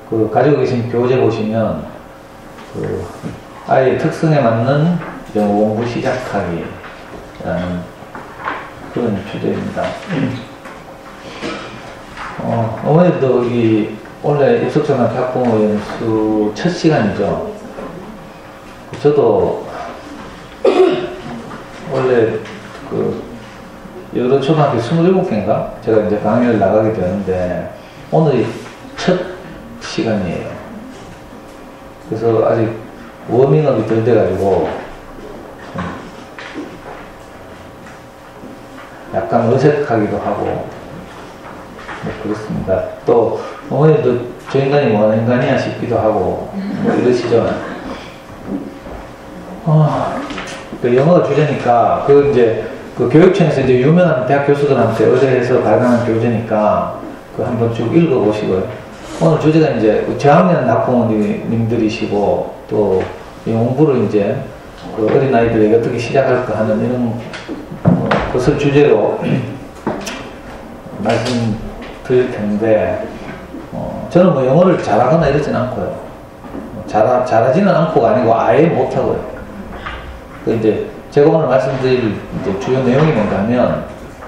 그 가지고 계신 교재 보시면 그 아이의 특성에 맞는 영어 공부 시작하기라는 그런 주제입니다. 어머니도 여기 원래 입속전환 학부모 연수 첫 시간이죠. 저도 원래 그 여러 초등학교 27개인가 제가 이제 강의를 나가게 되는데 오늘이 첫 시간이에요. 그래서 아직 워밍업이 덜 돼가지고 약간 어색하기도 하고 뭐 그렇습니다. 또 어머니도 저 인간이 뭐 하는 인간이야 싶기도 하고 뭐 이러시죠. 그 영어가 주제니까 그 이제 그 교육청에서 이제 유명한 대학 교수들한테 의뢰해서 발간한 교재니까 그 한번 쭉 읽어보시고요. 오늘 주제가 이제 저학년 학부모님들이시고 또 공부를 이제 그 어린아이들에게 어떻게 시작할까 하는 이런 것을 주제로 말씀드릴 텐데 저는 뭐 영어를 잘하거나 이러진 않고요. 잘하지는 않고가 아니고 아예 못하고요. 그 이제 제가 오늘 말씀드릴 이제 주요 내용이 뭔가 하면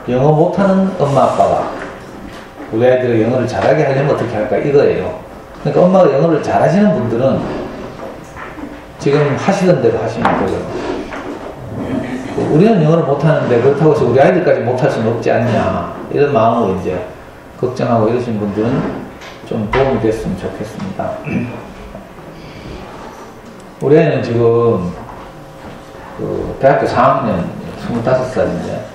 영어 못하는 엄마 아빠가 우리 아이들이 영어를 잘하게 하려면 어떻게 할까 이거예요. 그러니까 엄마가 영어를 잘하시는 분들은 지금 하시던 대로 하시면 되고요. 우리는 영어를 못하는데 그렇다고 해서 우리 아이들까지 못할 수는 없지 않냐 이런 마음으로 이제 걱정하고 이러신 분들은 좀 도움이 됐으면 좋겠습니다. 우리 아이는 지금 그 대학교 4학년 25살인데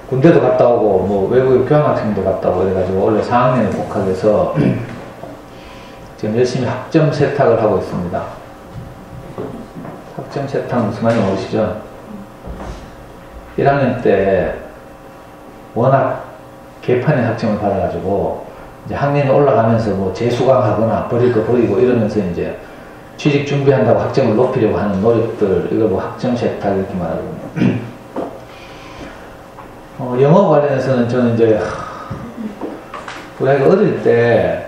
군대도 갔다 오고 뭐 외국에 교환학생도 갔다 오고 그래가지고 원래 4학년에 복학해서 지금 열심히 학점 세탁을 하고 있습니다. 학점 세탁 무슨 말인지 모르시죠? 1학년 때 워낙 개판의 학점을 받아가지고 이제 학년이 올라가면서 뭐 재수강하거나 버릴 거 버리고 이러면서 이제 취직 준비한다고 학점을 높이려고 하는 노력들, 이걸 뭐 학점 세탁 이렇게 말하거든요. 영어 관련해서는 저는 이제 우리 아이가 어릴 때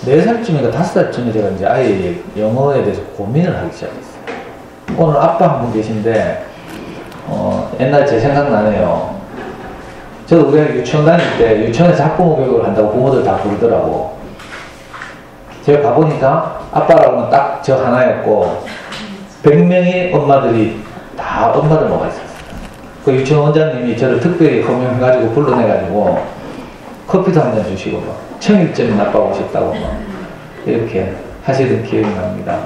4살쯤인가 5살쯤에 제가 이제 아이의 영어에 대해서 고민을 하기 시작했어요. 오늘 아빠 한 분 계신데 옛날 제 생각나네요. 저도 우리 아이 유치원 다닐 때 유치원에서 학부모 교육을 한다고 부모들 다 부르더라고. 제가 가보니까 아빠라고는 딱 저 하나였고 100명의 엄마들이 다 엄마를 먹어 있었어요. 그 유치원 원장님이 저를 특별히 호명해가지고 불러내가지고 커피도 한 잔 주시고 막 청일점이 나빠고 싶다고 막 이렇게 하시던 기억이 납니다.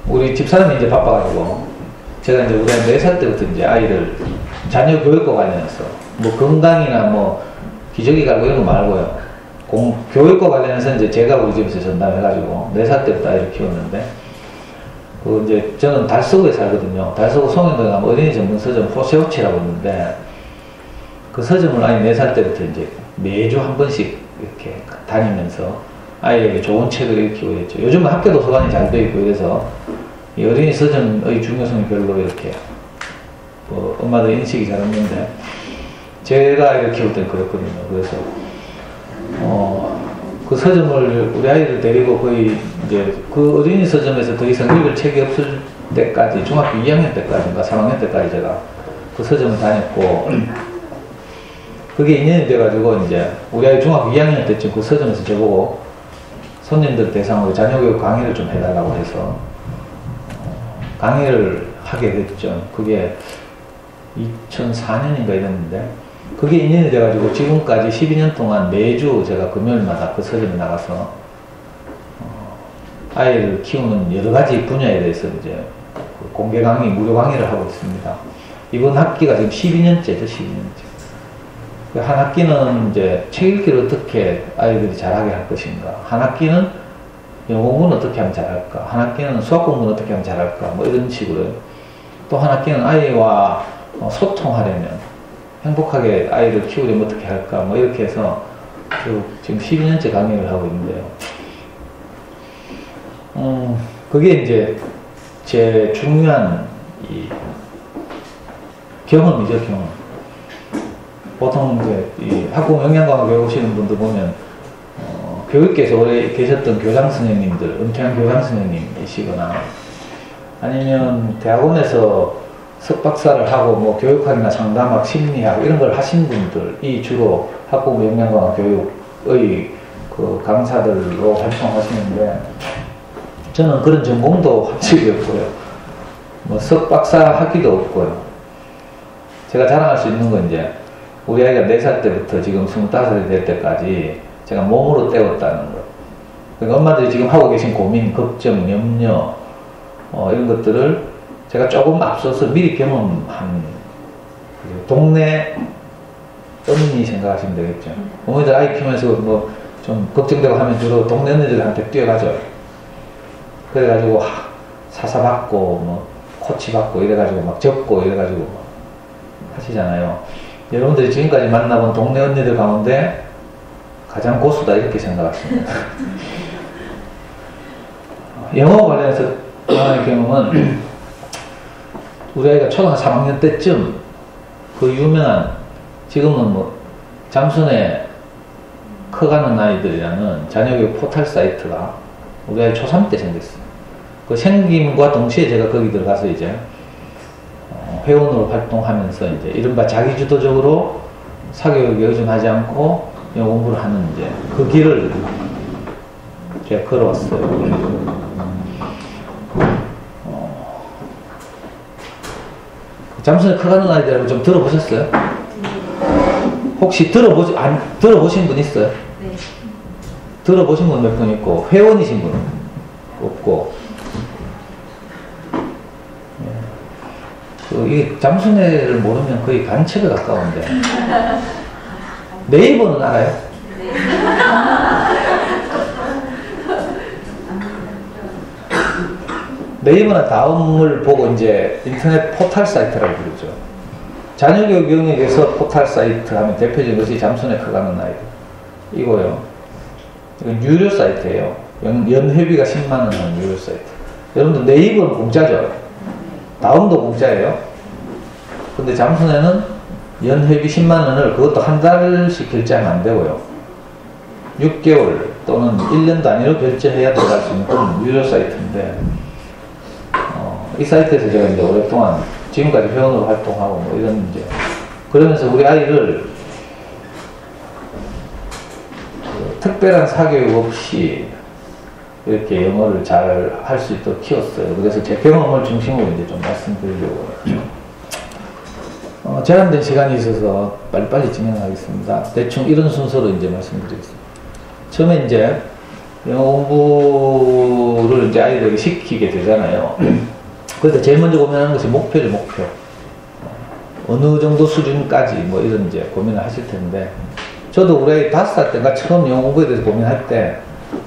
우리 집사람이 이제 바빠가지고 제가 이제 우리 4살 때부터 이제 아이를 자녀 교육과 관련해서 뭐 건강이나 뭐 기저귀 갈고 이런 거 말고요. 교육과 관련해서 이제 제가 우리 집에서 전담해가지고 4살 때부터 아이를 키웠는데 그 이제 저는 달서구에 살거든요. 달서구 송영동에 가면 어린이 전문 서점 호세오치라고 있는데 그 서점을 아이 4살 때부터 이제 매주 한 번씩 이렇게 다니면서 아이에게 좋은 책을 읽히고 이랬죠. 요즘은 학교 도서관이 잘 되어 있고 이래서 이 어린이 서점의 중요성이 별로 이렇게 뭐 엄마들 인식이 잘 없는데 제가 아이를 키울 때는 그랬거든요. 그래서 그 서점을 우리 아이를 데리고 거의 이제 그 어린이 서점에서 더 이상 읽을 책이 없을 때까지 중학교 2학년 때까지인가 3학년 때까지 제가 그 서점을 다녔고 그게 2년이 돼가지고 이제 우리 아이 중학교 2학년 때쯤 그 서점에서 저보고 손님들 대상으로 자녀교육 강의를 좀 해달라고 해서 강의를 하게 됐죠. 그게 2004년인가 이랬는데 그게 2년이 돼가지고 지금까지 12년 동안 매주 제가 금요일마다 그 서점에 나가서 아이를 키우는 여러 가지 분야에 대해서 이제 공개 강의, 무료 강의를 하고 있습니다. 이번 학기가 지금 12년째죠, 12년째. 한 학기는 이제 책 읽기를 어떻게 아이들이 잘하게 할 것인가, 한 학기는 영어 공부는 어떻게 하면 잘할까, 한 학기는 수학 공부는 어떻게 하면 잘할까, 뭐 이런 식으로요. 또 한 학기는 아이와 소통하려면, 행복하게 아이를 키우려면 어떻게 할까, 뭐 이렇게 해서 지금 12년째 강의를 하고 있는데요. 그게 이제 제 중요한 이 경험이죠, 경험. 보통 이제 이 학부모 영양과학 배우시는 분들 보면 교육계에서 오래 계셨던 교장 선생님들, 은퇴한 교장 선생님이시거나 아니면 대학원에서 석박사를 하고 뭐 교육학이나 상담학, 심리학 이런 걸 하신 분들이 주로 학부모 영양과학 교육의 그 강사들로 활동하시는데 저는 그런 전공도 확실히 없고요. 뭐 석박사 학위도 없고요. 제가 자랑할 수 있는 건 이제 우리 아이가 4살 때부터 지금 25살이 될 때까지 제가 몸으로 때웠다는 거. 그러니까 엄마들이 지금 하고 계신 고민, 걱정, 염려 이런 것들을 제가 조금 앞서서 미리 경험한 동네 언니 생각하시면 되겠죠. 어머니들 아이 키우면서 뭐 좀 걱정되고 하면 주로 동네 언니들한테 뛰어가죠. 그래가지고 사사 받고 뭐 코치 받고 이래가지고 막 접고 이래가지고 막 하시잖아요. 여러분들이 지금까지 만나본 동네 언니들 가운데 가장 고수다 이렇게 생각하십니다. 영어 관련해서 하나의 경험은 우리 아이가 초등학교 3학년 때쯤 그 유명한 지금은 뭐 잠순에 커가는 아이들이라는 자녀교육 포털 사이트가 우리 아이 초3 때 생겼어요. 그 생김과 동시에 제가 거기 들어가서 이제 회원으로 활동하면서 이제 이른바 자기주도적으로 사교육에 의존하지 않고 영어 공부를 하는 이제 그 길을 제가 걸어왔어요. 잠순에 커가는 아이들하고 좀 들어보셨어요? 혹시 들어보신 분 있어요? 네. 들어보신 분 몇 분 있고 회원이신 분 없고 이게 잠순회를 모르면 거의 간첩에 가까운데 네이버는 알아요? 네. 네이버나 다음을 보고 이제 인터넷 포털 사이트라고 부르죠. 자녀교육 영역에서 포털 사이트 하면 대표적인 것이 잠순에 커가는 아이들 이거요. 이건 유료 사이트예요. 연회비가 10만원 하는 유료 사이트. 여러분들 네이버는 공짜죠? 다음도 공짜예요. 근데 잠순에는 연회비 10만원을 그것도 한 달씩 결제하면 안 되고요. 6개월 또는 1년 단위로 결제해야 들어갈 수 있는 그런 유료 사이트인데 이 사이트에서 제가 이제 오랫동안 지금까지 회원으로 활동하고 뭐 이런 이제 그러면서 우리 아이를 특별한 사교육 없이 이렇게 영어를 잘 할 수 있도록 키웠어요. 그래서 제 경험을 중심으로 이제 좀 말씀드리려고 제한된 시간이 있어서 빨리빨리 진행하겠습니다. 대충 이런 순서로 이제 말씀드리겠습니다. 처음에 이제 영어 공부를 이제 아이들에게 시키게 되잖아요. 그래서 제일 먼저 고민하는 것이 목표죠, 목표. 어느 정도 수준까지 뭐 이런 이제 고민을 하실 텐데, 저도 우리 아이 5살 때가 처음 영어 공부에 대해서 고민할 때,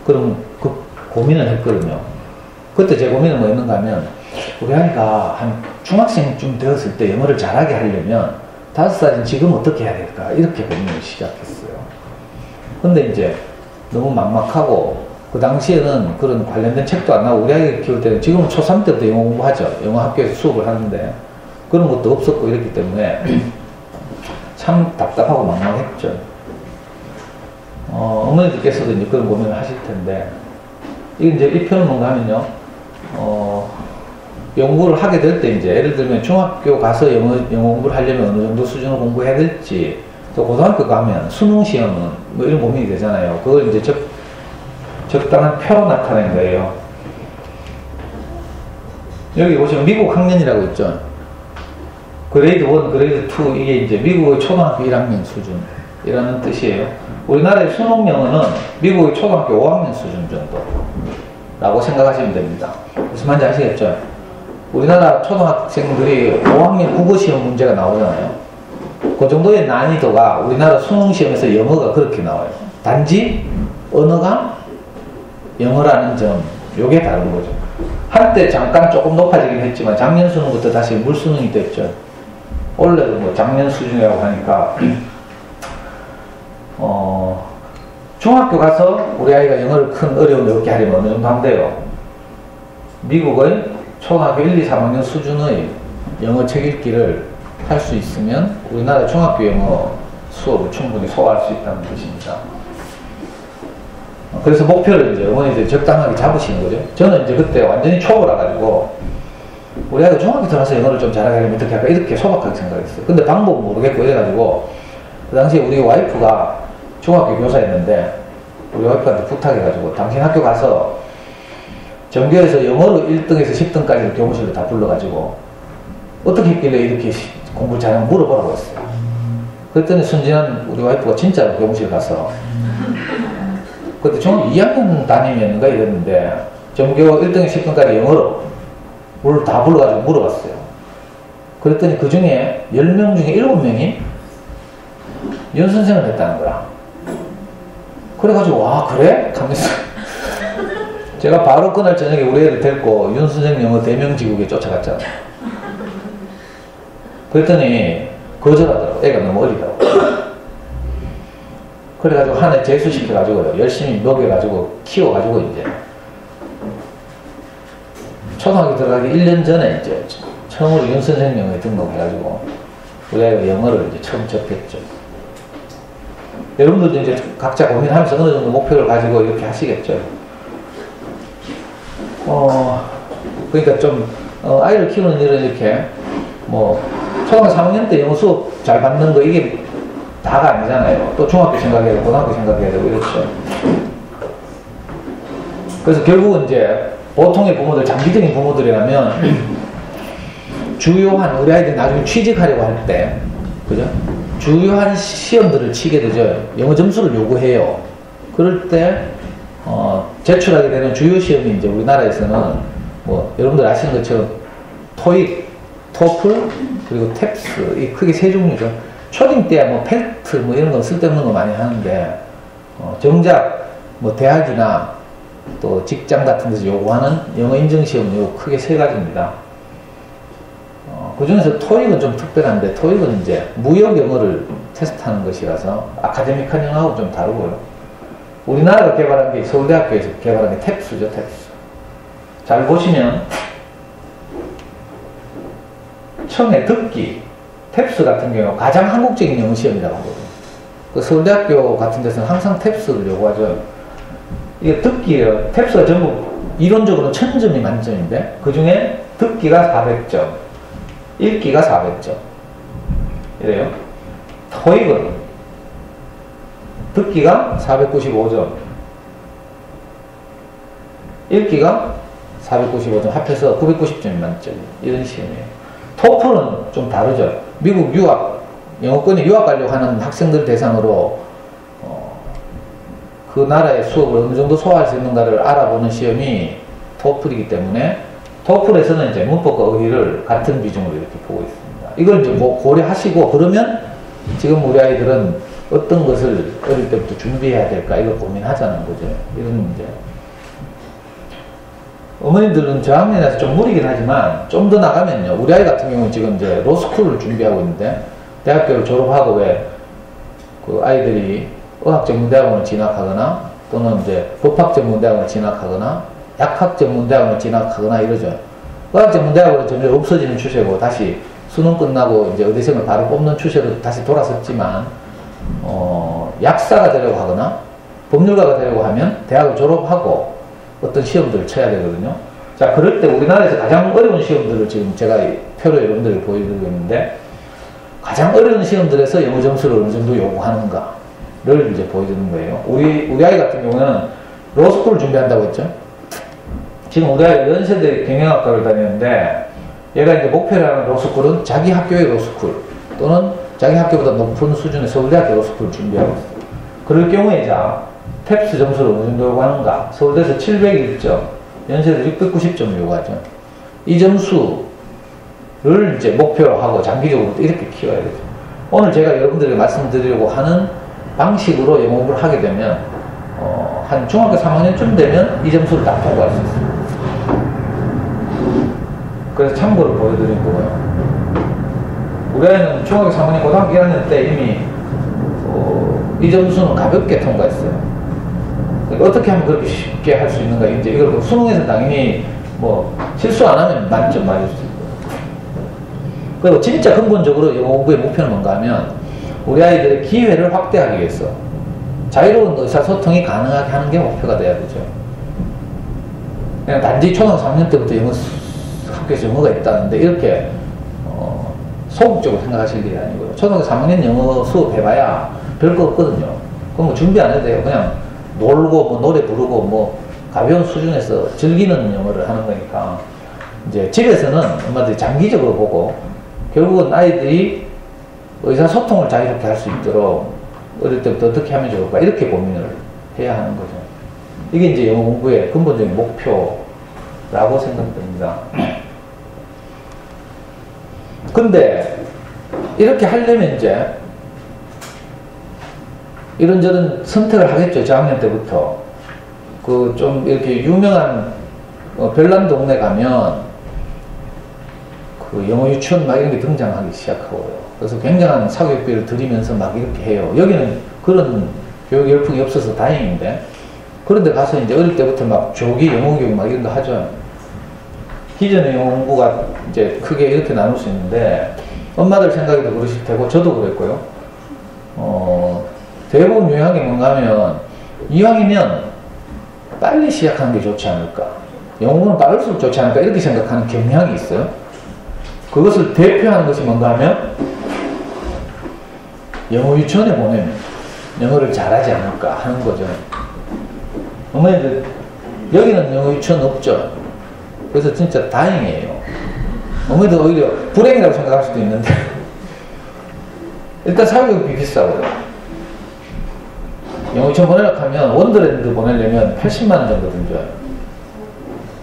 그럼 그 고민을 했거든요. 그때 제 고민은 뭐였는가 하면, 우리 아이가 한 중학생쯤 되었을 때 영어를 잘하게 하려면, 5살인 지금 어떻게 해야 될까? 이렇게 고민을 시작했어요. 근데 이제 너무 막막하고, 그 당시에는 그런 관련된 책도 안 나오고 우리 아이를 키울 때는 지금은 초3 때부터 영어 공부하죠. 영어 학교에서 수업을 하는데 그런 것도 없었고 이랬기 때문에 참 답답하고 막막했죠. 어머니들께서도 이제 그런 고민을 하실 텐데 이게 이제 이 표는 뭔가 하면요. 연구를 하게 될 때 이제 예를 들면 중학교 가서 영어 공부를 하려면 어느 정도 수준으로 공부해야 될지 또 고등학교 가면 수능 시험은 뭐 이런 고민이 되잖아요. 그걸 이제 적당한 표로 나타낸 거예요. 여기 보시면 미국 학년이라고 있죠. 그레이드 1, 그레이드 2 이게 이제 미국의 초등학교 1학년 수준이라는 뜻이에요. 우리나라의 수능 영어는 미국의 초등학교 5학년 수준 정도라고 생각하시면 됩니다. 무슨 말인지 아시겠죠? 우리나라 초등학생들이 5학년 국어시험 문제가 나오잖아요. 그 정도의 난이도가 우리나라 수능 시험에서 영어가 그렇게 나와요. 단지 언어가 영어라는 점, 요게 다른 거죠. 한때 잠깐 조금 높아지긴 했지만 작년 수능부터 다시 물수능이 됐죠. 원래도 뭐 작년 수준이라고 하니까 중학교 가서 우리 아이가 영어를 큰 어려움이 없게 하려면 어느 정도 한대요. 미국의 초등학교 1, 2, 3학년 수준의 영어 책 읽기를 할 수 있으면 우리나라 중학교 영어 수업을 충분히 소화할 수 있다는 것입니다. 그래서 목표를 이제 어머니들이 적당하게 잡으시는 거죠. 저는 이제 그때 완전히 초보라 가지고 우리 아이가 중학교 들어가서 영어를 좀 잘하게 하면 어떻게 할까 이렇게 소박하게 생각했어요. 근데 방법 모르겠고 이래가지고 그 당시에 우리 와이프가 중학교 교사였는데 우리 와이프한테 부탁해가지고 당신 학교 가서 전교에서 영어로 1등에서 10등까지를 교무실로 다 불러가지고 어떻게 했길래 이렇게 공부를 잘하면 물어보라고 했어요. 그랬더니 순진한 우리 와이프가 진짜로 교무실 가서 그때 중학교 2학년 다니면인가 이랬는데 전교 1등에서 10등까지 영어로 다 불러가지고 물어봤어요. 그랬더니 그 중에 10명 중에 7명이 윤 선생을 했다는 거야. 그래가지고 와 그래? 하면서 제가 바로 그날 저녁에 우리 애를 데리고 윤 선생 영어 대명지국에 쫓아갔잖아. 그랬더니 거절하더라고. 애가 너무 어리다고. 그래가지고 한 해 재수시켜가지고요. 열심히 먹여가지고 키워가지고 이제 초등학교 들어가기 1년 전에 이제 처음으로 윤 선생 영어에 등록해가지고 우리 아이가 영어를 이제 처음 접했죠. 여러분들도 이제 각자 고민하면서 어느 정도 목표를 가지고 이렇게 하시겠죠. 그러니까 좀 아이를 키우는 일은 이렇게 뭐 초등학교 3학년 때 영어 수업 잘 받는 거 이게 다가 아니잖아요. 또 중학교 생각해야 되고 고등학교 생각해야 되고 이렇죠. 그래서 결국은 이제 보통의 부모들, 장기적인 부모들이라면 주요한 우리 아이들이 나중에 취직하려고 할 때 그죠? 주요한 시험들을 치게 되죠. 영어 점수를 요구해요. 그럴 때 제출하게 되는 주요 시험이 이제 우리나라에서는 뭐 여러분들 아시는 것처럼 토익, 토플 그리고 탭스 이 크게 세 종류죠. 초딩 때야 뭐 펠트 뭐 이런 거 쓸데없는 거 많이 하는데 정작 뭐 대학이나 또 직장 같은 데서 요구하는 영어 인증 시험은 요 크게 세 가지입니다. 그 중에서 토익은 좀 특별한데 토익은 이제 무역 영어를 테스트하는 것이라서 아카데믹한 영어하고 좀 다르고요. 우리나라가 개발한 게 서울대학교에서 개발한 게 탭스죠, 탭스. 잘 보시면 처음에 듣기 탭스 같은 경우 가장 한국적인 영어 시험이라고 하거든요. 그 서울대학교 같은 데서는 항상 탭스를 요구하죠. 이게 듣기예요. 탭스가 전부 이론적으로는 1000점이 만점인데 그 중에 듣기가 400점, 읽기가 400점. 이래요. 토익은 듣기가 495점, 읽기가 495점 합해서 990점이 만점. 이런 시험이에요. 토플은 좀 다르죠. 미국 유학, 영어권에 유학 가려고 하는 학생들 대상으로 그 나라의 수업을 어느 정도 소화할 수 있는가를 알아보는 시험이 토플이기 때문에 토플에서는 이제 문법과 어휘를 같은 비중으로 이렇게 보고 있습니다. 이걸 이제 뭐 고려하시고 그러면 지금 우리 아이들은 어떤 것을 어릴 때부터 준비해야 될까 이걸 고민하자는 거죠. 이런 문제. 어머님들은 저학년이라서 좀 무리긴 하지만 좀 더 나가면요. 우리 아이 같은 경우는 지금 이제 로스쿨을 준비하고 있는데 대학교를 졸업하고 왜 그 아이들이 의학전문대학원을 진학하거나 또는 이제 법학전문대학원을 진학하거나 약학전문대학원을 진학하거나 이러죠. 의학전문대학원은 점점 없어지는 추세고 다시 수능 끝나고 이제 의대생을 바로 뽑는 추세로 다시 돌아섰지만 약사가 되려고 하거나 법률가가 되려고 하면 대학을 졸업하고 어떤 시험들을 쳐야 되거든요. 자, 그럴 때 우리나라에서 가장 어려운 시험들을 지금 제가 표로 여러분들에게 보여드리고 있는데 가장 어려운 시험들에서 영어 점수를 어느 정도 요구하는가를 이제 보여주는 거예요. 우리 아이 같은 경우는 로스쿨을 준비한다고 했죠. 지금 우리 아이 연세대 경영학과를 다니는데 얘가 이제 목표로 하는 로스쿨은 자기 학교의 로스쿨 또는 자기 학교보다 높은 수준의 서울대학교 로스쿨을 준비하고 있어요. 그럴 경우에 자 탭스 점수를 어느 정도 요구하는가? 서울대에서 701점, 연세대 690점 요구하죠. 이 점수를 이제 목표로 하고 장기적으로 이렇게 키워야 되죠. 오늘 제가 여러분들에게 말씀드리려고 하는 방식으로 영어 공부를 하게 되면 한 중학교 3학년쯤 되면 이 점수를 딱 통과할 수 있습니다. 그래서 참고를 보여드린 거고요. 우리 아이는 중학교 3학년, 고등학교 1학년 때 이미 이 점수는 가볍게 통과했어요. 그러니까 어떻게 하면 그렇게 쉽게 할 수 있는가? 이제 이걸 수능에서 당연히 뭐 실수 안 하면 만점 맞을 수 있고. 그리고 진짜 근본적으로 영어 공부의 목표는 뭔가 하면 우리 아이들의 기회를 확대하기 위해서 자유로운 의사소통이 가능하게 하는 게 목표가 돼야 되죠. 그냥 단지 초등학교 3학년 때부터 학교에서 영어가 있다는데 이렇게 소극적으로 생각하실 일이 아니고요. 초등학교 3학년 영어 수업 해봐야 별거 없거든요. 그럼 뭐 준비 안 해도 돼요. 그냥 놀고 뭐 노래 부르고 뭐 가벼운 수준에서 즐기는 영어를 하는 거니까 이제 집에서는 엄마들이 장기적으로 보고 결국은 아이들이 의사소통을 자유롭게 할 수 있도록 어릴 때부터 어떻게 하면 좋을까 이렇게 고민을 해야 하는 거죠. 이게 이제 영어 공부의 근본적인 목표라고 생각됩니다. 근데 이렇게 하려면 이제 이런저런 선택을 하겠죠. 저학년 때부터. 그 좀 이렇게 유명한 별난 동네 가면 그 영어 유치원 막 이런 게 등장하기 시작하고요. 그래서 굉장한 사교육비를 들이면서 막 이렇게 해요. 여기는 그런 교육 열풍이 없어서 다행인데 그런데 가서 이제 어릴 때부터 막 조기 영어 교육 막 이런 거 하죠. 기존의 영어 공부가 이제 크게 이렇게 나눌 수 있는데 엄마들 생각에도 그러실 테고 저도 그랬고요. 대부분 유행한 게 뭔가 하면 이왕이면 빨리 시작하는 게 좋지 않을까. 영어는 빠를수록 좋지 않을까 이렇게 생각하는 경향이 있어요. 그것을 대표하는 것이 뭔가 하면 영어 유치원에 보내면 영어를 잘하지 않을까 하는 거죠. 어머니들 여기는 영어 유치원 없죠. 그래서 진짜 다행이에요. 어머니들 오히려 불행이라고 생각할 수도 있는데 일단 사교육비 비싸고요. 영어 유치원 보내려고 하면 원더랜드 보내려면 80만원 정도 들죠.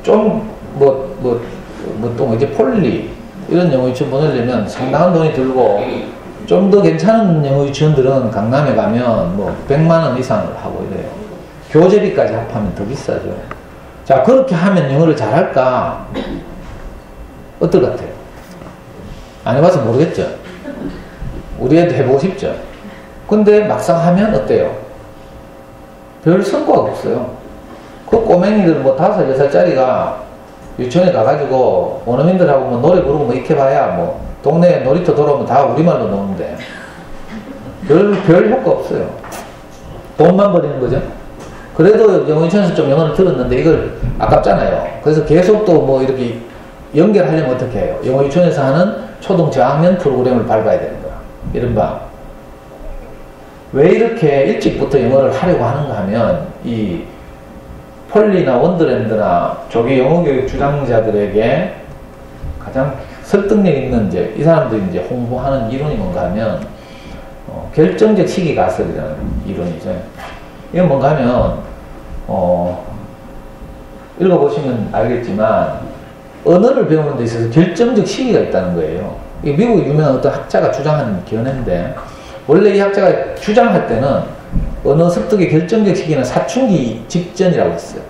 좀 또 이제 폴리 이런 영어 유치원 보내려면 상당한 돈이 들고 좀 더 괜찮은 영어 유치원들은 강남에 가면 뭐 100만원 이상을 하고 이래요. 교재비까지 합하면 더 비싸죠. 자, 그렇게 하면 영어를 잘할까? 어떨 것 같아요? 안 해봐서 모르겠죠? 우리 애도 해보고 싶죠? 근데 막상 하면 어때요? 별 성과가 없어요. 그 꼬맹이들 뭐 5, 6살짜리가 유치원에 가가지고 원어민들하고 뭐 노래 부르고 뭐 이렇게 봐야 뭐 동네 놀이터 돌아오면 다 우리말로 노는데 별 효과 없어요. 돈만 버리는 거죠. 그래도 영어 유치원에서 좀 영어를 들었는데 이걸 아깝잖아요. 그래서 계속 또 뭐 이렇게 연결하려면 어떻게 해요? 영어 유치원에서 하는 초등 저학년 프로그램을 밟아야 되는 거야. 이른바 왜 이렇게 일찍부터 영어를 하려고 하는가 하면 이 폴리나 원더랜드나 조기 영어 교육 주장자들에게 가장 설득력 있는 이제 이 사람들이 이제 홍보하는 이론이 뭔가 하면 결정적 시기 가설이라는 이론이죠. 이건 뭔가 하면 읽어보시면 알겠지만 언어를 배우는 데 있어서 결정적 시기가 있다는 거예요. 이게 미국의 유명한 어떤 학자가 주장한 견해인데 원래 이 학자가 주장할 때는 언어 습득의 결정적 시기는 사춘기 직전이라고 했어요.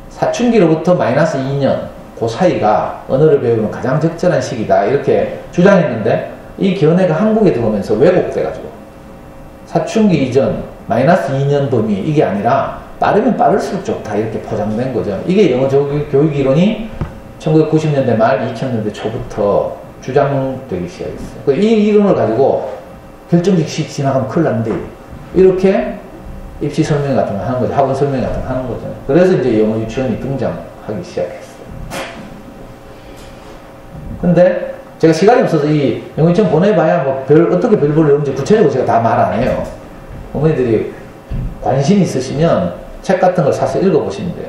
사춘기로부터 마이너스 2년 그 사이가 언어를 배우는 가장 적절한 시기다 이렇게 주장했는데 이 견해가 한국에 들어오면서 왜곡돼가지고 사춘기 이전 마이너스 2년 범위 이게 아니라 빠르면 빠를수록 좋다 이렇게 포장된 거죠. 이게 영어 교육 이론이 1990년대 말 2000년대 초부터 주장되기 시작했어요. 이 이론을 가지고 결정적 시기 지나가면 큰일 난데 이렇게 입시 설명 같은 거 하는 거죠. 학원 설명 같은 거 하는 거죠. 그래서 이제 영어 유치원이 등장하기 시작했어요. 근데 제가 시간이 없어서 이 영어 유치원 보내봐야 뭐 어떻게 별 볼을 넣는지 구체적으로 제가 다 말 안 해요. 어머니들이 관심 있으시면 책 같은 걸 사서 읽어보시면 돼요.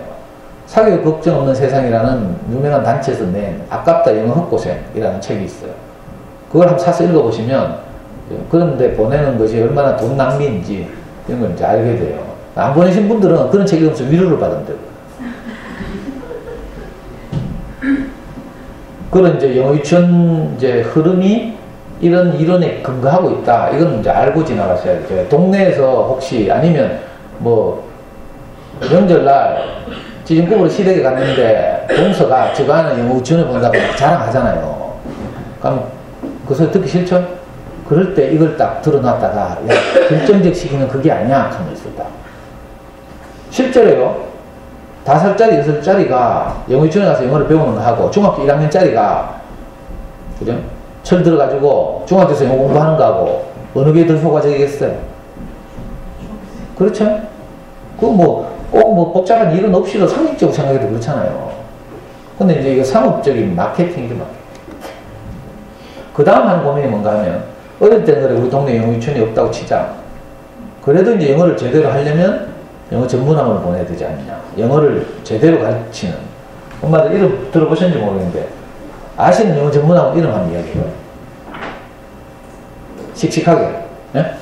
사교육 걱정 없는 세상이라는 유명한 단체에서 낸 아깝다 영어 헛고생이라는 책이 있어요. 그걸 한번 사서 읽어보시면 그런데 보내는 것이 얼마나 돈 낭비인지 이런 걸 이제 알게 돼요. 안 보내신 분들은 그런 책 읽으면서 위로를 받은대요. 그런 이제 영어 유치원 이제 흐름이 이런 이론에 근거하고 있다. 이건 이제 알고 지나가셔야 돼요. 동네에서 혹시 아니면 뭐 명절날 지진국으로 시댁에 갔는데 동서가 저거 하는 영어 유치원에 본다고 막 자랑하잖아요. 그럼 그 소리 듣기 싫죠? 그럴 때 이걸 딱 들어놨다가 야, 결정적 시기는 그게 아니야 하면서 딱 실제로요 5살짜리 6살짜리가 영어 유치원에 가서 영어를 배우는 거 하고 중학교 1학년짜리가 그죠? 철 들어가지고 중학교에서 영어 공부하는 거 하고 어느 게 더 효과적이겠어요? 그렇죠? 꼭 뭐 복잡한 일은 없이도 상식적으로 생각해도 그렇잖아요. 근데 이제 이거 상업적인 마케팅이죠, 마케팅. 그 다음 하는 고민이 뭔가 하면, 어릴 때는 그래, 우리 동네 영어 유치원이 없다고 치자. 그래도 이제 영어를 제대로 하려면 영어 전문학원을 보내야 되지 않느냐. 영어를 제대로 가르치는. 엄마들 이름 들어보셨는지 모르겠는데, 아시는 영어 전문학원 이름 한번 이야기해요. 씩씩하게. 예?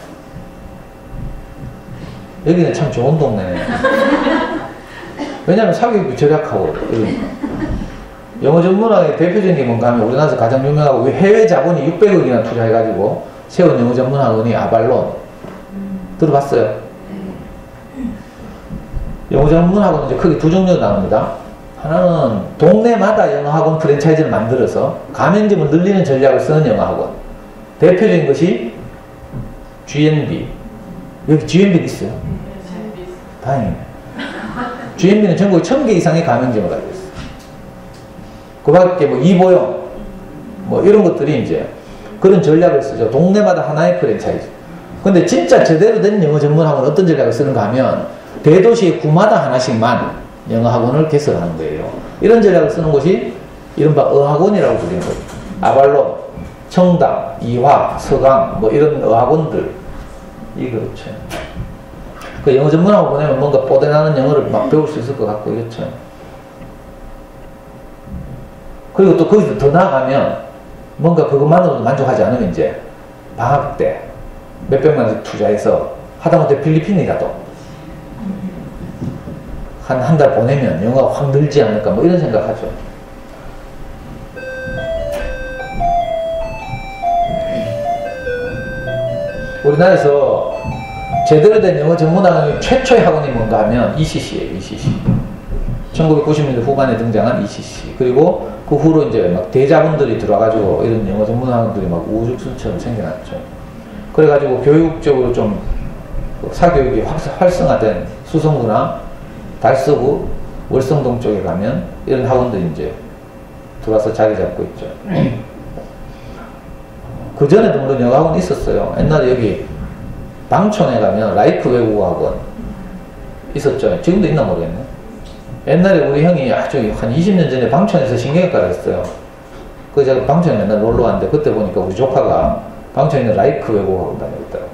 여기는 참 좋은 동네네. 왜냐면 사교육비 절약하고, 이러니까. 영어 전문학의 대표적인 게 뭔가 하면 우리나라에서 가장 유명하고 해외 자본이 600억이나 투자해가지고 세운 영어 전문학원이 아발론. 들어봤어요? 영어 전문학원은 이제 크게 두 종류로 나옵니다. 하나는 동네마다 영어학원 프랜차이즈를 만들어서 가맹점을 늘리는 전략을 쓰는 영어학원. 대표적인 것이 GNB. 여기 GNB 있어요? 다행이네. GNB는 전국에 1000개 이상의 가맹점을 가지고 있어요. 그 밖에 뭐 이보영, 뭐 이런 것들이 이제 그런 전략을 쓰죠. 동네마다 하나의 프랜차이즈. 근데 진짜 제대로 된 영어 전문학원은 어떤 전략을 쓰는가 하면 대도시의 구마다 하나씩만 영어학원을 개설하는 거예요. 이런 전략을 쓰는 곳이 이른바 어학원이라고 불리는 거예요. 아발론, 청담, 이화, 서강 뭐 이런 어학원들. 이 그렇죠. 그 영어 전문학원 보내면 뭔가 뽀대나는 영어를 막 배울 수 있을 것 같고 이렇죠. 그리고 또 거기서 더 나아가면 뭔가 그것만으로도 만족하지 않으면 이제 방학 때 몇백만 원씩 투자해서 하다못해 필리핀이라도 한 달 보내면 영어가 확 늘지 않을까 뭐 이런 생각하죠. 우리나라에서 제대로 된 영어 전문학원의 최초의 학원이 뭔가 하면 ECC예요. ECC. 1990년대 후반에 등장한 ECC. 그리고 그 후로 이제 막 대자본들이 들어와가지고 이런 영어 전문학원들이 막 우후죽순처럼 생겨났죠. 그래가지고 교육적으로 좀 사교육이 활성화된 수성구나 달서구, 월성동 쪽에 가면 이런 학원들이 이제 들어와서 자리 잡고 있죠. 그 전에도 물론 영어 학원이 있었어요. 옛날에 여기 방촌에 가면 라이프 외국어 학원 있었죠. 지금도 있나 모르겠네. 옛날에 우리 형이 아주 한 20년 전에 방촌에서 신경외과를 했어요. 그래서 제가 방촌에 맨날 놀러 왔는데 그때 보니까 우리 조카가 방촌에 있는 라이크 외국어 학원 다니고 있더라고.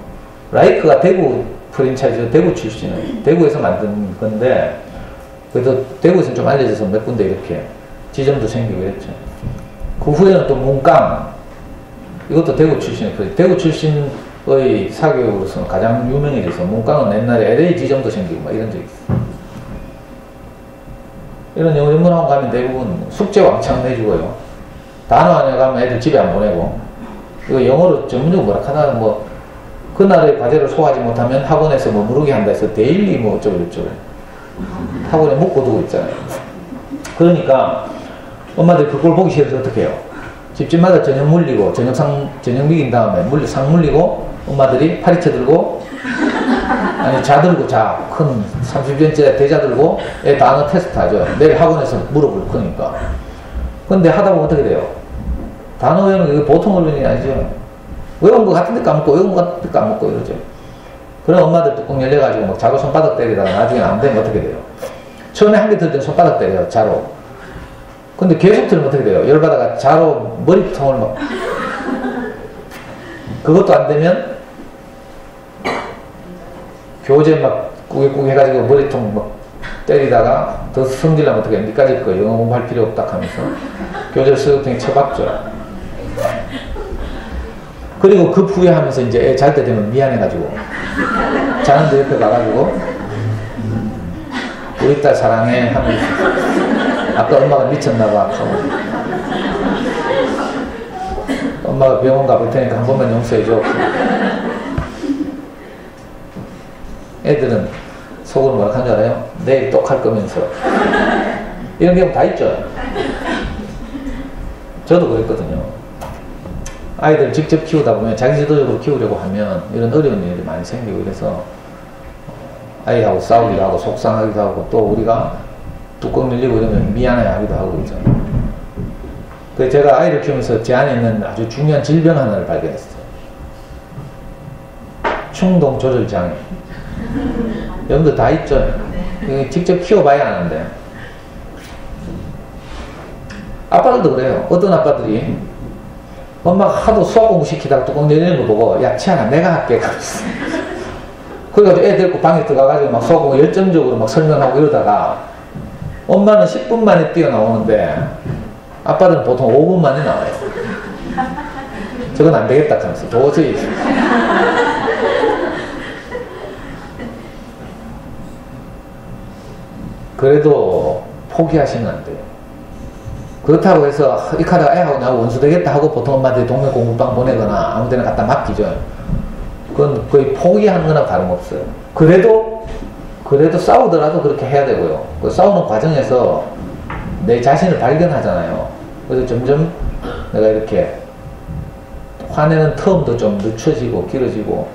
라이크가 대구 프랜차이즈, 대구 출신은 대구에서 만든 건데 그래도 대구에서는 좀 알려져서 몇 군데 이렇게 지점도 생기고 이랬죠. 그 후에는 또 문강, 이것도 대구 출신이에요. 대구 출신의 사교육으로서는 가장 유명해져서 문강은 옛날에 LA 지점도 생기고 막 이런 적이 있어요. 이런 영어 전문학원 가면 대부분 숙제 왕창 내주고요. 단어 하나 가면 애들 집에 안 보내고, 이거 영어로 전문적으로 뭐라 하나 뭐 그날의 과제를 소화하지 못하면 학원에서 뭐 무르게 한다 해서 데일리 뭐 어쩌고저쩌고 학원에 묶어두고 있잖아요. 그러니까 엄마들이 그걸 보기 싫어서 어떻게 해요? 집집마다 저녁 물리고 저녁 먹인 다음에 상 물리고 엄마들이 파리채 들고 아니 자 들고 큰 30년째 대자 들고 애 단어 테스트 하죠. 내일 학원에서 물어볼 거니까. 근데 하다 보면 어떻게 돼요? 단어 외우는 게 보통 어른이 아니죠. 외운 거 같은데 까먹고 외운 거 같은데 까먹고 이러죠. 그럼 엄마들 뚜껑 열려가지고 막 자로 손바닥 때리다가 나중에 안 되면 어떻게 돼요? 처음에 한 개 들을 땐 손바닥 때려요. 자로. 근데 계속 들으면 어떻게 돼요? 열받아가 자로 머리통을 막 그것도 안 되면 교재 막 꾸깃꾸깃 해가지고 머리통 막 때리다가 더 성질나면 어떻게 해? 니까지 거 영어 공부할 필요 없다 하면서 교재를 쓰레기통에 쳐박죠. 그리고 그 후에 하면서 이제 애 잘 때 되면 미안해가지고 자는데 옆에 가가지고 우리 딸 사랑해 하면서 아까 엄마가 미쳤나봐 하고 엄마가 병원 가볼 테니까 한 번만 용서해줘. 애들은 속으로 뭐라 하는 줄 알아요? 내일 똑할 거면서 이런 경우 다 있죠. 저도 그랬거든요. 아이들 직접 키우다 보면 자기주도적으로 키우려고 하면 이런 어려운 일이 많이 생기고 이래서 아이하고 싸우기도 하고 속상하기도 하고 또 우리가 뚜껑 열리고 이러면 미안해 하기도 하고 있잖아요. 그래서 제가 아이를 키우면서 제 안에 있는 아주 중요한 질병 하나를 발견했어요. 충동 조절 장애. 여러분들 다 있죠? 직접 키워봐야 하는데. 아빠들도 그래요. 어떤 아빠들이 엄마가 하도 수학 공부 시키다가 뚜껑 열리는 거 보고, 야, 치아나, 내가 할게. 그래가지고 애 데리고 방에 들어가가지고 막 수학 공부 열정적으로 막 설명하고 이러다가 엄마는 10분 만에 뛰어나오는데 아빠들은 보통 5분 만에 나와요. 저건 안 되겠다 하면서 도저히. 그래도 포기하시면 안 돼요. 그렇다고 해서 이렇게 하다가 애하고 나하고 원수 되겠다 하고 보통 엄마들이 동네 공부방 보내거나 아무 데나 갖다 맡기죠. 그건 거의 포기하는 거나 다름없어요. 그래도 싸우더라도 그렇게 해야 되고요. 그 싸우는 과정에서 내 자신을 발견하잖아요. 그래서 점점 내가 이렇게 화내는 텀도 좀 늦춰지고 길어지고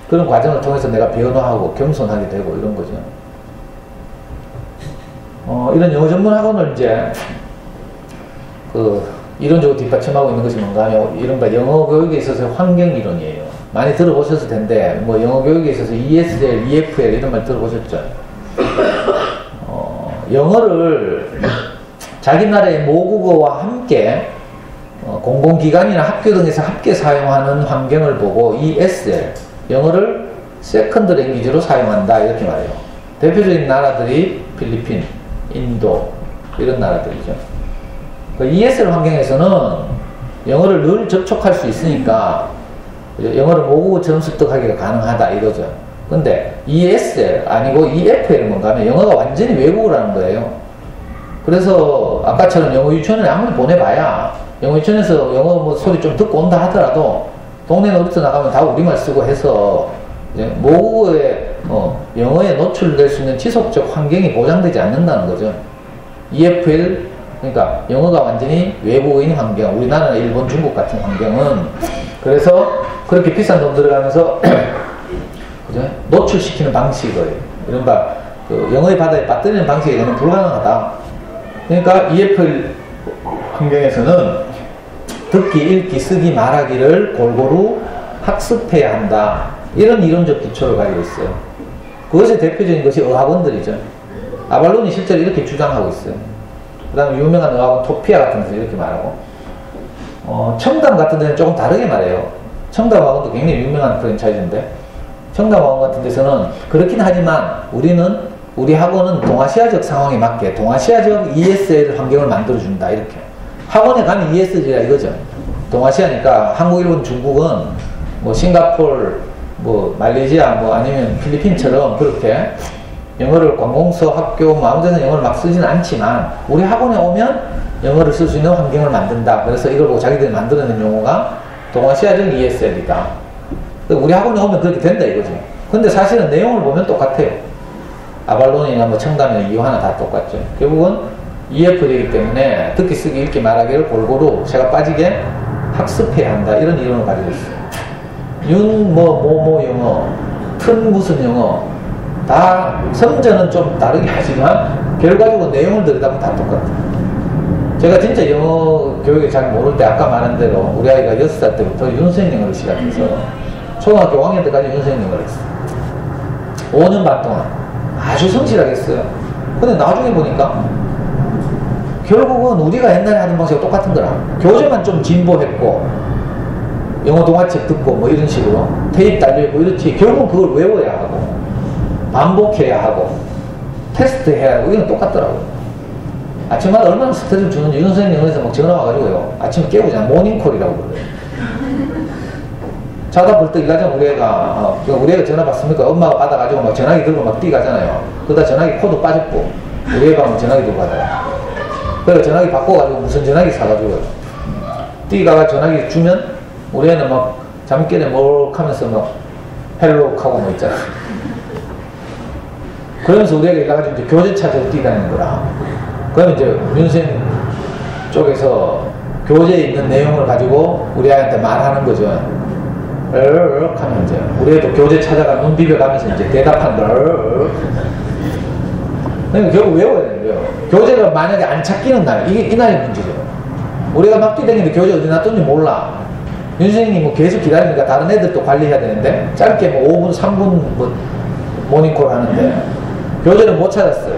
그런 과정을 통해서 내가 변화하고 겸손하게 되고 이런 거죠. 이런 영어 전문 학원을 이제 이론적으로 뒷받침하고 있는 것이 뭔가 하면 이른바 영어 교육에 있어서 환경 이론이에요. 많이 들어보셨을 텐데 뭐 영어 교육에 있어서 ESL, EFL 이런 말 들어보셨죠? 영어를 자기 나라의 모국어와 함께 공공기관이나 학교 등에서 함께 사용하는 환경을 보고 ESL, 영어를 세컨드 랭귀지로 사용한다 이렇게 말해요. 대표적인 나라들이 필리핀, 인도 이런 나라들이죠. 그 ESL 환경에서는 영어를 늘 접촉할 수 있으니까 영어를 모국어처럼 습득하기가 가능하다 이거죠. 근데 ESL 아니고 EFL은 뭔가 하면 영어가 완전히 외국어라는 거예요. 그래서 아까처럼 영어 유치원을 아무리 보내봐야 영어 유치원에서 영어 뭐 소리 좀 듣고 온다 하더라도 동네 놀이터 나가면 다 우리말 쓰고 해서 모국어에 영어에 노출될 수 있는 지속적 환경이 보장되지 않는다는 거죠. EFL 그러니까 영어가 완전히 외국어인 환경, 우리나라나 일본, 중국 같은 환경은 그래서 그렇게 비싼 돈 들어가면서 그죠? 노출시키는 방식을 이른바 영어의 바다에 빠뜨리는 방식이 너무 불가능하다. 그러니까 EFL 환경에서는 듣기, 읽기, 쓰기, 말하기를 골고루 학습해야 한다. 이런 이론적 기초를 가지고 있어요. 그것의 대표적인 것이 어학원들이죠. 아발론이 실제로 이렇게 주장하고 있어요. 그 다음에 유명한 어학원 토피아 같은 데서 이렇게 말하고 청담 같은 데는 조금 다르게 말해요. 청담 어학원도 굉장히 유명한 프랜차이즈인데 청담 어학원 같은 데서는 그렇긴 하지만 우리 학원은 동아시아적 상황에 맞게 동아시아적 ESL 환경을 만들어준다 이렇게. 학원에 가면 ESL이라 이거죠. 동아시아니까 한국, 일본, 중국은 뭐 싱가포르, 뭐 말레이시아, 뭐 아니면 필리핀처럼 그렇게 영어를 관공서, 학교, 뭐 아무 데나 영어를 막 쓰지는 않지만 우리 학원에 오면 영어를 쓸 수 있는 환경을 만든다. 그래서 이걸 보고 자기들이 만들어낸 용어가 동아시아적 ESL이다. 우리 학원에 오면 그렇게 된다 이거죠. 근데 사실은 내용을 보면 똑같아요. 아발론이나 뭐 청담이나 이화나 다 똑같죠. 결국은 EFL이기 때문에 듣기, 쓰기, 읽기, 말하기를 골고루 제가 빠지게 학습해야 한다. 이런 이론을 가지고 있어요. 뭐 영어, 튼 무슨 영어, 다 성전은 좀 다르게 하지만 결과적으로 내용을 들여다보면 다 똑같아요. 제가 진짜 영어 교육을 잘 모를 때 아까 말한 대로 우리 아이가 6살 때부터 윤선 영어를 시작해서 초등학교 5학년 때까지 윤선 영어를 했어요. 5년 반 동안 아주 성실하게 했어요. 근데 나중에 보니까 결국은 우리가 옛날에 하던 방식과 똑같은 거라. 교재만 좀 진보했고 영어 동화책 듣고 뭐 이런 식으로 테이프 달려있고 이렇지 결국은 그걸 외워야 하고 반복해야 하고 테스트해야 하고 이건 똑같더라고요. 아침마다 얼마나 스트레스를 주는지 윤선생 영어에서 막 전화 와가지고요. 아침에 깨우잖아. 모닝콜이라고 그래요. 자다 벌떡 일하자면 우리 애가 전화 받습니까? 엄마가 받아가지고 막 전화기 들고 막 뛰가잖아요. 그러다 전화기 코드 빠졌고 우리 애가 막 전화기 들고 가다가 그래서 전화기 바꿔가지고 무슨 전화기 사가지고요. 뛰가가 전화기 주면 우리 애는 막 잠결에 몰락하면서 막 헬로우하고 뭐 있잖아. 그러면서 우리 애가 일나가지고 이제 교재 찾아서 뛰다니는 거라. 그러면 이제 윤생 쪽에서 교재에 있는 내용을 가지고 우리 아이한테 말하는 거죠. 이렇게 하면 이제 우리 애도 교재 찾아가 눈 비벼가면서 이제 대답한다. 그러니까 결국 외워야 되는 거예요. 교재가 만약에 안 찾기는 날, 이 날이 문제죠. 우리가 막 뛰다니는데 교재 어디 놨던지 몰라. 윤선생님이 뭐 계속 기다리니까 다른 애들도 관리해야 되는데 짧게 뭐 5분, 3분 뭐 모닝콜 하는데 교재를 못 찾았어요.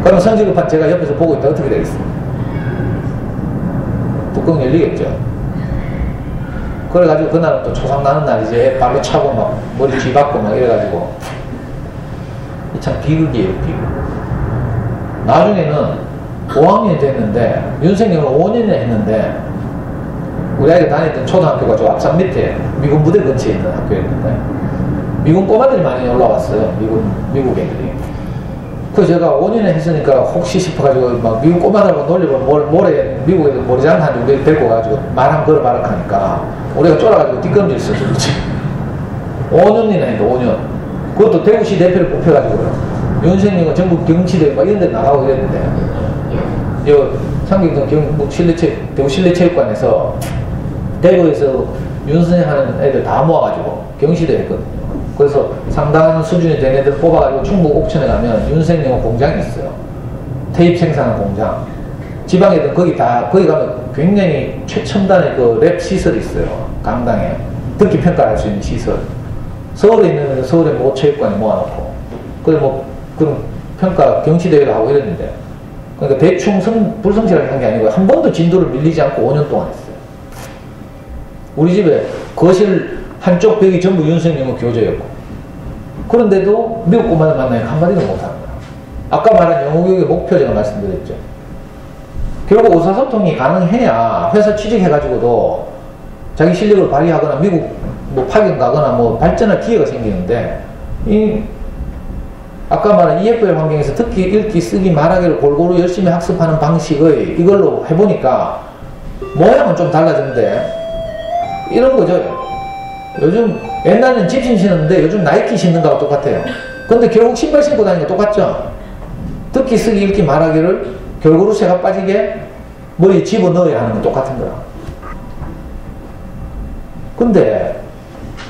그러면 성질 급한 제가 옆에서 보고 있다 어떻게 되겠어요? 뚜껑 열리겠죠. 그래가지고 그날은 또 초상 나는 날이지 애 발로 차고 막 머리 쥐박고 막 이래가지고 참 비극이에요, 비극. 나중에는 5학년이 됐는데 윤생님은 5년을 했는데 우리 아이가 다니던 초등학교가 저 앞산 밑에 미군 부대 근처에 있는 학교였는데 미군 꼬마들이 많이 올라왔어요. 미국 애들이. 그래서 제가 5년에 했으니까 혹시 싶어가지고 막 미국 꼬마들하고 놀리고 모래 미국 애들 모래장 하는데 우리 데리고 가지고 말 한번 걸어봐라 하니까 우리가 쫄아가지고 뒷걸음질 있었어. 그렇지. 5년이나 했는데 5년. 그것도 대구시 대표를 뽑혀가지고요. 윤생님은 전국 경치대 막 이런 데 나가고 이랬는데 요 상경동 경북 대구 실내체육관에서 대구에서 윤선생 하는 애들 다 모아가지고 경시대 했거든요. 그래서 상당한 수준이 된 애들 뽑아가지고 충북 옥천에 가면 윤선생님 공장이 있어요. 테이프 생산하는 공장. 지방 애들 거기 가면 굉장히 최첨단의 그 랩 시설이 있어요. 강당에. 듣기 평가할 수 있는 시설. 서울에 있는 서울의 모 체육관에 모아놓고. 그래 뭐, 그런 평가 경시대회를 하고 이랬는데. 그러니까 대충 불성실하게 한 게 아니고 한 번도 진도를 밀리지 않고 5년 동안 했어요. 우리 집에 거실 한쪽 벽이 전부 윤선생님은 교재였고 그런데도 미국 꼬마들 만나면 한마디도 못합니다. 아까 말한 영어교육의 목표 제가 말씀드렸죠. 결국 의사소통이 가능해야 회사 취직해가지고도 자기 실력을 발휘하거나 미국 뭐 파견 가거나 뭐 발전할 기회가 생기는데 이 아까 말한 EFL 환경에서 듣기, 읽기, 쓰기, 말하기를 골고루 열심히 학습하는 방식의 이걸로 해보니까 모양은 좀 달라졌는데 이런 거죠. 요즘 옛날에는 집신 신었는데 요즘 나이키 신는 거하고 똑같아요. 근데 결국 신발 신고 다니는 거 똑같죠. 듣기, 쓰기, 읽기, 말하기를 골고루 새가 빠지게 머리에 집어넣어야 하는 건 똑같은 거야. 근데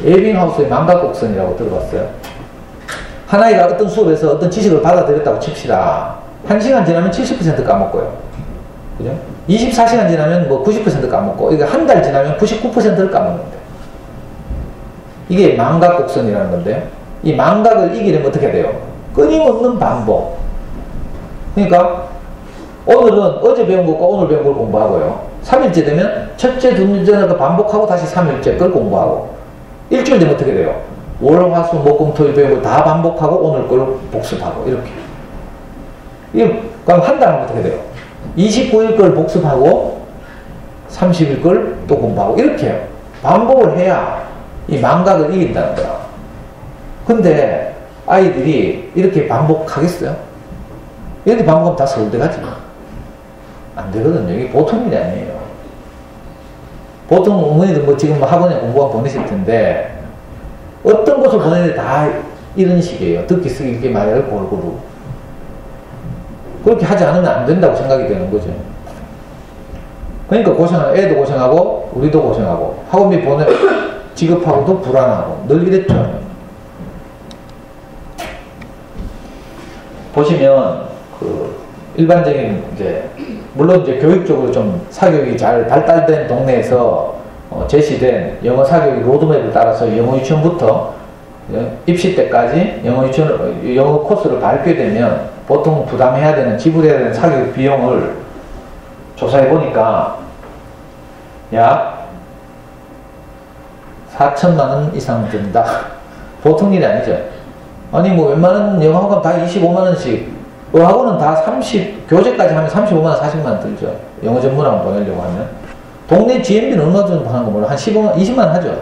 에빙하우스의 망각곡선이라고 들어봤어요? 하나이가 어떤 수업에서 어떤 지식을 받아들였다고 칩시다. 1시간 지나면 70% 까먹고요. 그죠? 24시간 지나면 뭐 90% 까먹고, 이게 한 달 지나면 99%를 까먹는데. 이게 망각곡선이라는 건데, 이 망각을 이기려면 어떻게 돼요? 끊임없는 반복. 그러니까, 오늘은 어제 배운 것과 오늘 배운 걸 공부하고요. 3일째 되면 첫째, 둘째를 반복하고 다시 3일째 걸 공부하고. 일주일 되면 어떻게 돼요? 월, 화, 수, 목, 금, 토, 일 배운 걸 다 반복하고 오늘 걸 복습하고. 이렇게. 그럼 한 달 하면 어떻게 돼요? 29일 걸 복습하고 30일 걸 또 공부하고 이렇게 해요. 반복을 해야 이 망각을 이긴다는 거야. 근데 아이들이 이렇게 반복하겠어요? 이렇게 반복하면 다 서울대 가지. 안 되거든요. 이게 보통 일이 아니에요. 보통 어머니들 뭐 지금 학원에 공부하고 보내실 텐데 어떤 곳을 보내는데 다 이런 식이에요. 듣기, 쓰기, 읽기, 말을 골고루. 그렇게 하지 않으면 안 된다고 생각이 되는 거죠. 그러니까 애도 고생하고, 우리도 고생하고, 학원비 지급하고도 불안하고, 늘 이랬죠. 보시면, 일반적인, 물론 교육적으로 좀 사교육이 잘 발달된 동네에서 제시된 영어 사교육 로드맵을 따라서 영어 유치원부터 입시 때까지 영어 코스를 밟게 되면 보통 부담해야 되는, 지불해야 되는 사교육 비용을 조사해 보니까 약 4천만 원 이상 든다. 보통 일이 아니죠. 아니 뭐 웬만한 영어학원 다 25만 원씩, 어학원은 다 교재까지 하면 35만 원, 40만 원 들죠. 영어 전문학원 보내려고 하면. 동네 GMB는 얼마 정도 하는 거 몰라? 한 15만, 20만 원 하죠?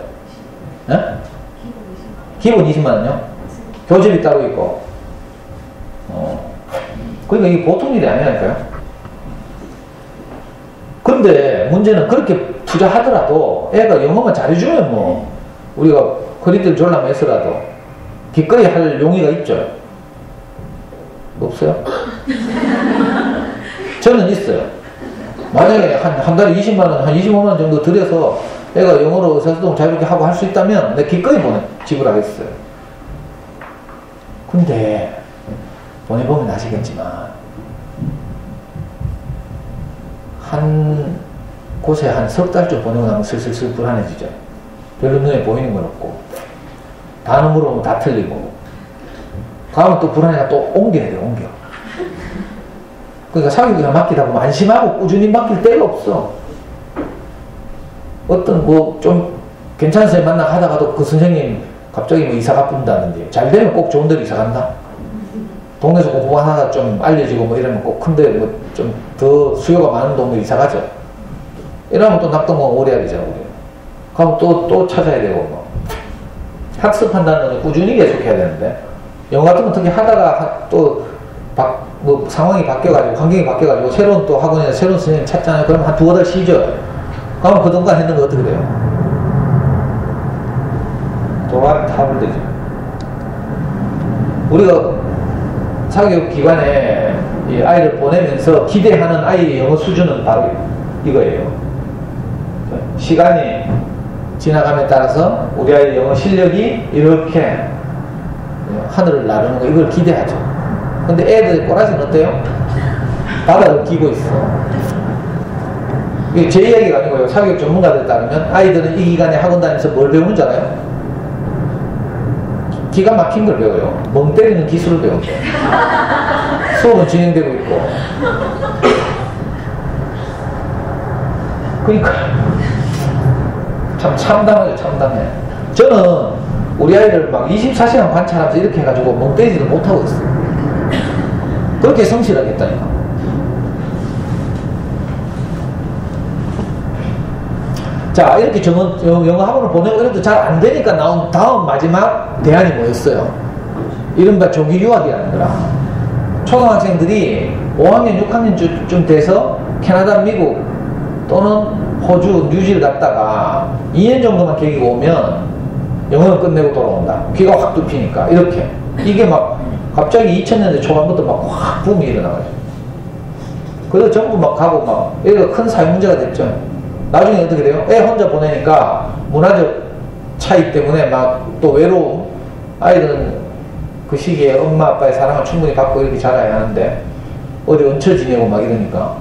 예? 기본 20만 원요? 교재비 따로 있고. 그러니까 이게 보통 일이 아니라니까요. 근데 문제는 그렇게 투자하더라도 애가 영어만 잘해주면 뭐 우리가 허리들 졸라매서라도 기꺼이 할 용의가 있죠. 없어요? 저는 있어요. 만약에 한 달에 20만원, 한 25만원 정도 들여서 애가 영어로 의사소통 자유롭게 하고 할 수 있다면 내가 기꺼이 지불하겠어요. 근데 보내보면 아시겠지만 한 곳에 한 석 달쯤 보내고 나면 슬슬 불안해지죠. 별로 눈에 보이는 건 없고. 단어 물어보면 다 틀리고. 가면 또 불안해가 또 옮겨야 돼요, 옮겨. 그러니까 사교육을 맡기다 보면 안심하고 꾸준히 맡길 데가 없어. 어떤 뭐 좀 괜찮은 선생님 만나 하다가도 그 선생님 갑자기 뭐 이사 가뿐다든지 잘 되면 꼭 좋은 데로 이사 간다. 동네에서 공부 하다가 좀 알려지고 뭐 이러면 꼭 큰데 뭐 좀 더 수요가 많은 동네 이사 가죠. 이러면 또 낙동강 오래 해야 되잖아, 우리. 그럼 또 찾아야 되고 뭐. 학습한다는 건 꾸준히 계속해야 되는데 영어 같은 건 특히 하다가 또 뭐 상황이 바뀌어가지고 환경이 바뀌어가지고 새로운 또 학원에서 새로운 선생님 찾잖아요. 그러면 한 두어 달 쉬죠. 그럼 그동안 했는 거 어떻게 돼요? 돌아가면 다 불되죠. 우리가 사교육 기관에 이 아이를 보내면서 기대하는 아이의 영어 수준은 바로 이거예요. 시간이 지나감에 따라서 우리 아이의 영어 실력이 이렇게 하늘을 나르는 거, 이걸 기대하죠. 근데 애들 꼬라지는 어때요? 바닥을 끼고 있어. 이게 제 이야기가 아니고요. 사교육 전문가들 따르면 아이들은 이 기간에 학원 다니면서 뭘 배우는 줄 알아요? 기가 막힌 걸 배워요. 멍 때리는 기술을 배운다. 수업은 진행되고 있고. 그러니까 참 참담하죠, 참담해. 저는 우리 아이를 막 24시간 관찰하면서 이렇게 해가지고 멍 때리지도 못하고 있어요. 그렇게 성실하겠다니까. 자, 이렇게 영어 학원을 보내고 이래도 잘 안 되니까 나온 다음 마지막 대안이 뭐였어요? 이른바 조기 유학이라는 거라. 초등학생들이 5학년, 6학년쯤 돼서 캐나다, 미국 또는 호주, 뉴질 갔다가 2년 정도만 계기고 오면 영어를 끝내고 돌아온다. 귀가 확 뚫히니까. 이렇게. 이게 막 갑자기 2000년대 초반부터 막 확 붐이 일어나가지고. 그래서 전부 막 가고 막, 얘가 큰 사회 문제가 됐죠. 나중에 어떻게 돼요? 애 혼자 보내니까 문화적 차이 때문에 막 또 외로움. 아이들은 그 시기에 엄마 아빠의 사랑을 충분히 받고 이렇게 자라야 하는데 어디 얹혀 지내고 막 이러니까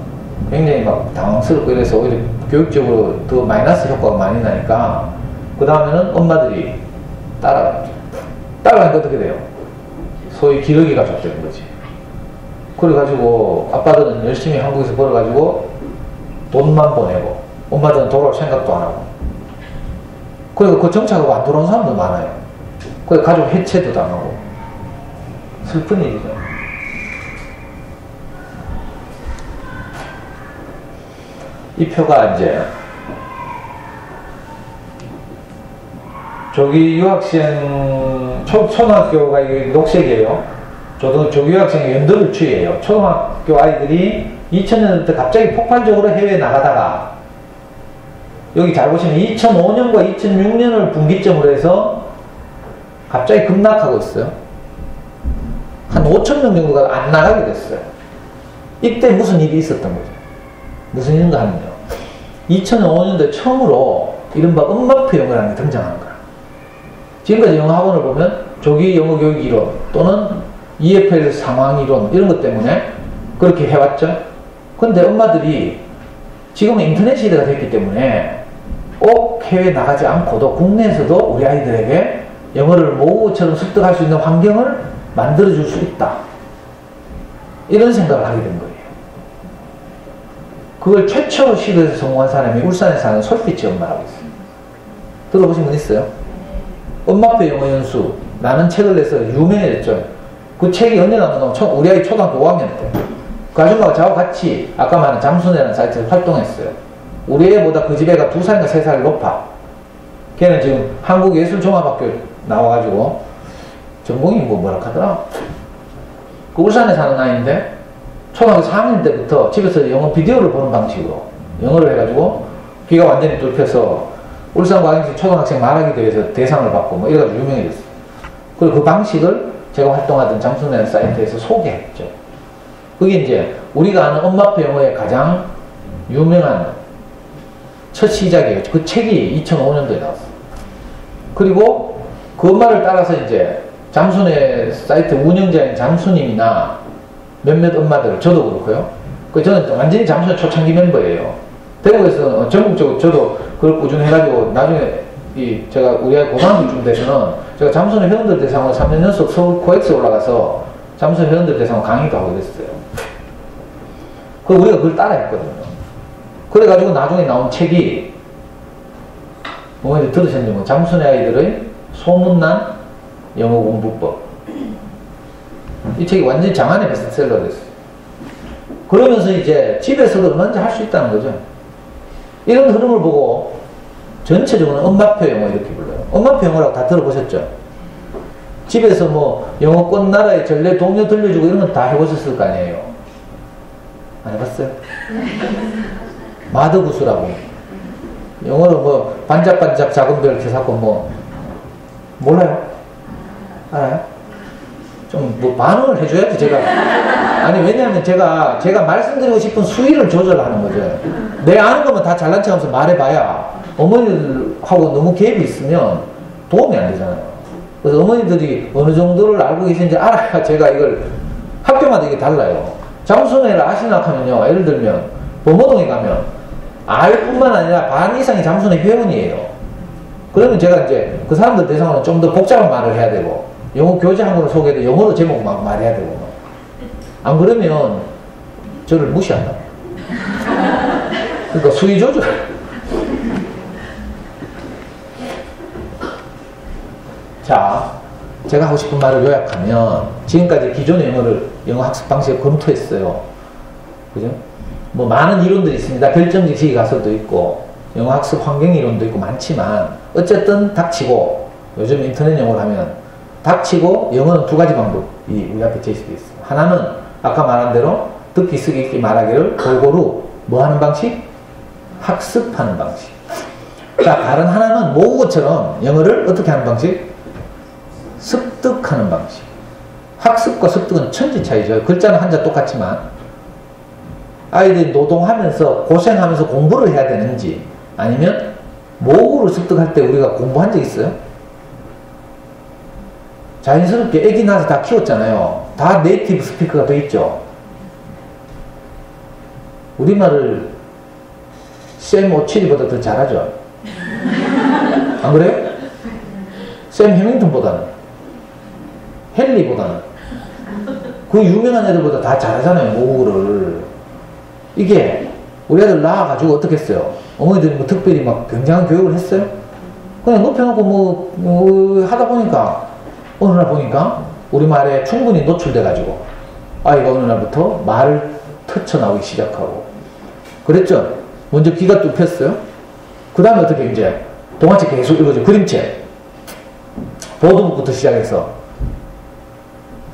굉장히 막 당황스럽고 이래서 오히려 교육적으로 더 마이너스 효과가 많이 나니까 그 다음에는 엄마들이 따라가죠. 따라가니까 어떻게 돼요? 소위 기러기가 족되는 거지. 그래가지고 아빠들은 열심히 한국에서 벌어가지고 돈만 보내고 엄마들은 돌아올 생각도 안 하고. 그리고 그 정착하고 안 돌아온 사람도 많아요. 그래서 가족 해체도 당하고. 슬픈 일이죠. 이 표가 이제 조기 유학생 초등학교가 이게 녹색이에요. 조기 유학생의 연도를추예요. 초등학교 아이들이 2000년대 갑자기 폭발적으로 해외에 나가다가 여기 잘 보시면 2005년과 2006년을 분기점으로 해서 갑자기 급락하고 있어요. 한 5,000명 정도가 안 나가게 됐어요. 이때 무슨 일이 있었던 거죠. 무슨 일인가 하면요. 2005년도에 처음으로 이른바 음마표 영어라는 게 등장한 거야. 지금까지 영어 학원을 보면 조기 영어 교육 이론 또는 EFL 상황 이론 이런 것 때문에 그렇게 해왔죠. 근데 엄마들이 지금은 인터넷 시대가 됐기 때문에 꼭 해외 나가지 않고도 국내에서도 우리 아이들에게 영어를 모국어처럼 습득할 수 있는 환경을 만들어줄 수 있다. 이런 생각을 하게 된 거예요. 그걸 최초로 시도해서 성공한 사람이 울산에 사는 솔피치 엄마라고 있어요. 들어보신 분 있어요? 엄마표 영어 연수 라는 책을 내서 유명해졌죠. 그 책이 언제 나왔냐면 우리 아이 초등학교 5학년 때 그 아줌마가 저하고 같이 아까 말한 잠순애라는 사이트에서 활동했어요. 우리 애보다 그 집 애가 2살인가 3살 높아. 걔는 지금 한국예술종합학교 나와가지고 전공이 뭐라 하더라. 그 울산에 사는 아이인데 초등학교 4학년 때부터 집에서 영어 비디오를 보는 방식으로 영어를 해가지고 귀가 완전히 뚫혀서 울산과학시 초등학생 말하기 대회에서 대상을 받고 뭐 이래가지고 유명해졌어요. 그리고 그 방식을 제가 활동하던 잠순애라는 사이트에서 소개했죠. 그게 이제 우리가 아는 엄마표 영어의 가장 유명한 첫 시작이에요. 그 책이 2005년도에 나왔어요. 그리고 그 엄마를 따라서 이제 잠순애 사이트 운영자인 잠수님이나 몇몇 엄마들, 저도 그렇고요. 저는 완전히 잠순애 초창기 멤버예요. 대구에서 전국적으로 저도 그걸 꾸준히 해가지고 나중에 제가 우리 아이 고등학교쯤 돼서는 제가 잠수는 회원들 대상으로 3년 연속 서울 코엑스 올라가서 잠수 회원들 대상으로 강의도 하고 그랬어요. 그 우리가 그걸 따라 했거든요. 그래가지고 나중에 나온 책이 어머니들 들으셨는지 뭐 잠수의 아이들의 소문난 영어 공부법. 이 책이 완전히 장안의 베스트셀러가 됐어요. 그러면서 이제 집에서도 얼마든지 할 수 있다는 거죠. 이런 흐름을 보고 전체적으로 엄마표 영어 이렇게 불러요. 엄마표 영어라고 다 들어보셨죠? 집에서 뭐 영어 꽃나라의 전래 동요 들려주고 이런 건 다 해보셨을 거 아니에요? 안 해봤어요? 마더구스라고 영어로 뭐 반짝반짝 작은 별 이렇게 샀고 뭐 몰라요? 알아요? 좀 뭐 반응을 해줘야지 제가. 아니 왜냐하면 제가 말씀드리고 싶은 수위를 조절하는 거죠. 내 아는 것만 다 잘난 척하면서 말해봐야 어머니들하고 너무 갭이 있으면 도움이 안 되잖아요. 그래서 어머니들이 어느 정도를 알고 계신지 알아야 제가 이걸 학교마다 이게 달라요. 잠수는 아시나 하면요, 예를 들면 범어동에 가면 아이뿐만 아니라 반 이상이 잠수는 회원이에요. 그러면 제가 이제 그 사람들 대상으로 좀 더 복잡한 말을 해야 되고 영어 교재 한 권을 소개해도 영어로 제목 막 말해야 되고 안 그러면 저를 무시한다. 그러니까 수위 조절. 자, 제가 하고 싶은 말을 요약하면 지금까지 기존의 영어 학습 방식을 검토했어요. 그죠? 뭐 많은 이론들이 있습니다. 결정적 시기 가설도 있고 영어 학습 환경 이론도 있고 많지만 어쨌든 닥치고 요즘 인터넷 영어를 하면 닥치고 영어는 두 가지 방법이 우리 앞에 제시되어 있어요. 하나는 아까 말한 대로 듣기, 쓰기, 읽기, 말하기를 골고루 뭐 하는 방식? 학습하는 방식. 자, 다른 하나는 모국어처럼 영어를 어떻게 하는 방식? 습득하는 방식. 학습과 습득은 천지 차이죠. 글자는 한자 똑같지만 아이들이 노동하면서 고생하면서 공부를 해야 되는지 아니면 모국어를 습득할 때 우리가 공부한 적 있어요? 자연스럽게 애기 낳아서 다 키웠잖아요. 다 네이티브 스피커가 돼 있죠. 우리말을 샘 오치리보다 더 잘하죠. 안 그래요? 샘 해밍턴보다는, 헨리보다는, 그 유명한 애들보다 다 잘하잖아요, 모국어를. 이게 우리 애들 낳아가지고 어떻게 했어요? 어머니들이 뭐 특별히 막 굉장한 교육을 했어요? 그냥 높여놓고 뭐 하다 보니까 어느 날 보니까 우리말에 충분히 노출돼가지고 아이가 어느 날부터 말을 터쳐나오기 시작하고 그랬죠? 먼저 귀가 뚫혔어요. 그 다음에 어떻게 이제 동화책 계속 읽어줘. 그림책, 보드북부터 시작해서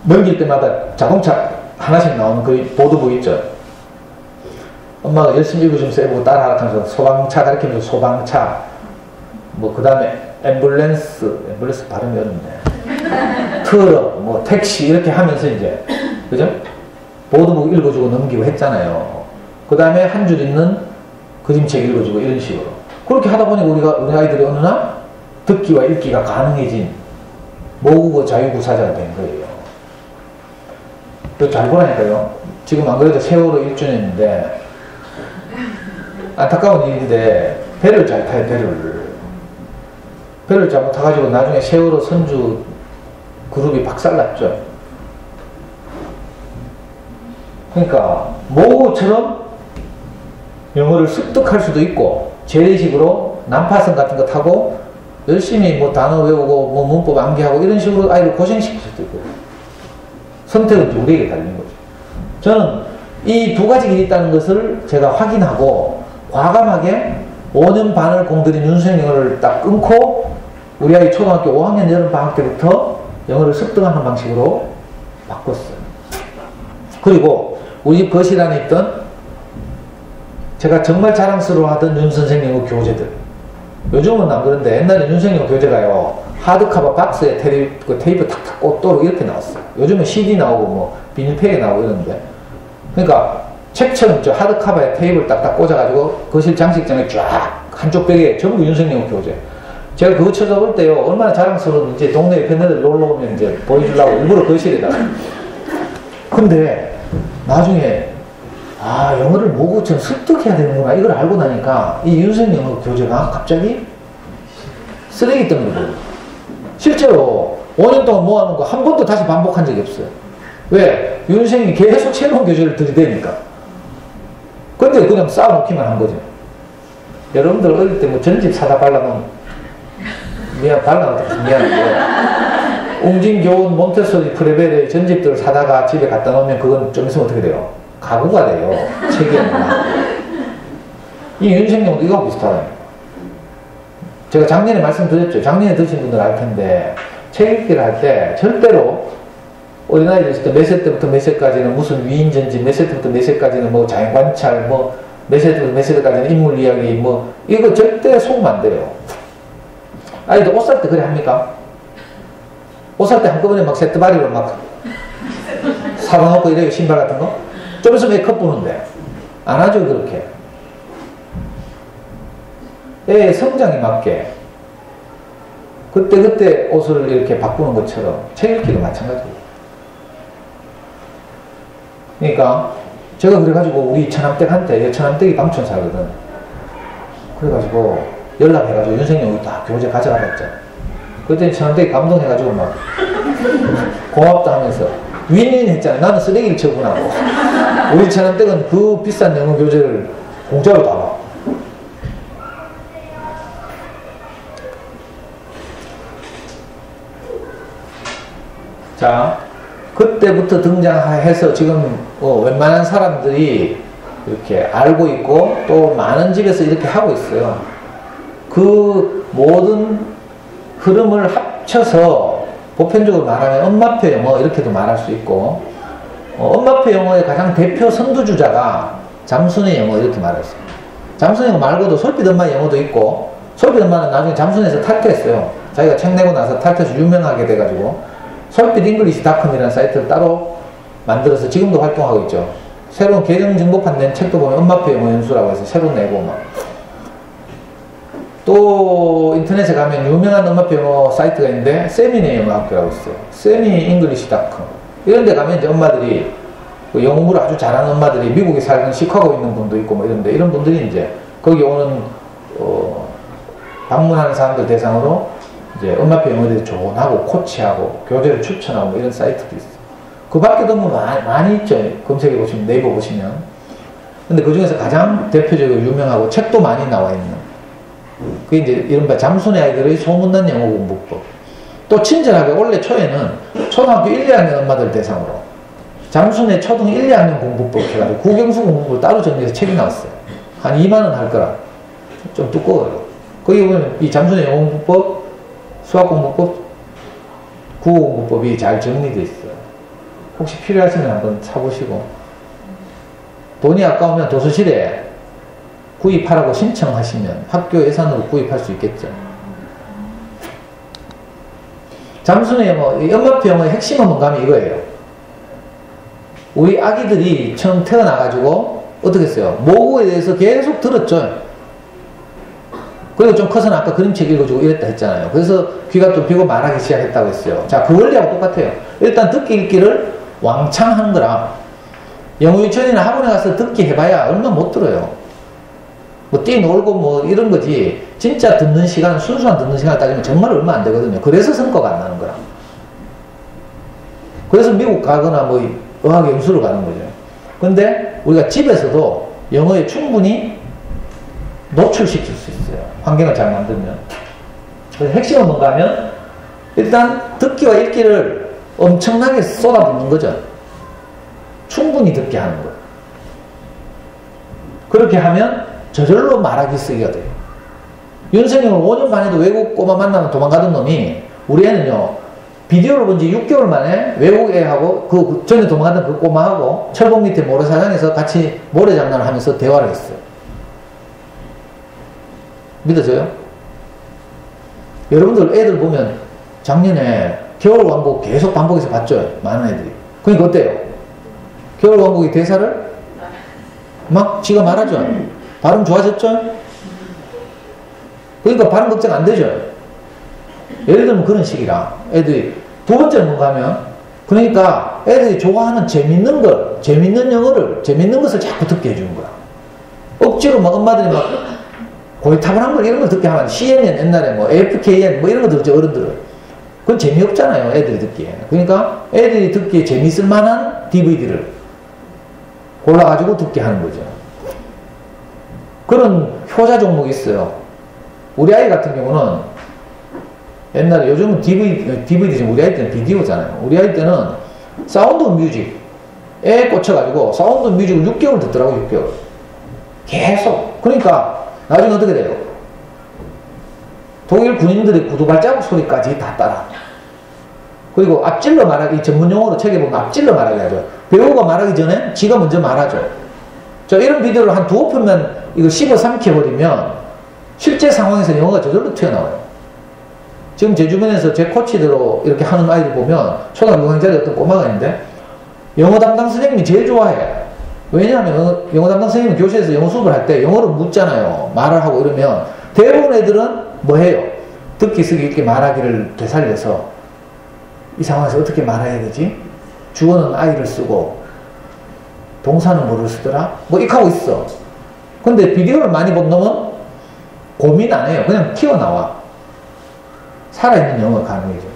넘길 때마다 자동차 하나씩 나오는 그 보드북 있죠? 엄마가 열심히 읽어주면서 해보고 따라하라 하면서 소방차 가르치면서 소방차, 뭐 그 다음에 앰뷸런스 발음이 어렵네. 트럭, 뭐 택시 이렇게 하면서 이제 그죠? 보드북 읽어주고 넘기고 했잖아요. 그 다음에 한 줄 읽는 그림책 읽어주고 이런 식으로. 그렇게 하다 보니 우리 아이들이 어느 날 듣기와 읽기가 가능해진 모국어 자유구사자가 된 거예요. 또 잘 보라니까요. 지금 안 그래도 세월호 1주년인데 안타까운 일인데 배를 잘 타요. 배를 잘못 타가지고 나중에 세월호 선주 그룹이 박살났죠. 그러니까 모국어처럼 영어를 습득할 수도 있고 재래식으로 난파선 같은 거 타고 열심히 뭐 단어 외우고 뭐 문법 암기하고 이런 식으로 아이를 고생시킬 수도 있고 선택은 우리에게 달린 거죠. 저는 이 두 가지 길이 있다는 것을 제가 확인하고 과감하게 5년 반을 공들인 윤수행 영어를 딱 끊고 우리 아이 초등학교 5학년 여름방학 때부터 영어를 습득하는 방식으로 바꿨어요. 그리고 우리 집 거실 안에 있던 제가 정말 자랑스러워하던 윤선생 영어 교재들, 요즘은 안 그런데 옛날에 윤선생 영어 교재가요 하드카버 박스에 테이프 탁탁 꽂도록 이렇게 나왔어요. 요즘은 CD 나오고 뭐 비닐팩에 나오고 이러는데, 그러니까 책처럼 저 하드카버에 테이프를 딱딱 꽂아가지고 거실 장식장에 쫙 한쪽 벽에 전부 윤선생 영어 교재. 제가 그거 찾아볼 때요 얼마나 자랑스러운지 동네에 팬들 놀러 오면 이제 보여주려고 일부러 거실에다가. 근데 나중에 아, 영어를 모국처럼 습득해야 되는구나. 이걸 알고 나니까 이 윤생 영어 교재가 갑자기 쓰레기덩이로 보여요. 실제로 5년 동안 모아놓은 거 한 번도 다시 반복한 적이 없어요. 왜? 윤생이 계속 새로운 교재를 들이대니까. 근데 그냥 쌓아놓기만 한 거죠. 여러분들 어릴 때 뭐 전집 사다 발라놓은, 발라놓은 미안한데, 웅진교원 몬테소리 프레벨의 전집들을 사다가 집에 갖다 놓으면 그건 좀 있으면 어떻게 돼요? 가구가 돼요. 책이 아니라. 이 윤생용도 이거 비슷하다. 제가 작년에 말씀드렸죠. 작년에 드신 분들 알 텐데, 책 읽기를 할 때 절대로 어린아이들 있을 때 몇 세 때부터 몇 세까지는 무슨 위인전집, 몇 세 때부터 몇 세까지는 뭐 자연관찰, 뭐 몇 세 때부터 몇 세까지는 인물 이야기, 뭐 이거 절대 속으면 안 돼요. 아이들 옷 살 때 그래 합니까? 옷 살 때 한꺼번에 막 세트바리로 막 사가놓고 이래요. 신발 같은 거? 좀 있으면 메이크업 부는데 안 하죠. 그렇게 애의 성장에 맞게 그때 옷을 이렇게 바꾸는 것처럼 책 읽기도 마찬가지예요. 그러니까 제가 그래가지고 우리 처남댁한테, 처남댁이 방촌 살거든. 그래가지고 연락해가지고 윤생이 여기 다 교재 가져가라 했잖아. 그랬더니 처남댁이 감동해가지고 막 고맙다 하면서 윈윈 했잖아. 나는 쓰레기를 처분하고 우리 처남댁은 그 비싼 영어 교재를 공짜로 다 봐. 자, 그때부터 등장해서 지금 웬만한 사람들이 이렇게 알고 있고 또 많은 집에서 이렇게 하고 있어요. 그 모든 흐름을 합쳐서 보편적으로 말하면 엄마표 영어 이렇게도 말할 수 있고 엄마표 영어의 가장 대표 선두주자가 잠순의 영어 이렇게 말했어요. 잠순의 영어 말고도 솔빛 엄마 영어도 있고 솔빛 엄마는 나중에 잠순에서 탈퇴했어요. 자기가 책 내고 나서 탈퇴해서 유명하게 돼가지고 솔빛 잉글리시닷컴이라는 사이트를 따로 만들어서 지금도 활동하고 있죠. 새로운 개정 정보판 낸 책도 보면 엄마표 영어 연수라고 해서 새로 내고 막. 또 인터넷에 가면 유명한 엄마표 영어 사이트가 있는데 세미네 영어 학교라고 있어요. 세미 잉글리시닷컴 이런 데 가면 이제 엄마들이 영어 공부를 아주 잘하는 엄마들이 미국에 살던 시카고에 있는 분도 있고 뭐 이런데 이런 분들이 이제 거기 오는 방문하는 사람들 대상으로 이제 엄마표 영어에 대해서 조언하고 코치하고 교재를 추천하고 뭐 이런 사이트도 있어요. 그 밖에도 뭐 많이 있죠. 검색해 보시면 네이버 보시면. 근데 그 중에서 가장 대표적으로 유명하고 책도 많이 나와 있는 그게 이제 이른바 잠순의 아이들의 소문난 영어 공부법. 또 친절하게 올해 초에는 초등학교 1, 2학년 엄마들 대상으로 잠순의 초등 1, 2학년 공부법 해가지고 국영수 공부법을 따로 정리해서 책이 나왔어요. 한 2만원 할 거라. 좀 두꺼워요. 거기 보면 이 잠순의 영어 공부법, 수학공부법, 국어공부법이 잘 정리되어 있어요. 혹시 필요하시면 한번 사보시고 돈이 아까우면 도서실에 구입하라고 신청하시면 학교 예산으로 구입할 수 있겠죠. 잠순의 영어, 엄마표 영어의 핵심은 뭔가 하면 이거예요. 우리 아기들이 처음 태어나가지고 어떻게 했어요? 모국에 대해서 계속 들었죠. 그리고 좀 커서는 아까 그림책 읽어주고 이랬다 했잖아요. 그래서 귀가 뚫히고 말하기 시작했다고 했어요. 자, 그 원리하고 똑같아요. 일단 듣기 읽기를 왕창 하는 거라. 영어 유치원이나 학원에 가서 듣기 해봐야 얼마 못 들어요. 뭐 뛰놀고 뭐 이런 거지. 진짜 듣는 시간, 순수한 듣는 시간을 따지면 정말 얼마 안 되거든요. 그래서 성과가 안 나는 거라. 그래서 미국 가거나 뭐 어학 연수를 가는 거죠. 근데 우리가 집에서도 영어에 충분히 노출시킬 수 있어요. 환경을 잘 만들면. 그래서 핵심은 뭔가 하면 일단 듣기와 읽기를 엄청나게 쏟아붓는 거죠. 충분히 듣게 하는 거. 그렇게 하면 저절로 말하기 쓰기가 돼요. 윤생님은 5년 반에도 외국 꼬마 만나면 도망가던 놈이 우리 애는요 비디오를 본 지 6개월 만에 외국 애하고 그 전에 도망가던 그 꼬마하고 철봉 밑에 모래사장에서 같이 모래장난을 하면서 대화를 했어요. 믿어져요? 여러분들 애들 보면 작년에 겨울왕국 계속 반복해서 봤죠? 많은 애들이. 그러니까 어때요? 겨울왕국의 대사를 막 지가 말하죠? 발음 좋아졌죠? 그러니까 발음 걱정 안 되죠? 예를 들면 그런 식이라 애들이 두 번째는 뭔가 하면 그러니까 애들이 좋아하는 재밌는 걸, 재밌는 영어를, 재밌는 것을 자꾸 듣게 해주는 거야. 억지로 막 엄마들이 막 고리타분한 걸 이런 걸 듣게 하면 CNN 옛날에 뭐 AFKN 뭐 이런 거 들었죠, 어른들은. 그건 재미없잖아요, 애들이 듣기에. 그러니까 애들이 듣기에 재밌을 만한 DVD를 골라가지고 듣게 하는 거죠. 그런 효자 종목이 있어요. 우리 아이 같은 경우는 옛날에, 요즘은 DVD지, 우리 아이 때는 비디오잖아요. 우리 아이 때는 사운드 뮤직에 꽂혀가지고 사운드 뮤직을 6개월 듣더라고, 6개월. 계속. 그러니까 나중에 어떻게 돼요? 독일 군인들의 구두 발자국 소리까지 다 따라. 그리고 앞질러 말하기, 전문 용어로 책에 보면 앞질러 말하기 하죠. 배우가 말하기 전에 지가 먼저 말하죠. 자, 이런 비디오를 한 두어 편만 이거 씹어 삼켜버리면 실제 상황에서 영어가 저절로 튀어나와요. 지금 제 주변에서 제 코치대로 이렇게 하는 아이들 보면 초등학교 6학년짜리 어떤 꼬마가 있는데 영어 담당 선생님이 제일 좋아해. 왜냐하면 영어 담당 선생님은 교실에서 영어 수업을 할 때 영어를 묻잖아요. 말을 하고 이러면 대부분 애들은 뭐 해요? 듣기 쓰기 이렇게 말하기를 되살려서 이 상황에서 어떻게 말해야 되지? 주어는 I를 쓰고 동사는 뭐를 쓰더라? 뭐 이렇게 하고 있어. 근데 비디오를 많이 본 놈은 고민 안 해요. 그냥 튀어나와. 살아있는 영어가 가능해져.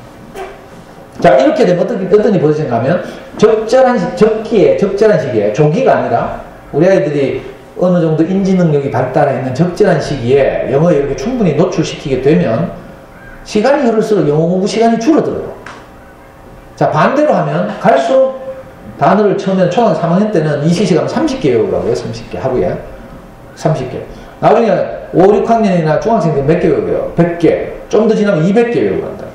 자, 이렇게 되면 어떤 일이 벌어지는가 하면 적절한 시기에, 조기가 아니라 우리 아이들이 어느 정도 인지 능력이 발달해 있는 적절한 시기에 영어에 이렇게 충분히 노출시키게 되면 시간이 흐를수록 영어 공부 시간이 줄어들어요. 자, 반대로 하면 갈수록 단어를 처음에 초등학교 3학년 때는 이시시간 30개 외우라고요. 30개 하루에 30개. 나중에 5, 6학년이나 중학생들 몇 개 외워요? 100개. 좀 더 지나면 200개 외우고 한다.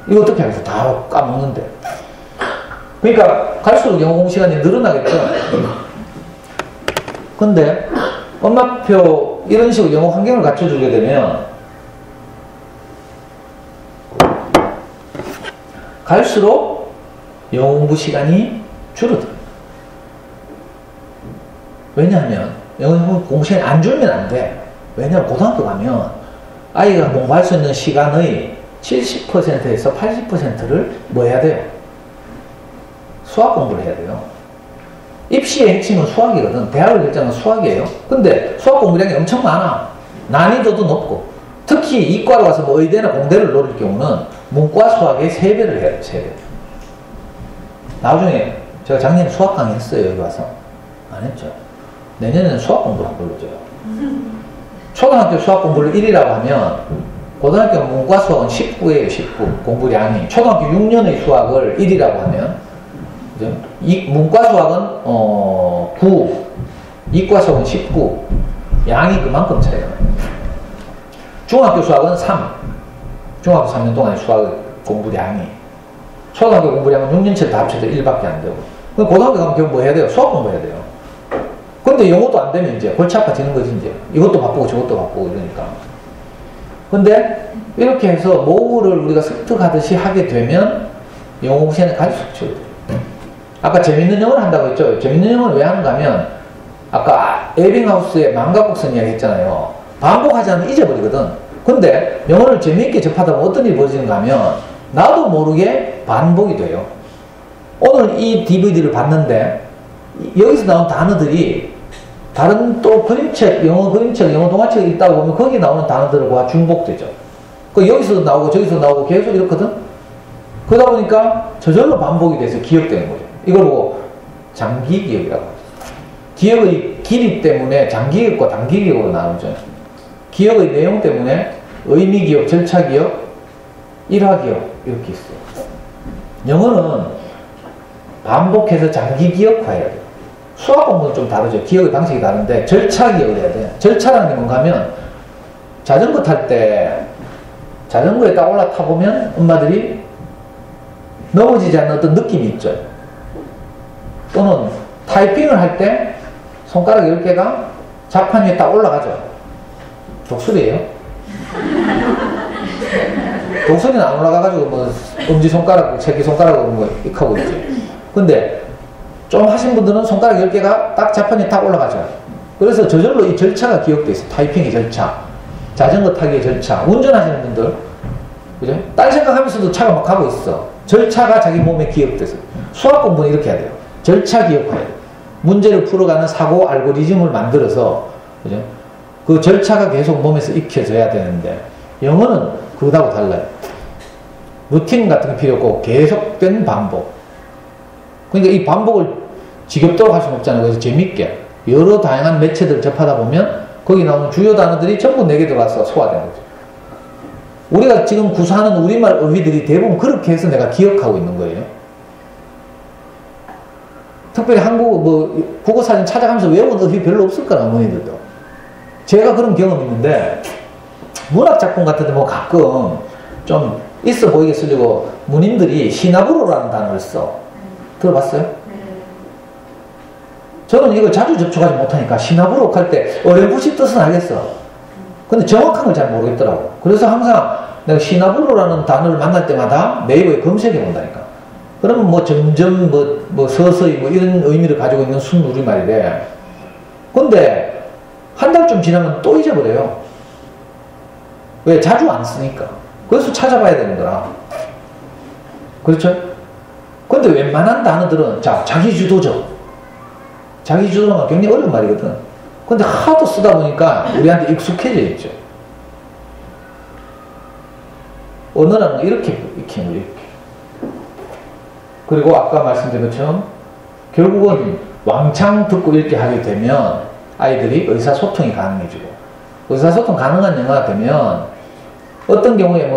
이거 어떻게 하겠어? 다 까먹는데. 그러니까 갈수록 영어 공부 시간이 늘어나겠죠. 근데 엄마표 이런 식으로 영어 환경을 갖춰주게 되면 갈수록 영어 공부 시간이 줄어들어요. 왜냐하면 영어 공부 시간이 안 줄면 안 돼. 왜냐하면 고등학교 가면 아이가 공부할 수 있는 시간의 70%에서 80%를 뭐 해야 돼요? 수학 공부를 해야 돼요. 입시의 핵심은 수학이거든. 대학을 결정한 수학이에요. 근데 수학 공부량이 엄청 많아. 난이도도 높고. 특히 이과로 가서 뭐 의대나 공대를 노릴 경우는 문과 수학의 3배를 해야 돼요. 3배. 나중에 제가 작년에 수학 강의 했어요. 여기 와서. 안 했죠. 내년에는 수학 공부를 안 불러줘요. 초등학교 수학 공부를 1이라고 하면 고등학교 문과 수학은 19예요. 19. 공부량이. 초등학교 6년의 수학을 1이라고 하면 그죠? 문과 수학은 9, 이과 수학은 19. 양이 그만큼 차이가 나요. 중학교 수학은 3. 중학교 3년 동안의 수학 공부량이. 초등학교 공부량은 6년치를 다 합쳐도 1밖에 안 되고. 고등학교 가면 결국 뭐 해야 돼요? 수학 공부해야 돼요. 근데 영어도 안 되면 이제 골치 아파지는 거지, 이제. 이것도 바쁘고 저것도 바쁘고 이러니까. 근데 이렇게 해서 뭐를 우리가 습득하듯이 하게 되면 영어 공부 시간이 갈수록 줄어들어요. 아까 재밌는 영어를 한다고 했죠. 재밌는 영어를 왜 하는가 하면 아까 에빙하우스의 망각곡선 이야기 했잖아요. 반복하지 않으면 잊어버리거든. 근데 영어를 재미있게 접하다 보면 어떤 일이 벌어지는가 하면 나도 모르게 반복이 돼요. 오늘 이 DVD를 봤는데 여기서 나온 단어들이 다른 또 그림책, 영어 그림책, 영어 동화책이 있다고 보면 거기 나오는 단어들과 중복되죠. 그 여기서도 나오고 저기서 나오고 계속 이렇거든. 그러다 보니까 저절로 반복이 돼서 기억되는 거죠. 이걸 보고 장기 기억이라고 하죠. 기억의 길이 때문에 장기 기억과 단기 기억으로 나누죠. 기억의 내용 때문에 의미 기억, 절차 기억, 일화 기억 이렇게 있어요. 영어는 반복해서 장기 기억화해야 돼요. 수학 공부는 좀 다르죠. 기억의 방식이 다른데 절차 기억을 해야 돼요. 절차라는 게 뭔가 하면 자전거 탈 때 자전거에 딱 올라타 보면 엄마들이 넘어지지 않는 어떤 느낌이 있죠. 또는 타이핑을 할 때 손가락 10개가 자판 위에 딱 올라가죠. 독수리예요. 독수리는 안 올라가가지고 뭐 엄지손가락, 새끼손가락으로 뭐 이렇게 하고 있지. 근데 좀 하신 분들은 손가락 10개가 딱 자판에 딱 올라가죠. 그래서 저절로 이 절차가 기억돼 있어요. 타이핑의 절차, 자전거 타기의 절차, 운전하시는 분들, 그죠? 딴 생각하면서도 차가 막 가고 있어. 절차가 자기 몸에 기억돼서. 수학 공부는 이렇게 해야 돼요. 절차 기억해야 돼요. 문제를 풀어가는 사고 알고리즘을 만들어서, 그죠? 그 절차가 계속 몸에서 익혀져야 되는데, 영어는 그거하고 달라요. 루틴 같은 게 필요 없고, 계속된 반복. 그러니까 이 반복을 지겹도록 할 수는 없잖아요. 그래서 재밌게. 여러 다양한 매체들을 접하다 보면, 거기 나오는 주요 단어들이 전부 내게 들어와서 소화되는 거죠. 우리가 지금 구사하는 우리말 어휘들이 대부분 그렇게 해서 내가 기억하고 있는 거예요. 특별히 한국어, 국어사전 찾아가면서 외운 어휘 별로 없을 거라, 어머니들도. 제가 그런 경험이 있는데, 문학작품 같은 데 가끔 좀 있어 보이게 쓰려고 문인들이 시나브로라는 단어를 써. 들어봤어요? 저는 이걸 자주 접촉하지 못하니까 시나브로 할 때 어렴풋이 뜻은 알겠어. 근데 정확한 걸 잘 모르겠더라고. 그래서 항상 내가 시나브로라는 단어를 만날 때마다 네이버에 검색해 본다니까. 그러면 점점 서서히 이런 의미를 가지고 있는 순우리말이래. 근데 한 달쯤 지나면 또 잊어버려요. 왜? 자주 안 쓰니까. 그래서 찾아봐야 되는 거라. 그렇죠? 근데 웬만한 단어들은, 자기주도적. 자기주도가 굉장히 어려운 말이거든. 근데 하도 쓰다 보니까 우리한테 익숙해져 있죠. 언어라는 건 이렇게 익히는 거예요. 그리고 아까 말씀드린 것처럼 결국은 왕창 듣고 읽게 하게 되면 아이들이 의사소통이 가능해지고, 의사소통 가능한 영어가 되면 어떤 경우에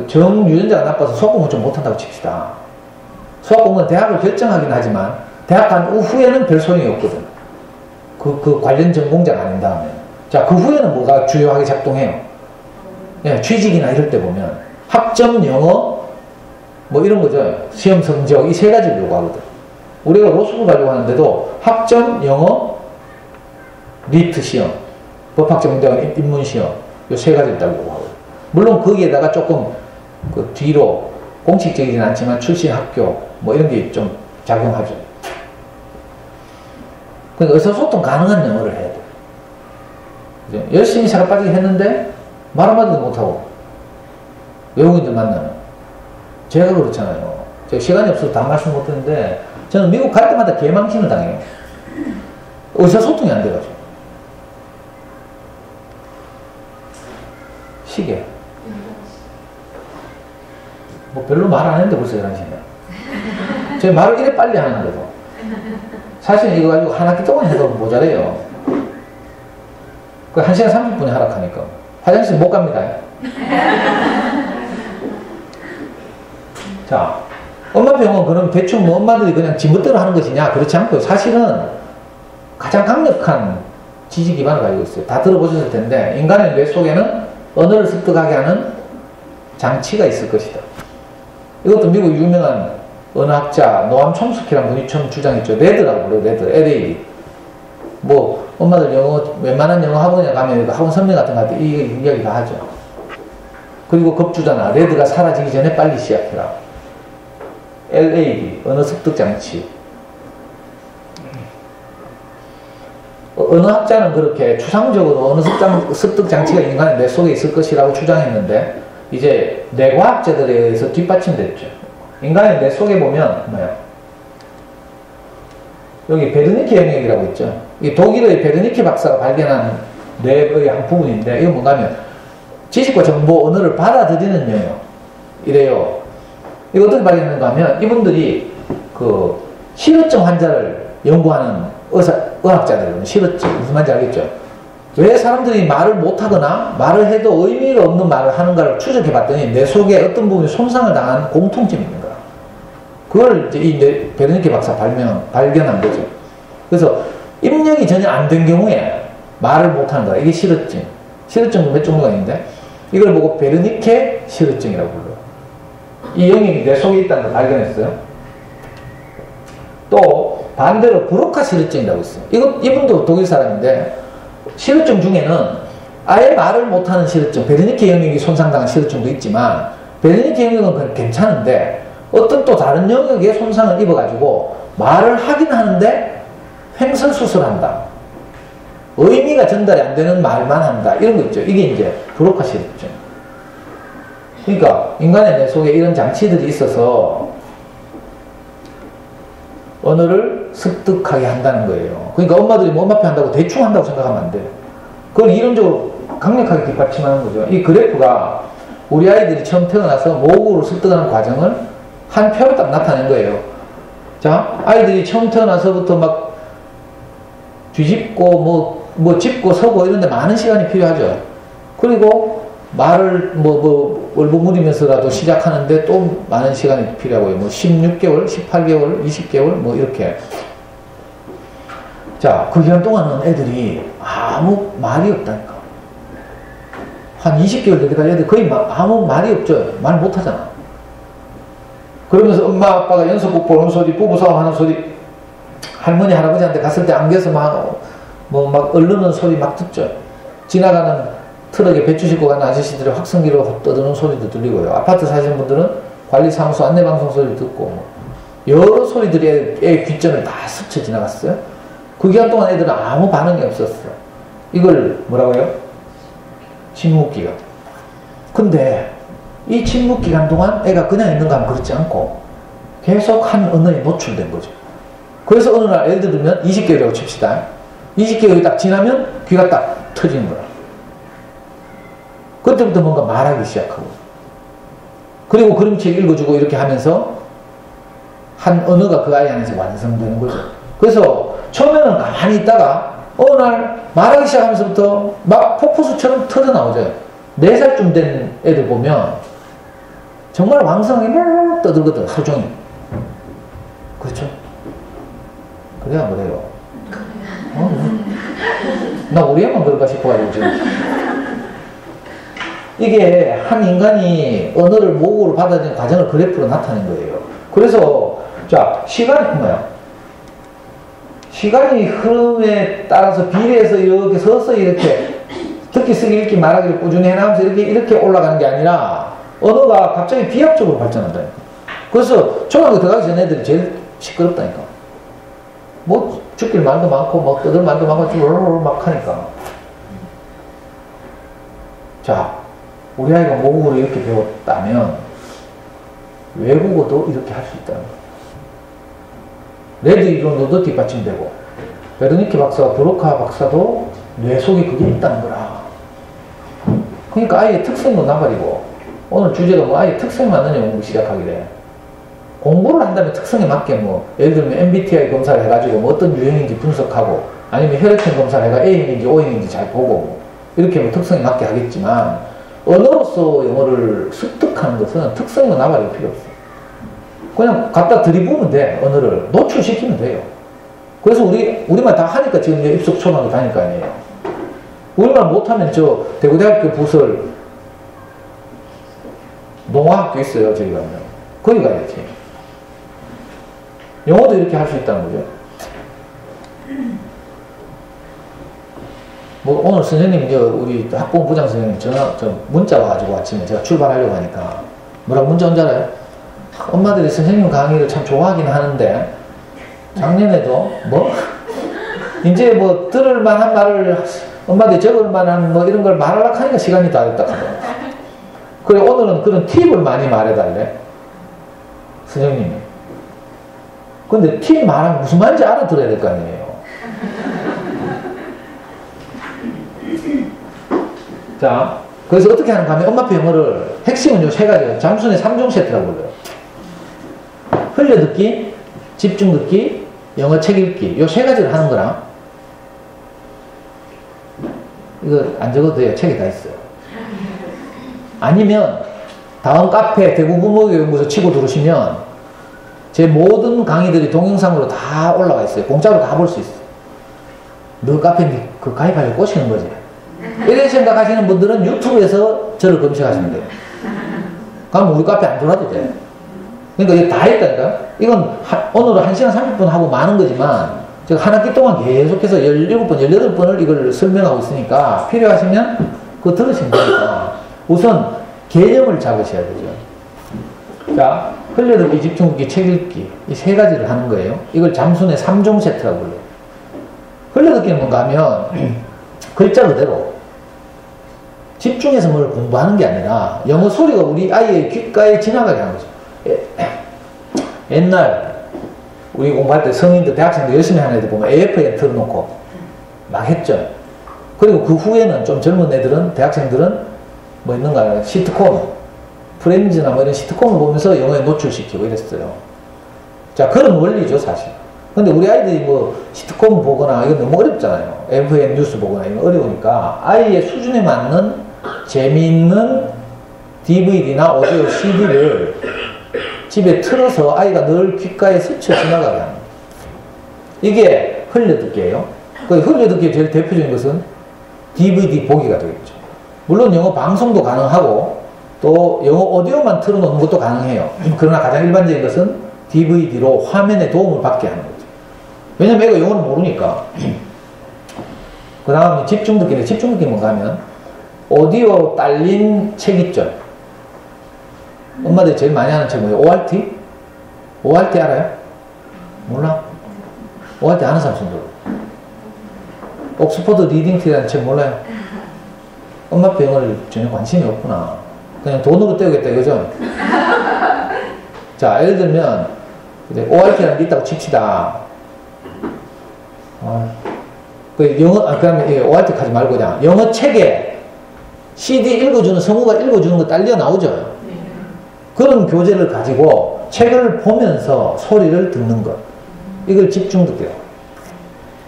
정유전자가 나빠서 수학 공부 좀 못한다고 칩시다. 수학 공부는 대학을 결정하긴 하지만 대학 간 후에는 별 소용이 없거든. 그 관련 전공자가 아닌 다음에. 자, 그 후에는 뭐가 주요하게 작동해요? 예, 취직이나 이럴 때 보면 학점, 영어, 이런 거죠. 시험 성적, 이 세 가지를 요구하거든. 우리가 로스쿨 가려고 하는데도 학점, 영어, 리트 시험, 법학점 문제는 입문 시험, 이 세 가지를 딱 요구하거든. 물론 거기에다가 조금 뒤로 공식적이진 않지만 출신 학교, 이런 게 좀 작용하죠. 그러니까 의사소통 가능한 영어를 해야 돼. 열심히 살아 빠지게 했는데 말 한마디도 못하고 외국인들 만나면 제가 그렇잖아요. 제가 시간이 없어서 다 말씀 못했는데 저는 미국 갈 때마다 개망신을 당해요. 의사소통이 안 돼가지고. 시계. 별로 말 안 했는데 벌써 11시네. 제가 말을 이래 빨리 하는데도. 사실 이거 가지고 한 학기 동안 해도 모자래요. 1시간 30분에 하락하니까. 화장실 못 갑니다. 자, 엄마표 영어는 그럼 대충 엄마들이 그냥 지멋대로 하는 것이냐? 그렇지 않고요. 사실은 가장 강력한 지지 기반을 가지고 있어요. 다 들어보셨을 텐데, 인간의 뇌 속에는 언어를 습득하게 하는 장치가 있을 것이다. 이것도 미국 유명한 언어학자 노암 촘스키라는 분이 처음 주장했죠. 레드라고 그래요. 레드. LAD. 엄마들 영어, 웬만한 영어 학원에 가면 학원 선배 같은 거 할 때 이 이야기 다 하죠. 그리고 급주잖아. 레드가 사라지기 전에 빨리 시작해라. LAD. 언어 습득 장치. 언어학자는 그렇게 추상적으로 언어 습득 장치가 인간의 뇌 속에 있을 것이라고 주장했는데, 이제 뇌과학자들에 의해서 뒷받침됐죠. 인간의 뇌 속에 보면 여기 베르니케 영역이라고 있죠. 이 독일의 베르니케 박사가 발견한 뇌의 한 부분인데, 이건 뭔가면 지식과 정보, 언어를 받아들이는 영역 이래요. 이거 어떻게 발견했는가 하면 이분들이 실어증 환자를 연구하는 의학자들은 실어증 무슨 말인지 알겠죠? 왜 사람들이 말을 못하거나 말을 해도 의미가 없는 말을 하는가를 추적해 봤더니 뇌 속에 어떤 부분이 손상을 당한 공통점이 있는 거야. 그걸 이제 이 베르니케 박사 발견한 거죠. 그래서 입력이 전혀 안 된 경우에 말을 못하는 거야. 이게 실어증. 실어증도 몇 종류가 있는데 이걸 보고 베르니케 실어증이라고 불러요. 이 영역이 뇌 속에 있다는 걸 발견했어요. 또 반대로 브로카 실어증이라고 있어요. 이분도 독일 사람인데 실어증 중에는 아예 말을 못하는 실어증, 베르니케 영역이 손상당한 실어증도 있지만 베르니케 영역은 괜찮은데 어떤 또 다른 영역에 손상을 입어가지고 말을 하긴 하는데 횡설수설한다. 의미가 전달이 안 되는 말만 한다. 이런 거 있죠. 이게 이제 브로카 실어증. 그러니까 인간의 뇌 속에 이런 장치들이 있어서 언어를 습득하게 한다는 거예요. 그러니까 엄마들이 뭐 엄마표 한다고 대충 한다고 생각하면 안 돼요. 그건 이론적으로 강력하게 뒷받침하는 거죠. 이 그래프가 우리 아이들이 처음 태어나서 모국어를 습득하는 과정을 한 표로 딱 나타낸 거예요. 자, 아이들이 처음 태어나서부터 막 뒤집고 뭐 짚고 서고 이런 데 많은 시간이 필요하죠. 그리고 말을 얼버무리면서라도 시작하는데 또 많은 시간이 필요하고요. 뭐 16개월, 18개월, 20개월 뭐 이렇게. 자, 그 기간 동안은 애들이 아무 말이 없다니까. 한 20개월 되기까지 애들 거의 아무 말이 없죠. 말 못하잖아. 그러면서 엄마 아빠가 연속극 보는 소리, 부부싸움 하는 소리, 할머니 할아버지한테 갔을 때 안겨서 막 얼르는 소리 막 듣죠. 지나가는 트럭에 배추 싣고 가는 아저씨들이 확성기로 떠드는 소리도 들리고요. 아파트 사시는 분들은 관리사무소 안내방송 소리를 듣고 여러 소리들이 애 귓전을 다 스쳐 지나갔어요. 그 기간 동안 애들은 아무 반응이 없었어. 이걸 뭐라고요? 침묵기간. 근데 이 침묵기간 동안 애가 그냥 있는가 하면 그렇지 않고 계속 한 언어에 노출된 거죠. 그래서 어느 날 예를 들면 20개월이라고 칩시다. 20개월이 딱 지나면 귀가 딱 터지는 거야. 그때부터 뭔가 말하기 시작하고 그리고 그림책 읽어주고 이렇게 하면서 한 언어가 그 아이 안에서 완성되는 거죠. 그래서 처음에는 가만히 있다가 어느 날 말하기 시작하면서부터 막 폭포수처럼 터져나오죠. 4살쯤 된 애들 보면 정말 왕성하게 막 떠들거든. 하루 종일. 그렇죠? 그래야 뭐래요? 나 우리 애만 그럴까 싶어가지고 지금. 이게 한 인간이 언어를 모국어로 받아들이는 과정을 그래프로 나타낸 거예요. 그래서 자, 시간이 뭐야? 시간이 흐름에 따라서 비례해서 이렇게 서서히 이렇게 듣기, 쓰기, 읽기, 말하기를 꾸준히 해나가면서 이렇게 올라가는 게 아니라 언어가 갑자기 비합적으로 발전한다니까. 그래서 초등학교 들어가기 전 애들이 제일 시끄럽다니까. 뭐 죽길 말도 많고 뭐 떠들 말도 많고 막 하니까. 자, 우리 아이가 모국어를 이렇게 배웠다면 외국어도 이렇게 할 수 있다는 거예요. 레드 이론도 뒷받침되고 베르니케 박사와 브로카 박사도 뇌 속에 그게 있다는 거라. 그러니까 아이의 특성도 나발이고 오늘 주제가 뭐 아이의 특성이 맞느냐 공부 시작하기래. 공부를 한다면 특성에 맞게 뭐 예를 들면 MBTI 검사를 해가지고 뭐 어떤 유형인지 분석하고 아니면 혈액형 검사를 해가 A형인지 O형인지 잘 보고 뭐 이렇게 뭐 특성에 맞게 하겠지만 언어로서 영어를 습득하는 것은 특성이고 나발이 필요 없어. 그냥 갖다 들이부으면 돼. 언어를 노출시키면 돼요. 그래서 우리말 다 하니까 지금 입속 초등학교 다닐 거 아니에요. 우리말 못하면 저 대구대학교 부설 농화학교 있어요. 저기 가면 거기 가야지. 영어도 이렇게 할 수 있다는 거죠. 뭐 오늘 선생님 우리 학부모 부장 선생님 문자 와가지고 아침에 제가 출발하려고 하니까 뭐라고 문자 온 줄 알아요? 엄마들이 선생님 강의를 참 좋아하긴 하는데 작년에도 뭐 이제 뭐 들을 만한 말을 엄마들이 적을 만한 뭐 이런 걸 말하려고 하니까 시간이 다 됐다 하더라고요. 그래 오늘은 그런 팁을 많이 말해달래 선생님이. 근데 팁 말하면 무슨 말인지 알아들어야 될 거 아니에요. 자, 그래서 어떻게 하는가 하면 엄마표 영어를 핵심은 요 3가지예요. 잠수의 3종 세트라고 불러요. 흘려듣기, 집중듣기, 영어 책 읽기. 요 3가지를 하는 거랑 이거 안 적어도 돼요. 책에 다 있어요. 아니면 다음 카페 대구부모교연구소 치고 들어오시면 제 모든 강의들이 동영상으로 다 올라가 있어요. 공짜로 다 볼 수 있어요. 너 카페인데 그 가입하려고 꼬시는 거지. 이렇게 생각하시는 분들은 유튜브에서 저를 검색하시면 돼요. 그럼 우리 카페 안 들어와도 돼. 그러니까 이게 다 있다니까. 이건 오늘은 1시간 30분 하고 많은 거지만 제가 한 학기 동안 계속해서 17번, 18번을 이걸 설명하고 있으니까 필요하시면 그거 들으시면 되니까 우선 개념을 잡으셔야 되죠. 자, 흘려듣기, 집중듣기, 책 읽기 이 3가지를 하는 거예요. 이걸 잠순의 3종 세트라고 불러요. 흘려듣기는 뭔가 하면 글자 그대로 집중해서 뭘 공부하는 게 아니라 영어 소리가 우리 아이의 귓가에 지나가게 하는 거죠. 옛날 우리 공부할 때 성인들, 대학생들 열심히 하는 애들 보면 AFM 틀어놓고 막 했죠. 그리고 그 후에는 좀 젊은 애들은, 대학생들은 뭐 있는가, 시트콤, 프렌즈나 뭐 이런 시트콤을 보면서 영어에 노출시키고 이랬어요. 자, 그런 원리죠, 사실. 근데 우리 아이들이 뭐 시트콤 보거나 이건 너무 어렵잖아요. FM 뉴스 보거나 이건 어려우니까 아이의 수준에 맞는 재미있는 DVD나 오디오 CD를 집에 틀어서 아이가 늘 귓가에 스쳐 지나가게 하는 거예요. 이게 흘려듣기예요. 그 흘려듣기의 제일 대표적인 것은 DVD 보기가 되겠죠. 물론 영어 방송도 가능하고 또 영어 오디오만 틀어놓는 것도 가능해요. 그러나 가장 일반적인 것은 DVD로 화면에 도움을 받게 하는 거죠. 왜냐면 애가 영어를 모르니까. 그 다음에 집중듣기인데, 집중듣기 뭔가 하면 오디오 딸린 책 있죠. 엄마들이 제일 많이 하는 책 뭐예요? ORT? ORT 알아요? 몰라? ORT 아는 사람 손들어. 옥스퍼드 리딩티라는 책 몰라요? 엄마 아빠 영어를 전혀 관심이 없구나. 그냥 돈으로 때우겠다 이거죠? 자, 예를 들면 이제 ORT라는 게 있다고 칩시다. 그 영어, 그러면 ORT 하지 말고 그냥 영어 책에 CD 읽어주는, 성우가 읽어주는 거 딸려 나오죠? 그런 교재를 가지고 책을 보면서 소리를 듣는 것. 이걸 집중듣기라고.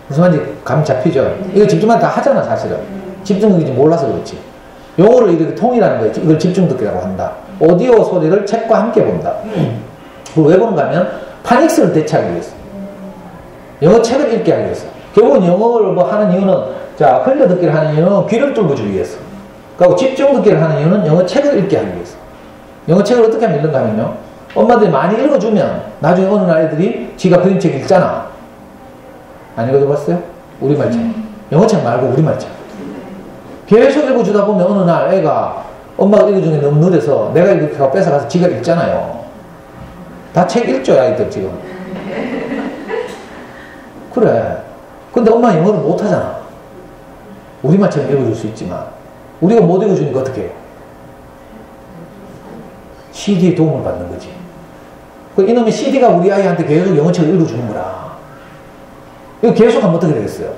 무슨 말인지 감 잡히죠? 이거 집중만 다 하잖아, 사실은. 집중듣기인지 몰라서 그렇지. 용어를 이렇게 통일하는 거예요. 이걸 집중듣기라고 한다. 오디오 소리를 책과 함께 본다. 그걸 왜 보는가 하면 파닉스를 대체하기 위해서. 영어 책을 읽게 하기 위해서. 결국은 영어를 뭐 하는 이유는, 자, 흘려듣기를 하는 이유는 귀를 뚫고 주기 위해서. 그리고 집중듣기를 하는 이유는 영어 책을 읽게 하기 위해서. 영어 책을 어떻게 하면 읽는가 하면요. 엄마들이 많이 읽어주면 나중에 어느 날 애들이 지가 그림책 읽잖아. 안 읽어줘봤어요? 우리말 책. 영어 책 말고 우리말 책. 계속 읽어주다 보면 어느 날 애가 엄마가 읽어주는 게 너무 느려서 내가 이렇게 뺏어가서 지가 읽잖아요. 다 책 읽죠, 아이들 지금. 그래. 근데 엄마는 영어를 못하잖아. 우리말처럼 읽어줄 수 있지만 우리가 못 읽어주니까 어떻게 해요? CD의 도움을 받는 거지. 이놈의 CD가 우리 아이한테 계속 영어책을 읽어주는 거라. 이거 계속 하면 어떻게 되겠어요?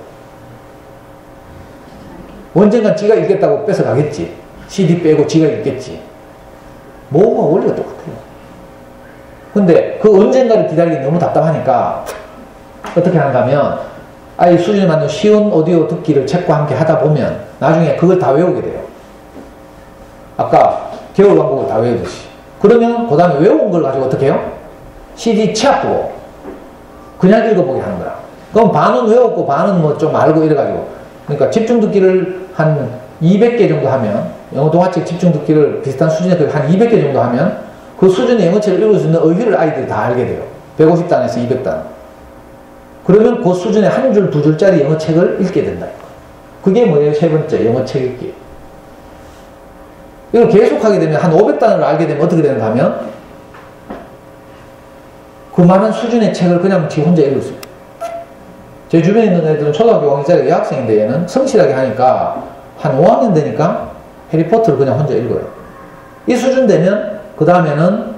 언젠간 지가 읽겠다고 뺏어가겠지. CD 빼고 지가 읽겠지. 뭐가 원리가 똑같아요. 근데 그 언젠가를 기다리기 너무 답답하니까 어떻게 하는가 하면 아이 수준에 맞는 쉬운 오디오 듣기를 책과 함께 하다 보면 나중에 그걸 다 외우게 돼요. 아까 겨울왕국을 다 외우듯이. 그러면 그 다음에 외운 걸 가지고 어떻게 해요? CD 치아 보고 그냥 읽어보게 하는 거야. 그럼 반은 외웠고 반은 뭐 좀 알고 이래가지고. 그러니까 집중 듣기를 한 200개 정도 하면, 영어 동화책 집중 듣기를 비슷한 수준의 한 200개 정도 하면 그 수준의 영어책을 읽을 수 있는 어휘를 아이들이 다 알게 돼요. 150단에서 200단. 그러면 그 수준의 한 줄, 두 줄짜리 영어책을 읽게 된다. 그게 뭐예요? 세 번째, 영어책 읽기. 이걸 계속하게 되면 한 500단을 알게 되면 어떻게 되는가 하면 그 많은 수준의 책을 그냥 지 혼자 읽을 수 있어요. 제 주변에 있는 애들은 초등학교 5학년짜리 여학생인데 얘는 성실하게 하니까 한 5학년 되니까 해리포터를 그냥 혼자 읽어요. 이 수준 되면 그 다음에는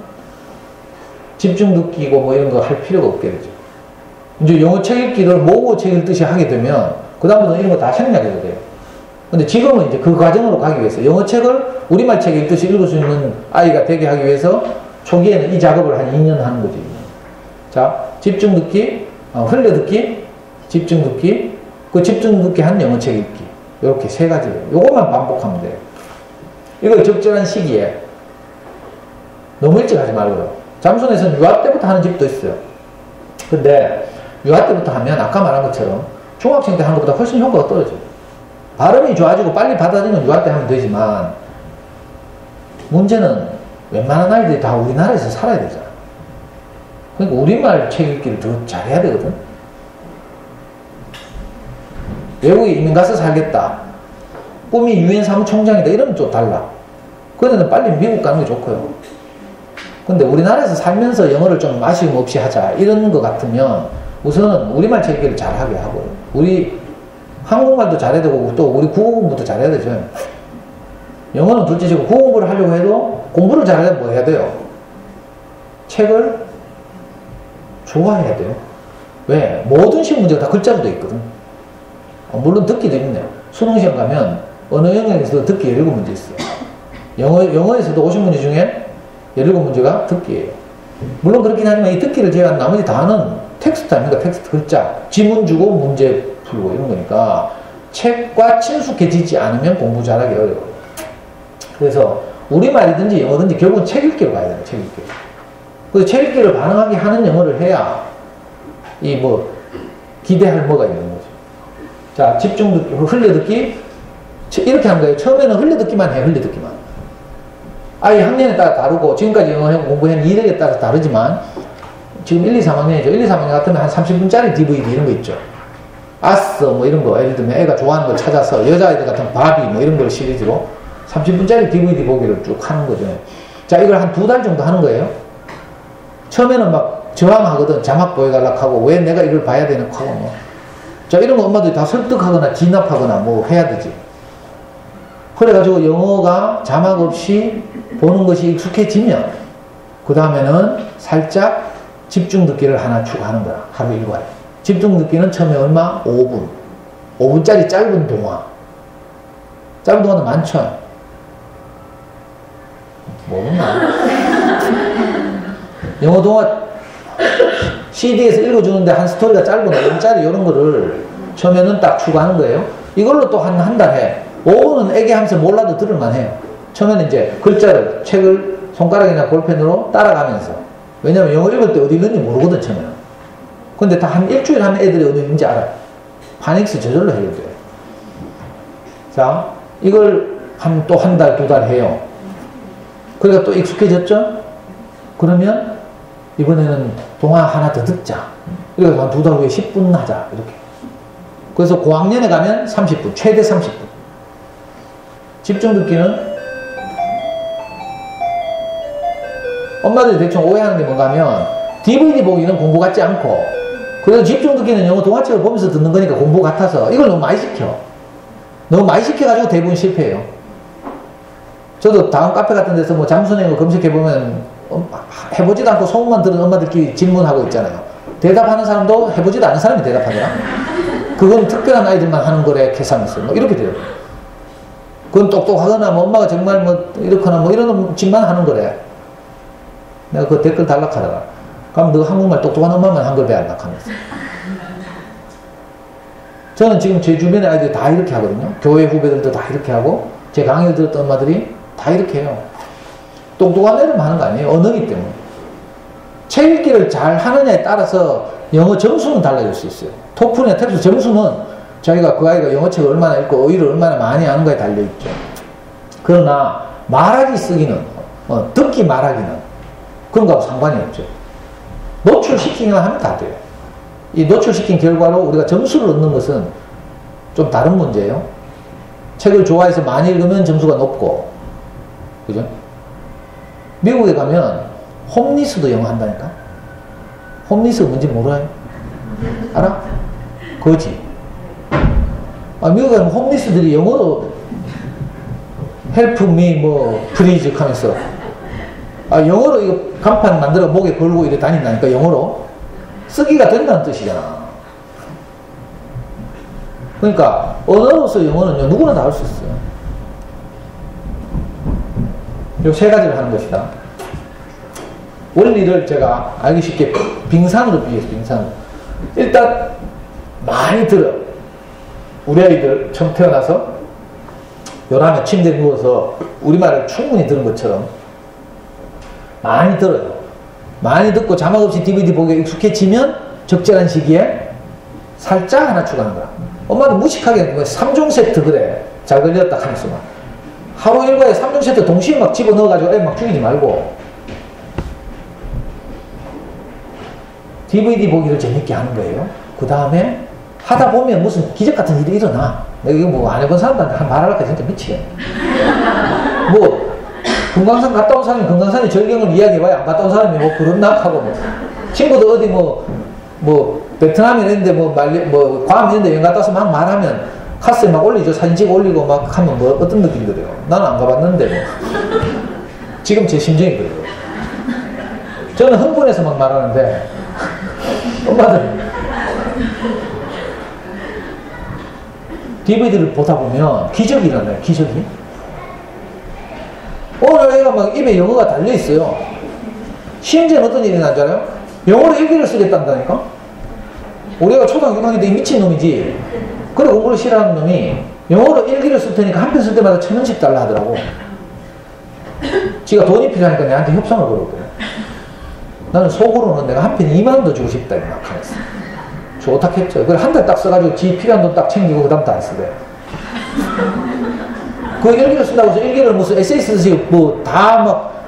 집중 듣기고 뭐 이런 거 할 필요가 없게 되죠. 이제 영어 책 읽기를 모국어 책 읽듯이 하게 되면 그 다음부터는 이런 거 다 생략해도 돼요. 근데 지금은 이제 그 과정으로 가기 위해서 영어 책을 우리말 책 읽듯이 읽을 수 있는 아이가 되게 하기 위해서 초기에는 이 작업을 한 2년 하는 거지. 자, 집중 듣기, 흘려 듣기, 집중 듣기, 그 집중 듣기 한 영어 책 읽기. 이렇게 세 가지를. 요것만 반복하면 돼요. 이걸 적절한 시기에 너무 일찍 하지 말고요. 잠수에서는 유아 때부터 하는 집도 있어요. 근데 유아 때부터 하면 아까 말한 것처럼 중학생 때 하는 것보다 훨씬 효과가 떨어져요. 발음이 좋아지고 빨리 받아들이면 유아 때 하면 되지만 문제는 웬만한 아이들이 다 우리나라에서 살아야 되잖아. 그러니까 우리말 책 읽기를 더 잘해야 되거든. 외국에 이민 가서 살겠다. 꿈이 유엔 사무총장이다. 이러면 좀 달라. 그거는 빨리 미국 가는 게 좋고요. 근데 우리나라에서 살면서 영어를 좀 아쉬움 없이 하자. 이런 거 같으면 우선은 우리말 책 읽기를 잘하게 하고요. 우리 한국말도 잘해야 되고 또 우리 국어 공부도 잘해야 되죠. 영어는 둘째치고 국어 공부를 하려고 해도 공부를 잘하려면 뭐 해야 돼요? 책을 좋아해야 돼요. 왜? 모든 시험 문제가 다 글자로 돼 있거든. 물론 듣기도 있네요. 수능시험 가면 언어 영역에서도 듣기 17문제 있어요. 영어에서도 50문제 중에 17문제가 듣기예요. 물론 그렇긴 하지만 이 듣기를 제외한 나머지 다는 텍스트 아닙니까? 텍스트 글자. 지문 주고 문제 풀고 이런 거니까 책과 친숙해지지 않으면 공부 잘하기 어려워요. 그래서 우리말이든지 영어든지 결국은 책 읽기로 가야 돼요. 책 읽기. 그래서 책 읽기를 반응하게 하는 영어를 해야 이 뭐 기대할 뭐가 있는 거죠. 자, 집중 듣기, 흘려듣기 이렇게 하는 거예요. 처음에는 흘려듣기만 해. 흘려듣기만. 아이 학년에 따라 다르고 지금까지 영어 공부한 이력에 따라 다르지만 지금 1, 2, 3학년이죠. 1, 2, 3학년 같으면 한 30분짜리 DVD 이런 거 있죠. 아싸 뭐 이런 거 예를 들면 애가 좋아하는 거 찾아서 여자아이들 같은 바비 뭐 이런 걸 시리즈로 30분짜리 DVD 보기를 쭉 하는 거죠. 자, 이걸 한 2달 정도 하는 거예요. 처음에는 막 저항하거든. 자막 보여달라고 하고 왜 내가 이걸 봐야 되는 하고 뭐. 자, 이런 거 엄마들이 다 설득하거나 진압하거나 뭐 해야 되지. 그래가지고 영어가 자막 없이 보는 것이 익숙해지면 그 다음에는 살짝 집중 듣기를 하나 추가하는 거야. 하루 일과에. 집중 듣기는 처음에 얼마? 5분. 5분짜리 짧은 동화. 짧은 동화도 많죠. 모르나? 영어 동화 CD에서 읽어주는데 한 스토리가 짧은 5분짜리 이런 거를 처음에는 딱 추가하는 거예요. 이걸로 또 한 달 해. 5분은 애기 하면서 몰라도 들을만 해요. 처음에는 이제 글자를, 책을 손가락이나 볼펜으로 따라가면서. 왜냐면 영어 읽을 때 어디 있는지 모르거든, 처음에는. 근데 다 한 일주일 하면 애들이 어디 있는지 알아요. 파닉스 저절로 해결돼요. 자, 이걸 또 한 달, 2달 해요. 그러니까 또 익숙해졌죠? 그러면 이번에는 동화 하나 더 듣자. 그래서 한 2달 후에 10분 하자. 이렇게. 그래서 고학년에 가면 30분, 최대 30분. 집중 듣기는 엄마들이 대충 오해하는 게 뭔가 하면 DVD 보기는 공부 같지 않고 그래서 집중 듣기는 영어 동화책을 보면서 듣는 거니까 공부 같아서 이걸 너무 많이 시켜. 너무 많이 시켜가지고 대부분 실패해요. 저도 다음 카페 같은 데서 뭐 잠수내고 검색해보면 해보지도 않고 소문만 들은 엄마들끼리 질문하고 있잖아요. 대답하는 사람도 해보지도 않은 사람이 대답하더라. 그건 특별한 아이들만 하는 거래 계산했어요. 뭐 이렇게 돼요. 그건 똑똑하거나 뭐 엄마가 정말 뭐 이렇거나 뭐 이런 짓만 하는 거래. 내가 그 댓글 달락하다가 그럼 너 한국말 똑똑한 엄마만 한글 배웠나 하면서. 저는 지금 제 주변의 아이들이 다 이렇게 하거든요. 교회 후배들도 다 이렇게 하고 제 강의를 들었던 엄마들이 다 이렇게 해요. 똑똑한 애들만 하는 거 아니에요. 언어기 때문에. 책 읽기를 잘 하느냐에 따라서 영어 점수는 달라질 수 있어요. 토플이나 탭스 점수는 자기가 그 아이가 영어책을 얼마나 읽고 어휘를 얼마나 많이 아는가에 달려있죠. 그러나 말하기 쓰기는 듣기 말하기는 그런 거하고 상관이 없죠. 노출시키기만 하면 다 돼요. 이 노출시킨 결과로 우리가 점수를 얻는 것은 좀 다른 문제예요. 책을 좋아해서 많이 읽으면 점수가 높고 그죠? 미국에 가면 홈리스도 영어 한다니까? 홈리스가 뭔지 몰라요? 알아? 거지. 미국에 가면 홈리스들이 영어로 help me 뭐 please 하면서 영어로 이거 간판 만들어 목에 걸고 이렇게 다닌다니까. 영어로 쓰기가 된다는 뜻이잖아. 그러니까 언어로서 영어는요 누구나 다 할 수 있어요. 요 세 가지를 하는 것이다. 원리를 제가 알기 쉽게 빙산으로 비교해서 빙산으로. 일단 많이 들어. 우리 아이들 처음 태어나서 요람에 침대에 누워서 우리말을 충분히 들은 것처럼 많이 들어요. 많이 듣고 자막 없이 DVD 보기에 익숙해지면 적절한 시기에 살짝 하나 추가하는 거야. 엄마도 무식하게 뭐 3종 세트 그래 잘 걸렸다 하면서 막 하루 일과에 3종 세트 동시에 막 집어넣어가지고 애 막 죽이지 말고 DVD 보기를 재밌게 하는 거예요. 그 다음에 하다 보면 무슨 기적 같은 일이 일어나. 내가 이거 뭐 안 해본 사람들한테 말하려니까 진짜 미치겠네. 뭐 금강산 갔다 온 사람이 금강산의 절경을 이야기해봐야 안 갔다 온 사람이 뭐 그렇나 하고 뭐 친구도 어디 뭐 베트남이 있는데 뭐 괌 있는데 여행 갔다 와서 막 말하면 카스에 막 올리죠. 사진 찍어 올리고 막 하면 뭐 어떤 느낌 들어요? 나는 안 가봤는데 뭐. 지금 제 심정이 그래요. 저는 흥분해서 막 말하는데 엄마들 DVD를 보다 보면 기적이 일어나요. 기적이. 오늘 애가 막 입에 영어가 달려있어요. 심지어는 어떤 일이 난지 알아요? 영어로 일기를 쓰겠단다니까? 우리 애가 초등학교 6학년 때 미친놈이지. 그래 공부를 싫어하는 놈이 영어로 일기를 쓸 테니까 한 편 쓸 때마다 1,000원씩 달라 하더라고. 지가 돈이 필요하니까 내한테 협상을 걸었거든. 나는 속으로는 내가 한 편에 2만 원 더 주고 싶다 이렇게 했어. 좋다했죠. 그래 한 달 딱 써가지고 지 필요한 돈 딱 챙기고 그 다음부터 안 쓰대. 그 일기를 쓴다고 해서 일기를 무슨 에세이 쓰듯이 뭐 다 막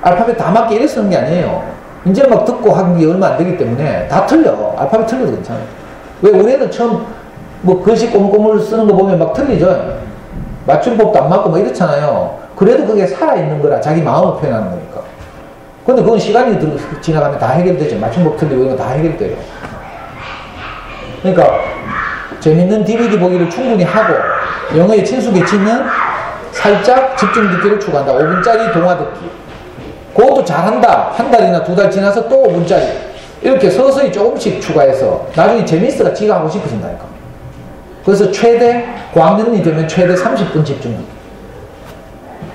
알파벳 다 맞게 이래 쓰는 게 아니에요. 이제 막 듣고 한 게 얼마 안 되기 때문에 다 틀려. 알파벳 틀려도 괜찮아요. 왜 우리 애들 처음 뭐 글씨 꼬물꼬물 쓰는 거 보면 막 틀리죠. 맞춤법도 안 맞고 막 이렇잖아요. 그래도 그게 살아있는 거라 자기 마음을 표현하는 거니까. 근데 그건 시간이 지나가면 다 해결되죠. 맞춤법 틀리고 이런 거 다 해결돼요. 그러니까 재밌는 DVD 보기를 충분히 하고 영어에 친숙해지면 살짝 집중 듣기를 추가한다. 5분짜리 동화 듣기. 그것도 잘한다. 한 달이나 2달 지나서 또 5분짜리. 이렇게 서서히 조금씩 추가해서 나중에 재밌어가 지가 하고 싶어진다니까. 그래서 최대 고학년이 되면 최대 30분 집중 듣기.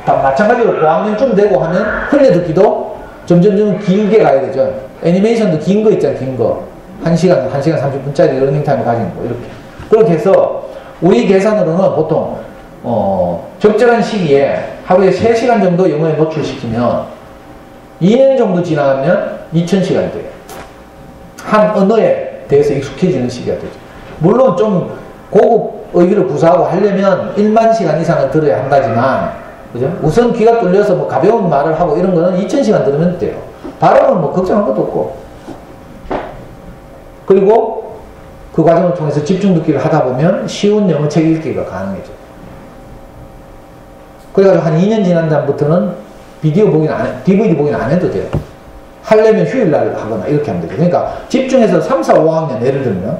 다 마찬가지로 고학년쯤 되고 하면 흘려듣기도 점점 길게 가야 되죠. 애니메이션도 긴 거 있잖아요. 긴 거. 1시간 30분짜리 러닝타임을 가지는 거 이렇게. 그렇게 해서 우리 계산으로는 보통 적절한 시기에 하루에 3시간 정도 영어에 노출시키면 2년 정도 지나면 2000시간이 돼요. 한 언어에 대해서 익숙해지는 시기가 되죠. 물론 좀 고급 어휘를 구사하고 하려면 1만 시간 이상을 들어야 한다지만 그죠? 우선 귀가 뚫려서 뭐 가벼운 말을 하고 이런 거는 2000시간 들으면 돼요. 발음은 뭐 걱정할 것도 없고. 그리고 그 과정을 통해서 집중 듣기를 하다 보면 쉬운 영어 책 읽기가 가능해져. 그래가지고 한 2년 지난 다음부터는 비디오 보기는 DVD 보기는 안 해도 돼요. 하려면 휴일날 하거나 이렇게 하면 되죠. 그러니까 집중해서 3, 4, 5학년 예를 들면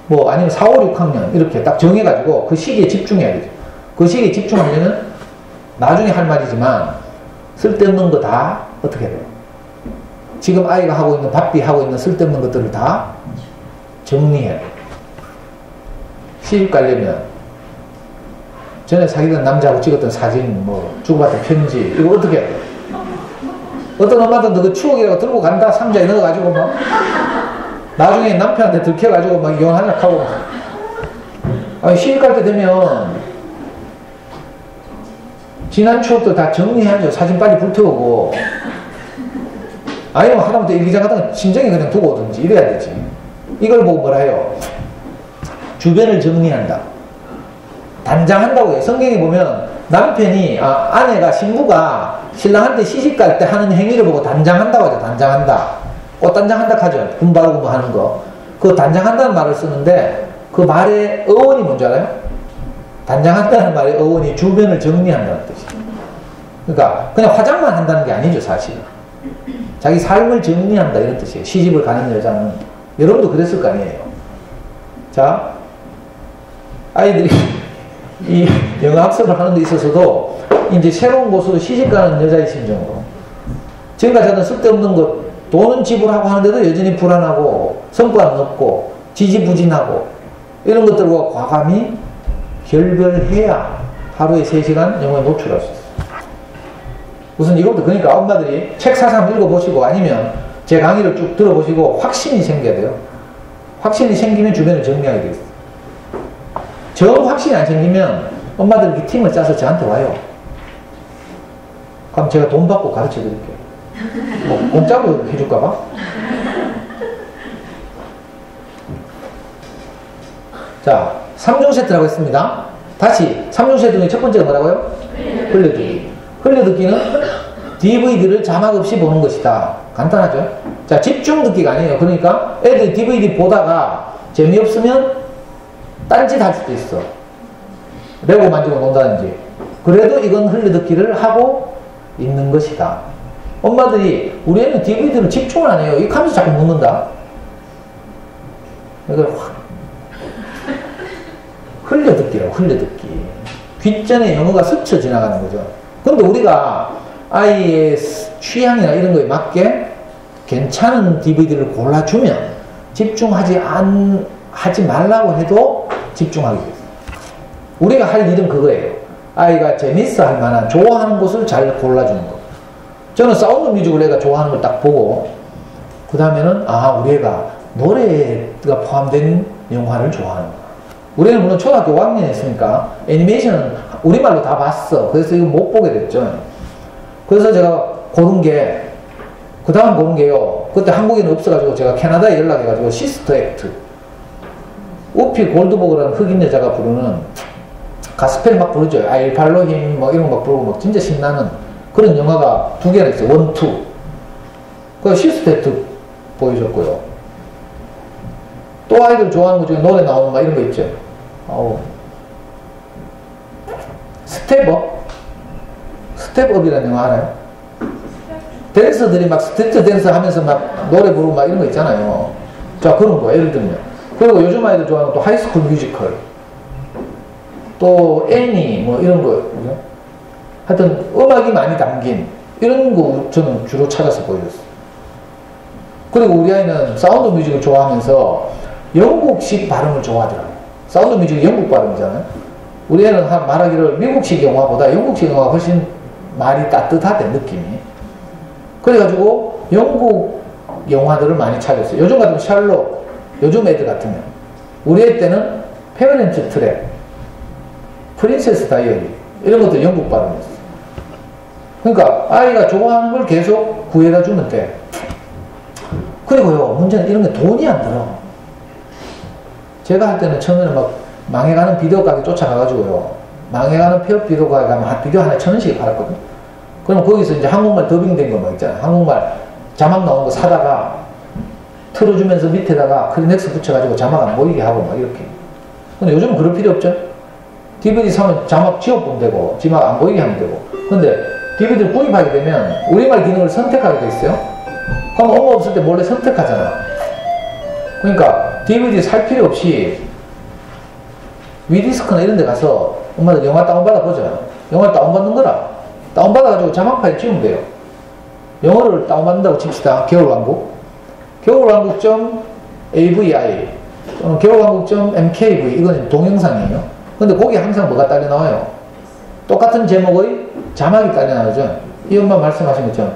뭐 아니면 4, 5, 6학년 이렇게 딱 정해가지고 그 시기에 집중해야 되죠. 그 시기에 집중하면은 나중에 할 말이지만 쓸데없는 거 다 어떻게 해야 돼요? 지금 아이가 하고 있는 바삐 하고 있는 쓸데없는 것들을 다 정리해야 돼요. 시집 가려면 전에 사귀던 남자하고 찍었던 사진 뭐 주고받은 편지 이거 어떻게 해야 돼요? 어떤 엄마들은 그 추억이라고 들고 간다. 상자에 넣어가지고 막 나중에 남편한테 들켜가지고 막 이혼하려고 하고 아니 시집 갈 때 되면 지난 추억도 다 정리해야죠. 사진 빨리 불태우고 아니면 하다못해 일기장 같은 거 심정에 그냥 두고 오든지 이래야 되지. 이걸 보고 뭐라 해요? 주변을 정리한다. 단장한다고 해요. 성경에 보면 남편이 아내가 신부가 신랑한테 시집갈 때 하는 행위를 보고 단장한다고 하죠. 단장한다. 꽃단장한다 하죠. 분 바르고 뭐 하는 거. 그 단장한다는 말을 쓰는데 그 말의 어원이 뭔지 알아요? 단장한다는 말의 어원이 주변을 정리한다는 뜻이에요. 그러니까 그냥 화장만 한다는 게 아니죠. 사실은. 자기 삶을 정리한다 이런 뜻이에요. 시집을 가는 여자는. 여러분도 그랬을 거 아니에요. 자, 아이들이 이 영어 학습을 하는 데 있어서도 이제 새로운 곳으로 시집가는 여자의 심정으로 지금까지 하던 쓸데없는 것 돈은 지불하고 하는데도 여전히 불안하고 성과는 없고 지지부진하고 이런 것들과 과감히 결별해야 하루에 3시간 영어에 노출할 수 있어요. 우선 이것도 그러니까 엄마들이 책 사서 한번 읽어보시고 아니면 제 강의를 쭉 들어보시고 확신이 생겨야 돼요. 확신이 생기면 주변을 정리하게 돼 있어요. 정 확신이 안 생기면 엄마들 이렇게 팀을 짜서 저한테 와요. 그럼 제가 돈 받고 가르쳐 드릴게요. 뭐 공짜로 해줄까봐? 자, 3중 세트라고 했습니다. 다시 3중 세트 중에 첫 번째가 뭐라고요? 흘려듣기. 흘려듣기는 DVD를 자막 없이 보는 것이다. 간단하죠? 자, 집중 듣기가 아니에요. 그러니까 애들이 DVD 보다가 재미없으면 딴짓 할 수도 있어. 레고 만지고 논다든지. 그래도 이건 흘려듣기를 하고 있는 것이다. 엄마들이 우리 애는 DVD를 집중을 안 해요. 이거 하면서 자꾸 묻는다. 이걸 확 흘려듣기라고, 흘려듣기. 귓전에 영어가 스쳐 지나가는 거죠. 근데 우리가 아이의 취향이나 이런 거에 맞게 괜찮은 DVD를 골라주면 하지 말라고 해도 집중하게 돼요. 우리가 할 일은 그거예요. 아이가 재밌어 할 만한, 좋아하는 것을 잘 골라주는 거. 저는 사운드 뮤직을 애가 좋아하는 걸 딱 보고, 그 다음에는, 우리 애가 노래가 포함된 영화를 좋아하는 거야. 우리는 물론 초등학교 5학년에 있으니까 애니메이션은 우리말로 다 봤어. 그래서 이거 못 보게 됐죠. 그래서 제가 고른 게, 그 다음 고른 게요. 그때 한국에는 없어가지고 제가 캐나다에 연락해가지고 시스터 액트. 우피 골드버그라는 흑인 여자가 부르는 가스펠 막 부르죠. 아일팔로힘 뭐 이런 거 막 부르고 막 진짜 신나는 그런 영화가 2개나 있어요. 1, 2. 그 시스터 액트 보여줬고요. 또 아이들 좋아하는 것 중에 노래 나오는 막 이런 거 있죠. 스텝업이라는 영화 알아요? 댄서들이 막 스트리트 댄스 하면서 막 노래 부르고 막 이런 거 있잖아요. 자, 그런 거 예를 들면. 그리고 요즘 아이들 좋아하는 또 하이스쿨 뮤지컬, 또 애니 뭐 이런 거, 그죠? 하여튼 음악이 많이 담긴 이런 거 저는 주로 찾아서 보여줬어요. 그리고 우리 아이는 사운드 뮤직을 좋아하면서 영국식 발음을 좋아하더라고요. 사운드 뮤직이 영국 발음이잖아요. 우리 애는 말하기를 미국식 영화보다 영국식 영화가 훨씬 말이 따뜻하대, 느낌이. 그래가지고 영국 영화들을 많이 찾았어요. 요즘 같으면 샬롯, 요즘 애들 같으면. 우리 애 때는 페어렌트 트랩, 프린세스 다이어리 이런 것도 영국 발음이었어요. 그러니까 아이가 좋아하는 걸 계속 구해다 주면 돼. 그리고요, 문제는 이런 게 돈이 안 들어. 제가 할 때는 처음에는 막 망해가는 비디오 가게 쫓아가가지고요, 망해가는 비디오 가게 가면 비디오 하나에 1,000원씩 팔았거든. 그럼 거기서 이제 한국말 더빙된 거 막 있잖아요. 한국말 자막 나온 거 사다가 틀어주면서 밑에다가 크리넥스 붙여가지고 자막 안 보이게 하고 막 이렇게. 근데 요즘은 그럴 필요 없죠. DVD 사면 자막 지워보면 되고, 자막 안 보이게 하면 되고. 근데 DVD를 구입하게 되면 우리말 기능을 선택하게 돼 있어요. 그럼 엄마 없을 때 몰래 선택하잖아. 그러니까 DVD 살 필요 없이 위디스크나 이런 데 가서 엄마들 영화 다운받아 보자. 영화 다운받는 거라. 다운받아가지고 자막 파일 지우면 돼요. 영어를 다운받는다고 칩시다. 겨울왕국. 겨울왕국.avi 겨울왕국.mkv 이건 동영상이에요. 근데 거기에 항상 뭐가 딸려 나와요? 똑같은 제목의 자막이 딸려 나오죠. 이 엄마 말씀하신 것처럼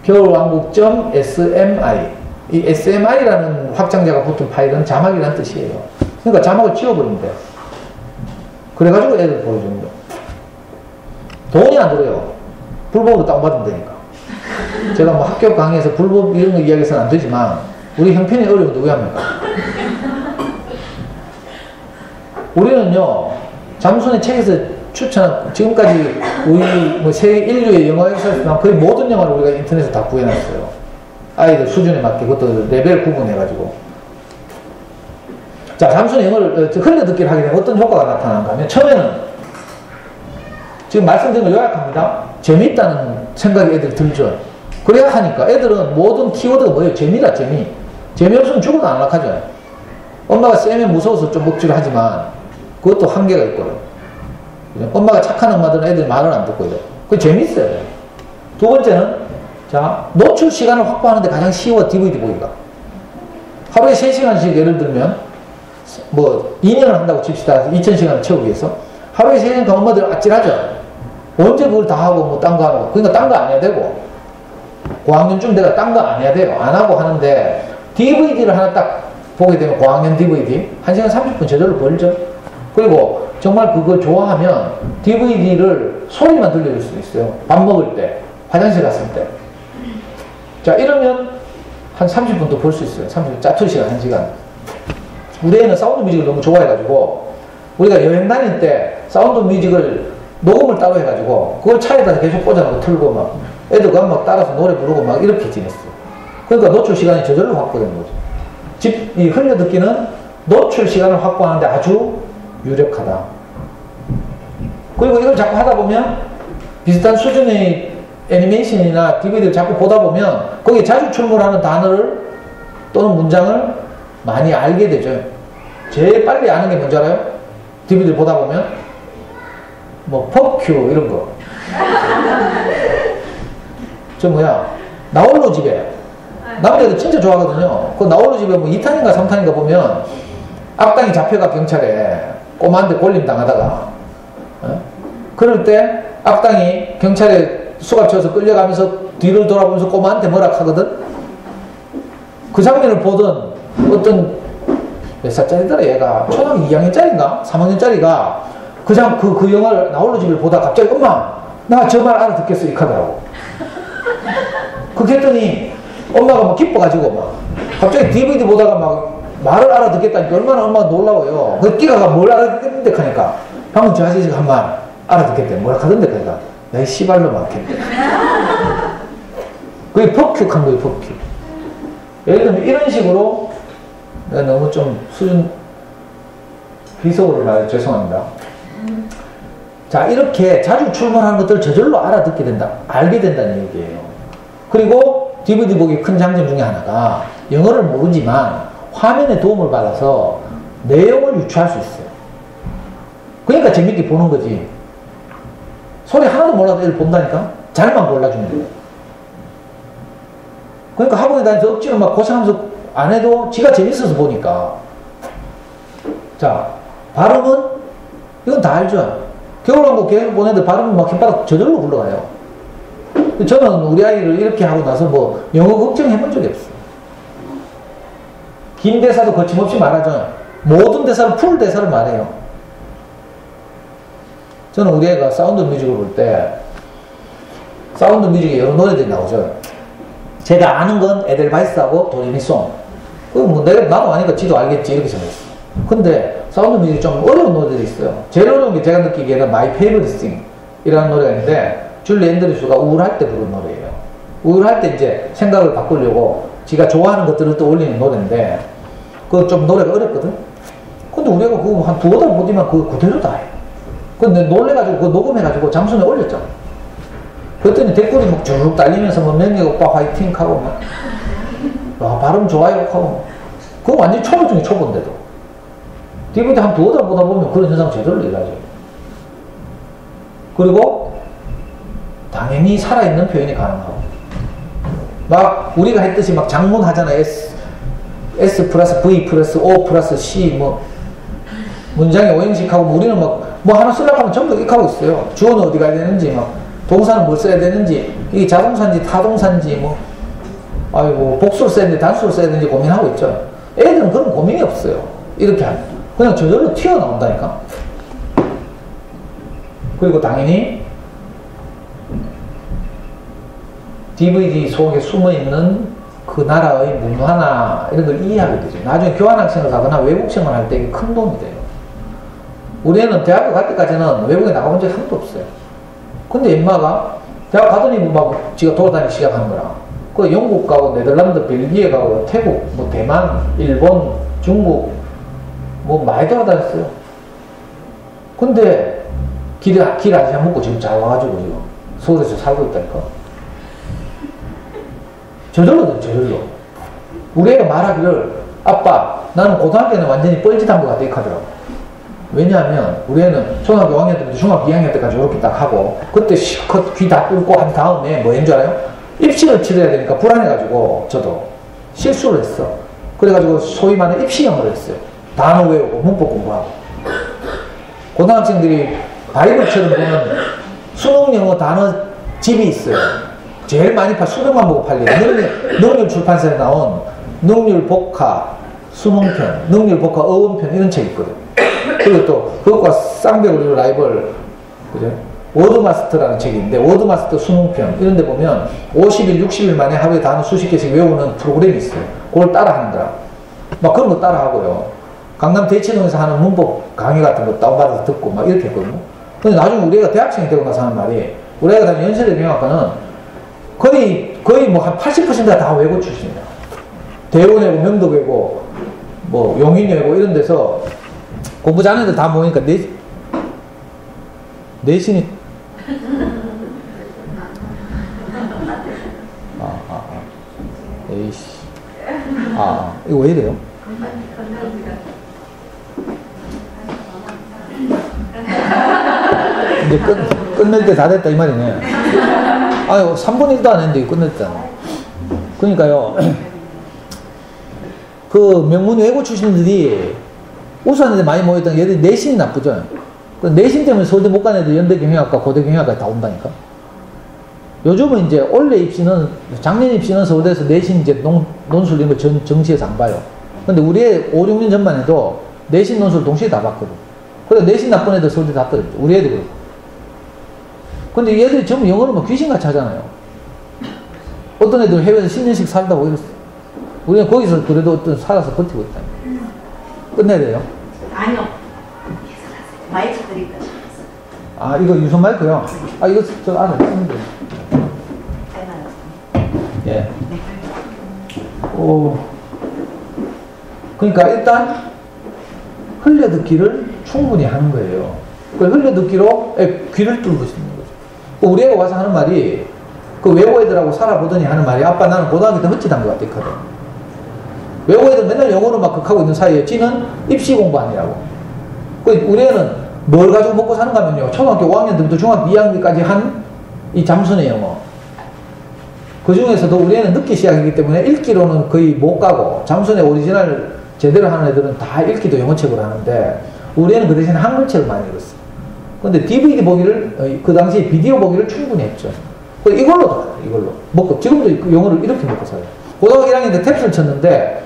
겨울왕국.smi 이 SMI라는 확장자가 붙은 파일은 자막이라는 뜻이에요. 그러니까 자막을 지워버리면 돼요. 그래가지고 애들 보여주는 거예요. 돈이 안 들어요. 불법으로 다운받으면 되니까. 제가 뭐 학교 강의에서 불법 이런 거 이야기해서는 안 되지만 우리 형편이 어려운데 왜 합니까? 우리는요, 잠순의 책에서 추천한, 지금까지 우리 뭐 세계 인류의 영화 역사에서 거의 모든 영화를 우리가 인터넷에 다 구해놨어요. 아이들 수준에 맞게 그것도 레벨 구분해가지고. 자, 잠순의 영어를 흘려듣기를 하게 되면 어떤 효과가 나타나는가 하면, 처음에는 지금 말씀드린 걸 요약합니다. 재밌다는 생각이 애들 들죠. 그래야 하니까 애들은 모든 키워드가 뭐예요? 재미다, 재미. 재미없으면 죽어도 안 낙하죠. 엄마가 쎄면 무서워서 좀 먹지를 하지만 그것도 한계가 있거든. 엄마가 착한 엄마들은 애들 말을 안 듣고 이래. 그게 재밌어요. 두 번째는, 자, 노출 시간을 확보하는데 가장 쉬워, DVD 보기가. 하루에 3시간씩 예를 들면, 뭐, 2년을 한다고 칩시다. 2,000시간을 채우기 위해서. 하루에 3시간 엄마들 아찔하죠? 언제 그걸 다 하고, 뭐, 딴 거 하고. 그러니까 딴 거 안 해야 되고. 고학년쯤 내가 딴 거 안 해야 돼요. 안 하고 하는데, DVD를 하나 딱 보게 되면, 고학년 DVD. 1시간 30분 저절로 벌죠. 그리고 정말 그걸 좋아하면 DVD를 소리만 들려줄 수도 있어요. 밥 먹을 때, 화장실 갔을 때. 자, 이러면 한 30분도 볼 수 있어요. 30분, 짜투리 시간 1시간. 우리 애는 사운드 뮤직을 너무 좋아해가지고, 우리가 여행 다닐 때 사운드 뮤직을 녹음을 따로 해가지고, 그걸 차에다 계속 꽂아놓고 틀고 막, 애들과 막 따라서 노래 부르고 막 이렇게 지냈어요. 그러니까 노출 시간이 저절로 확보되는 거죠. 이 흘려듣기는 노출 시간을 확보하는데 아주 유력하다. 그리고 이걸 자꾸 하다 보면 비슷한 수준의 애니메이션이나 DVD를 자꾸 보다 보면 거기에 자주 출몰하는 단어를 또는 문장을 많이 알게 되죠. 제일 빨리 아는 게 뭔지 알아요? DVD 보다 보면 뭐 퍼큐 이런 거. 저 뭐야 나홀로 집에 남자들 진짜 좋아하거든요. 그 나홀로 집에 뭐 2탄인가 3탄인가 보면 악당이 잡혀가 경찰에 꼬마한테 골림 당하다가 그럴 때 악당이 경찰에 수갑쳐서 끌려가면서 뒤를 돌아보면서 꼬마한테 뭐라 하거든. 그 장면을 보던 어떤 몇 살짜리더라 얘가 초등학교 2학년짜리인가 3학년짜리가 그 영화를 나홀로 집을 보다 갑자기 엄마 나 저 말 알아듣겠어 이 하더라고. 그렇게 했더니 엄마가 막 기뻐가지고 막 갑자기 DVD 보다가 막 말을 알아듣겠다니까 얼마나 엄마가 놀라워요. 그 끼가가 뭘 알아듣겠는데 하니까 방금 저 아저씨가 한 말 알아듣겠대 뭐라 하던데 그니까 야 이 씨발로 막혔대. 그게 퍼큐한 거예요. 퍼큐. 예를 들면 이런 식으로 내가 너무 좀 수준 비속어로 말해 죄송합니다. 자 이렇게 자주 출몰하는 것들을 저절로 알아듣게 된다. 알게 된다는 얘기예요. 그리고 DVD 보기 큰 장점 중에 하나가 영어를 모르지만 화면에 도움을 받아서 내용을 유추할 수 있어요. 그러니까 재밌게 보는 거지. 소리 하나도 몰라도 애를 본다니까? 잘만 골라주면 돼요. 그러니까 학원에 다니면서 억지로 막 고생하면서 안 해도 지가 재밌어서 보니까. 자, 발음은 이건 다 알죠? 겨울왕국 계속 보내는데 발음은 막 혓바닥 저절로 굴러가요. 저는 우리 아이를 이렇게 하고 나서 뭐 영어 걱정해본 적이 없어요. 긴 대사도 거침없이 말하죠. 모든 대사를 풀 대사를 말해요. 저는 우리 애가 사운드 뮤직을 볼 때 사운드 뮤직에 여러 노래들이 나오죠. 제가 아는 건 에델바이스하고 도레미송. 뭐 나도 아니까 지도 알겠지 이렇게 생각했어. 근데 사운드 뮤직이 좀 어려운 노래들이 있어요. 제일 어려운 게 제가 느끼기에는 My Favorite Thing 이라는 노래가 있는데 줄리 앤드류스가 우울할 때 부른 노래예요. 우울할 때 이제 생각을 바꾸려고 지가 좋아하는 것들을 또 올리는 노래인데 그거 좀 노래가 어렵거든. 근데 우리가 그거 한 두어 달 보지만 그거 그대로 다 해. 근데 놀래가지고 그거 녹음해가지고 장순에 올렸잖아. 그랬더니 댓글이 막 쭉 달리면서 뭐 명예 오빠 화이팅 하고 막 와, 발음 좋아요 하고 그거 완전 초보 중에 초보인데도 DVD 한 두어 달 보다 보면 그런 현상 제대로 일어나죠. 그리고 당연히 살아있는 표현이 가능하고 막 우리가 했듯이 막 장문 하잖아. S 플러스 V 플러스 O 플러스 C 뭐 문장에 오형식하고 우리는 막 뭐 하나 쓰려고 하면 전부 이렇게 하고 있어요. 주어는 어디 가야 되는지 막 동사는 뭘 써야 되는지 이게 자동사인지 타동사인지 뭐 아이고 복수를 써야 되는지 단수를 써야 되는지 고민하고 있죠. 애들은 그런 고민이 없어요. 이렇게 하면 그냥 저절로 튀어나온다니까. 그리고 당연히 DVD 속에 숨어있는 그 나라의 문화나 이런 걸 이해하게 되죠. 나중에 교환학생을 가거나 외국생활 할 때 이게 큰 도움이 돼요. 우리 애는 대학교 갈 때까지는 외국에 나가본 적이 하나도 없어요. 근데 엄마가 대학 가더니 막 지가 돌아다니기 시작하는 거라. 그 영국 가고 네덜란드, 벨기에 가고 태국, 뭐 대만, 일본, 중국 뭐 많이 돌아다녔어요. 근데 길 아시아 먹고 지금 잘 와가지고 지금 서울에서 살고 있다니까. 저절로. 우리 애가 말하기를 아빠 나는 고등학교 때는 완전히 뻘짓한 것 같아 이 하더라고. 왜냐하면 우리 애는 초등학교 5학년 때부터 중학교 2학년 때까지 이렇게 딱 하고 그때 실컷 귀 다 뚫고 한 다음에 뭐 했는 줄 알아요? 입시를 치러야 되니까 불안해가지고 저도 실수를 했어. 그래가지고 소위 말하는 입시영어를 했어요. 단어 외우고 문법 공부하고. 고등학생들이 바이블처럼 보면 수능영어 단어 집이 있어요. 제일 많이 수능만 보고 팔려요. 능률 출판사에 나온 능률 복화 수능편, 능률 복화 어원편 이런 책이 있거든. 그리고 또 그것과 쌍벽으로 라이벌 그죠? 워드마스터라는 책이 있는데 워드마스터 수능편 이런 데 보면 50일, 60일 만에 하루에 단어 수십 개씩 외우는 프로그램이 있어요. 그걸 따라 하는 거야. 막 그런 거 따라 하고요. 강남 대치동에서 하는 문법 강의 같은 거 다운받아서 듣고 막 이렇게 했거든요. 근데 나중에 우리 애가 대학생이 되고 나서 하는 말이 우리 애가 다니는 연세대 경영학과는 거의 뭐 한 80%가 다 외고 출신이야. 대원외고, 명덕외고, 뭐 용인외고 이런 데서 공부 잘하는 애들 다 모이니까 내신이 에이씨 이거 왜 이래요? 이제 끝낼 때 다 됐다 이 말이네. 아유 3분 1도 안 했는데 끝냈다. 그러니까요. 그 명문 외고 출신들이 우수한 데 많이 모였던 게 얘들이 내신이 나쁘죠. 그 내신 때문에 서울대 못 간 애들 연대 경영학과, 고대 경영학까지 다 온다니까. 요즘은 이제 올해 입시는, 작년 입시는 서울대에서 내신 이제 논술 이런 거 정시에서 안 봐요. 근데 우리 5, 6년 전만 해도 내신 논술 동시에 다 봤거든. 그래서 내신 나쁜 애들 서울대 다 떨어졌죠. 우리 애도 그렇고. 근데 얘들이 전부 영어를 막 귀신같이 하잖아요. 어떤 애들 해외에서 10년씩 살다고 이랬어. 우리는 거기서 그래도 어떤 살아서 버티고 있다. 끝내야 돼요? 아니요. 마이크 드릴까요? 아, 이거 유선 마이크요? 아, 이거 저 안에 쓰면 돼요. 예. 그러니까 일단 흘려듣기를 충분히 하는 거예요. 그 흘려듣기로 귀를 뚫고 있는 거죠. 우리 애가 와서 하는 말이 그 외고 애들하고 살아보더니 하는 말이 아빠 나는 고등학교 때 헛짓한 것 같아 있거든. 외고 애들 맨날 영어로 막 극하고 있는 사이에 지는 입시 공부하느라고. 우리 애는 뭘 가지고 먹고 사는가 하면요. 초등학교 5학년 때부터 중학교 2학년까지 한 이 잠수네 영어. 그 중에서도 우리 애는 늦게 시작했기 때문에 읽기로는 거의 못 가고 잠수네 오리지널 제대로 하는 애들은 다 읽기도 영어책으로 하는데 우리 애는 그 대신에 한글책을 많이 읽었어. 근데 DVD 보기를 그 당시 비디오 보기를 충분히 했죠. 이걸로 다 이걸로 먹고 지금도 영어를 이렇게 먹고 살아요. 고등학교 1학년 때 탭스를 쳤는데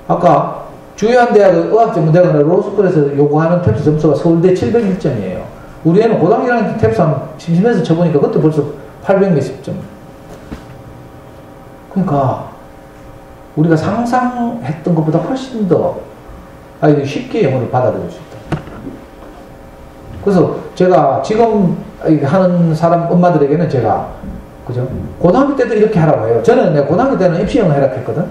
아까 주요한 대학의 의학전문대학이나 로스쿨에서 요구하는 탭스 점수가 서울대 701점이에요. 우리 애는 고등학교 1학년 때 탭스 한 심심해서 쳐보니까 그때 벌써 800 몇십 점. 그러니까 우리가 상상했던 것보다 훨씬 더 쉽게 영어를 받아들일 수 있다. 그래서 제가 지금 하는 사람 엄마들에게는 제가 그죠? 고등학교 때도 이렇게 하라고 해요. 저는 내가 고등학교 때는 입시영어 해라 했거든.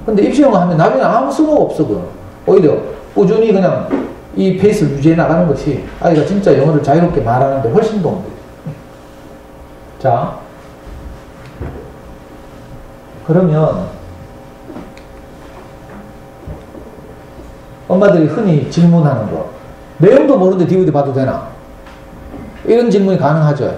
근데 입시영어 하면 나중에 아무 쓸모가 없어. 오히려 꾸준히 그냥 이 페이스를 유지해 나가는 것이 아이가 진짜 영어를 자유롭게 말하는데 훨씬 도움이 돼요. 자, 그러면 엄마들이 흔히 질문하는 거 내용도 모르는데 DVD 봐도 되나? 이런 질문이 가능하죠.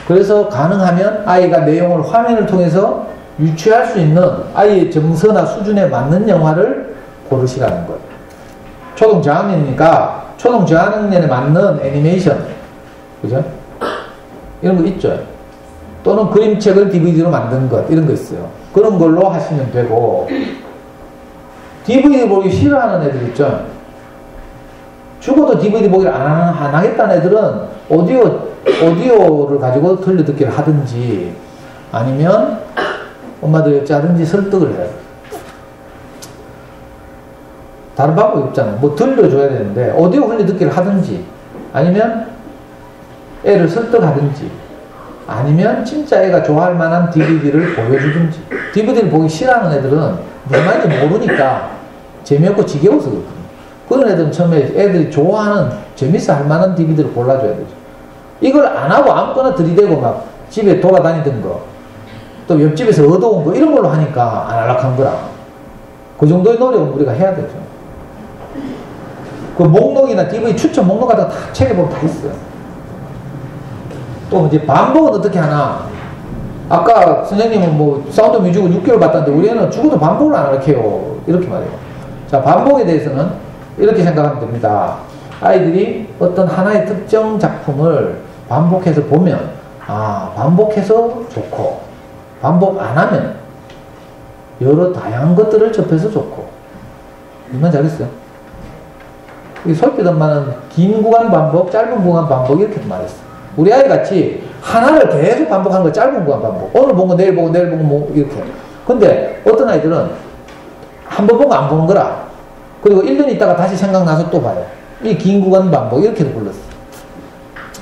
그래서 가능하면 아이가 내용을 화면을 통해서 유추할 수 있는 아이의 정서나 수준에 맞는 영화를 고르시라는 거예요. 초등 저학년이니까 초등 저학년에 맞는 애니메이션, 그죠? 이런 거 있죠. 또는 그림책을 DVD로 만든 것, 이런 거 있어요. 그런 걸로 하시면 되고, DVD 보기 싫어하는 애들 있죠. 죽어도 DVD 보기를 안 하겠다는 애들은 오디오를 가지고 들려듣기를 하든지 아니면 엄마들이 어찌하든지 설득을 해요. 다른 방법이 없잖아요. 뭐 들려줘야 되는데 오디오 흘려듣기를 하든지 아니면 애를 설득하든지 아니면 진짜 애가 좋아할 만한 DVD를 보여주든지. DVD를 보기 싫어하는 애들은 무슨 말인지 모르니까 재미없고 지겨워서 그렇거든요. 그런 애들은 처음에 애들이 좋아하는 재밌어 할 만한 DVD를 골라줘야 되죠. 이걸 안 하고 아무거나 들이대고 막 집에 돌아다니던 거, 또 옆집에서 얻어온 거 이런 걸로 하니까 안 안락한 거라. 그 정도의 노력은 우리가 해야 되죠. 그 목록이나 DVD 추천 목록 같은 거 다 책에 보면 다 있어요. 또 이제 반복은 어떻게 하나? 아까 선생님은 뭐 사운드 뮤직을 6개월 봤다는데 우리 애는 죽어도 반복을 안 가르쳐요. 이렇게 말해요. 자, 반복에 대해서는 이렇게 생각하면 됩니다. 아이들이 어떤 하나의 특정 작품을 반복해서 보면 반복해서 좋고 반복 안 하면 여러 다양한 것들을 접해서 좋고. 이만 잘했어요. 솔깃 엄마는 긴 구간 반복, 짧은 구간 반복 이렇게 말했어. 우리 아이 같이 하나를 계속 반복하는 거 짧은 구간 반복. 오늘 본 거 내일 보고 내일 보고 뭐 이렇게. 근데 어떤 아이들은 한 번 보고 안 보는 거라. 그리고 1년 있다가 다시 생각나서 또 봐요. 이 긴 구간 반복 이렇게도 불렀어.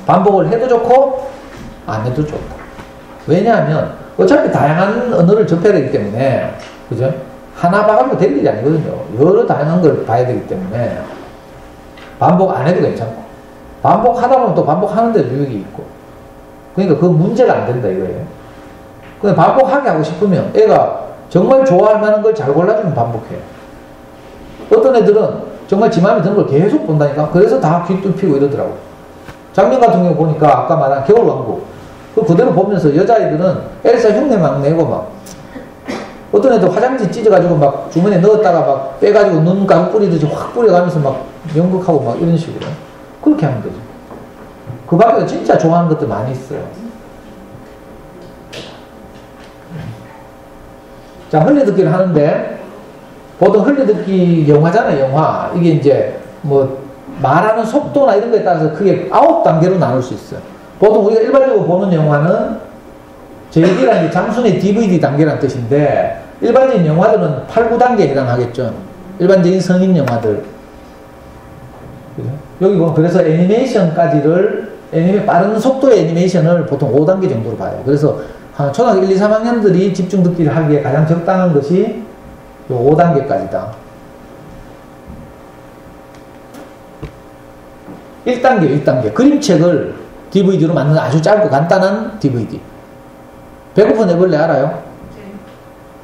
반복을 해도 좋고 안 해도 좋다. 왜냐하면 어차피 다양한 언어를 접해야 되기 때문에, 그죠? 하나 봐가지고 될 일이 아니거든요. 여러 다양한 걸 봐야 되기 때문에 반복 안 해도 괜찮고 반복하다 보면 또 반복하는 데도 유익이 있고. 그러니까 그 문제가 안 된다 이거예요. 근데 반복하게 하고 싶으면 애가 정말 좋아할 만한 걸 잘 골라주면 반복해요. 어떤 애들은 정말 지 마음에 드는 걸 계속 본다니까. 그래서 다 귀 뚫히고 이러더라고. 작년 같은 경우 보니까 아까 말한 겨울왕국. 그 그대로 보면서 여자아이들은 엘사 흉내 막 내고 막 어떤 애들 화장지 찢어가지고 막 주머니에 넣었다가 막 빼가지고 눈 가루 뿌리듯이 확 뿌려가면서 막 연극하고 막 이런 식으로. 그렇게 하면 되죠. 그 밖에도 진짜 좋아하는 것들 많이 있어요. 자, 흘려듣기를 하는데, 보통 흘려듣기 영화잖아요, 영화. 이게 이제 뭐 말하는 속도나 이런 거에 따라서 크게 9단계로 나눌 수 있어요. 보통 우리가 일반적으로 보는 영화는 JD라는 게 장순의 DVD 단계라는 뜻인데, 일반적인 영화들은 8, 9단계에 해당하겠죠. 일반적인 성인 영화들. 그죠? 여기 보면 그래서 애니메이션까지를, 빠른 속도의 애니메이션을 보통 5단계 정도로 봐요. 그래서 초등학교 1, 2, 3학년들이 집중 듣기를 하기에 가장 적당한 것이 요 5단계까지다. 1단계. 그림책을 DVD로 만드는 아주 짧고 간단한 DVD. 배고픈 애벌레 알아요? 네.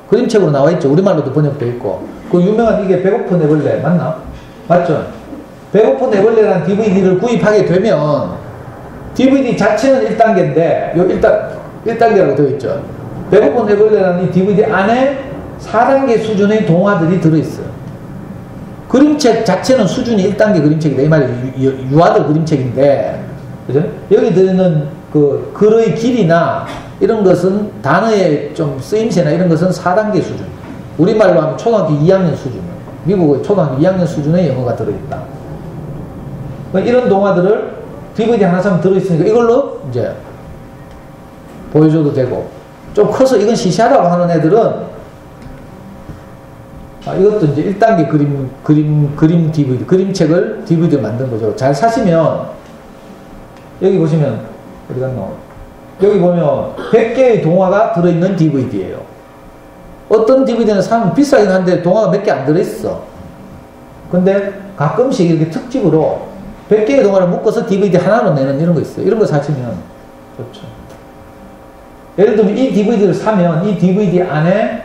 그림책으로 나와 있죠. 우리말로도 번역되어 있고. 그 유명한 이게 배고픈 애벌레 맞나? 맞죠? 배고픈 애벌레라는 DVD를 구입하게 되면 DVD 자체는 1단계인데 요 1단계라고 되어 있죠. 배고픈 애벌레라는 이 DVD 안에 4단계 수준의 동화들이 들어있어요. 그림책 자체는 수준이 1단계 그림책이다. 이 말이 유아들 그림책인데, 그죠? 여기 들어있는 그 글의 길이나 이런 것은 단어의 좀 쓰임새나 이런 것은 4단계 수준. 우리말로 하면 초등학교 2학년 수준. 미국의 초등학교 2학년 수준의 영어가 들어있다. 이런 동화들을 DVD 하나 사면 들어있으니까 이걸로 이제 보여줘도 되고, 좀 커서 이건 시시하다고 하는 애들은 이것도 이제 1단계 그림 DVD, 그림책을 DVD로 만든 거죠. 잘 사시면, 여기 보시면, 어디 갔나? 여기 보면 100개의 동화가 들어있는 DVD예요. 어떤 DVD는 사면 비싸긴 한데 동화가 몇 개 안 들어있어. 근데 가끔씩 이렇게 특집으로 100개의 동화를 묶어서 DVD 하나로 내는 이런 거 있어요. 이런 거 사시면 좋죠. 예를 들면 이 DVD를 사면 이 DVD 안에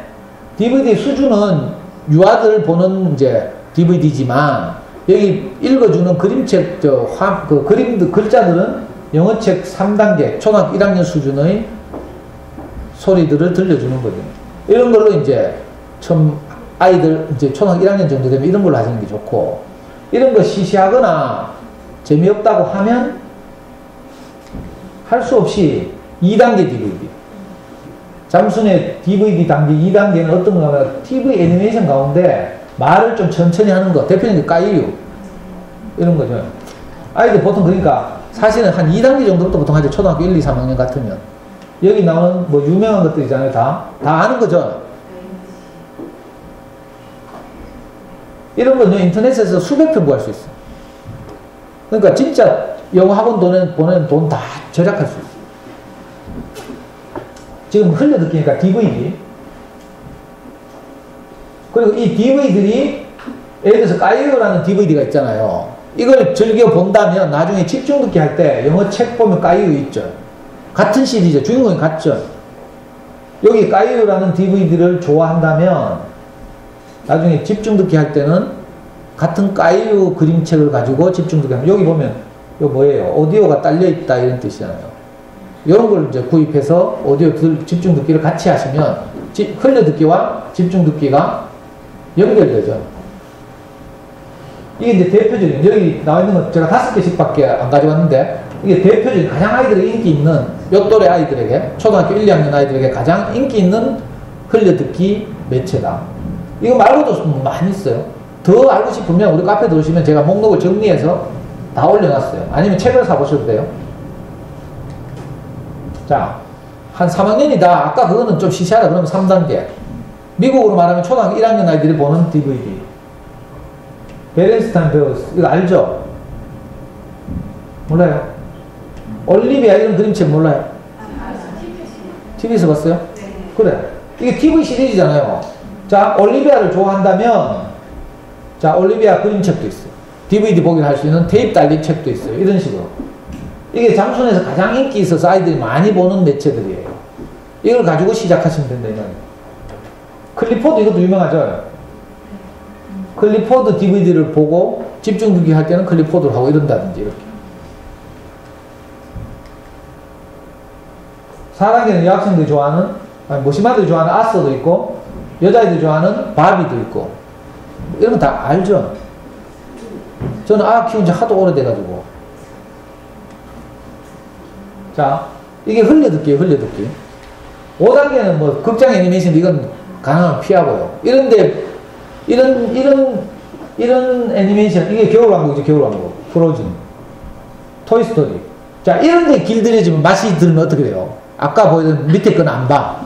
DVD 수준은 유아들 보는 이제 DVD지만 여기 읽어주는 그림책, 글자들은 영어책 3단계, 초등학교 1학년 수준의 소리들을 들려주는 거죠. 이런 걸로 이제 처음 아이들 이제 초등학교 1학년 정도 되면 이런 걸로 하시는 게 좋고, 이런 거 시시하거나 재미없다고 하면 할 수 없이 2단계 DVD. 잠순의 DVD 단계 2단계는 어떤 거 하면 TV 애니메이션 가운데 말을 좀 천천히 하는 거. 대표적인 게 까이유. 이런 거죠. 아이들 보통 그러니까 사실은 한 2단계 정도부터 보통 하죠. 초등학교 1, 2, 3학년 같으면. 여기 나오는 뭐 유명한 것들이잖아요. 다 아는 거죠. 이런 건 인터넷에서 수백 편 구할 수 있어. 그러니까 진짜 영어 학원 보내는 돈 다 절약할 수 있어. 지금 흘려듣기니까 DVD. 그리고 이 DVD들이 예를 들어서 까이유라는 DVD가 있잖아요. 이걸 즐겨 본다면 나중에 집중 듣기 할 때 영어 책 보면 까이유 있죠. 같은 시리즈, 주인공이 같죠. 여기 까이유라는 DVD를 좋아한다면 나중에 집중 듣기 할 때는 같은 까이유 그림책을 가지고 집중 듣기 하면, 여기 보면 이거 뭐예요? 오디오가 딸려 있다 이런 뜻이잖아요. 이런 걸 이제 구입해서 오디오 집중 듣기를 같이 하시면 흘려 듣기와 집중 듣기가 연결되죠. 이게 이제 대표적인, 여기 나와 있는 건 제가 5개씩밖에 안 가져왔는데, 이게 대표적인 가장 아이들에게 인기 있는, 요 또래 아이들에게, 초등학교 1, 2학년 아이들에게 가장 인기 있는 흘려 듣기 매체다. 이거 말고도 많이 있어요. 더 알고 싶으면 우리 카페 들어오시면 제가 목록을 정리해서 다 올려놨어요. 아니면 책을 사보셔도 돼요. 자, 한 3학년이다. 아까 그거는 좀 시시하다. 그러면 3단계. 미국으로 말하면 초등학교 1학년 아이들이 보는 DVD. 베렌스타인 베어스. 이거 알죠? 몰라요? 올리비아 이런 그림책 몰라요? TV에서 봤어요? 네. 그래. 이게 TV 시리즈잖아요. 자, 올리비아를 좋아한다면, 자, 올리비아 그림책도 있어요. DVD 보기를 할 수 있는 테이프 달린 책도 있어요. 이런 식으로. 이게 장순에서 가장 인기 있어서 아이들이 많이 보는 매체들이에요. 이걸 가지고 시작하시면 된다, 이거는. 클리포드 이것도 유명하죠? 클리포드 DVD를 보고 집중 듣기 할 때는 클리포드를 하고 이런다든지, 이렇게. 4단계는 여학생들이 좋아하는, 아니, 모시마들이 좋아하는 아서도 있고, 여자애들이 좋아하는 바비도 있고, 이런 거 다 알죠? 저는 키운 지 하도 오래돼가지고. 자, 이게 흘려듣기예요, 흘려듣기. 5단계는 뭐, 극장 애니메이션, 이건 가능하면 피하고요. 이런 애니메이션, 이게 겨울왕국이죠, 겨울왕국. 프로즌. 토이스토리. 자, 이런데 길들여지면 맛이 들면 어떻게 돼요? 아까 보여준 밑에 건 안 봐.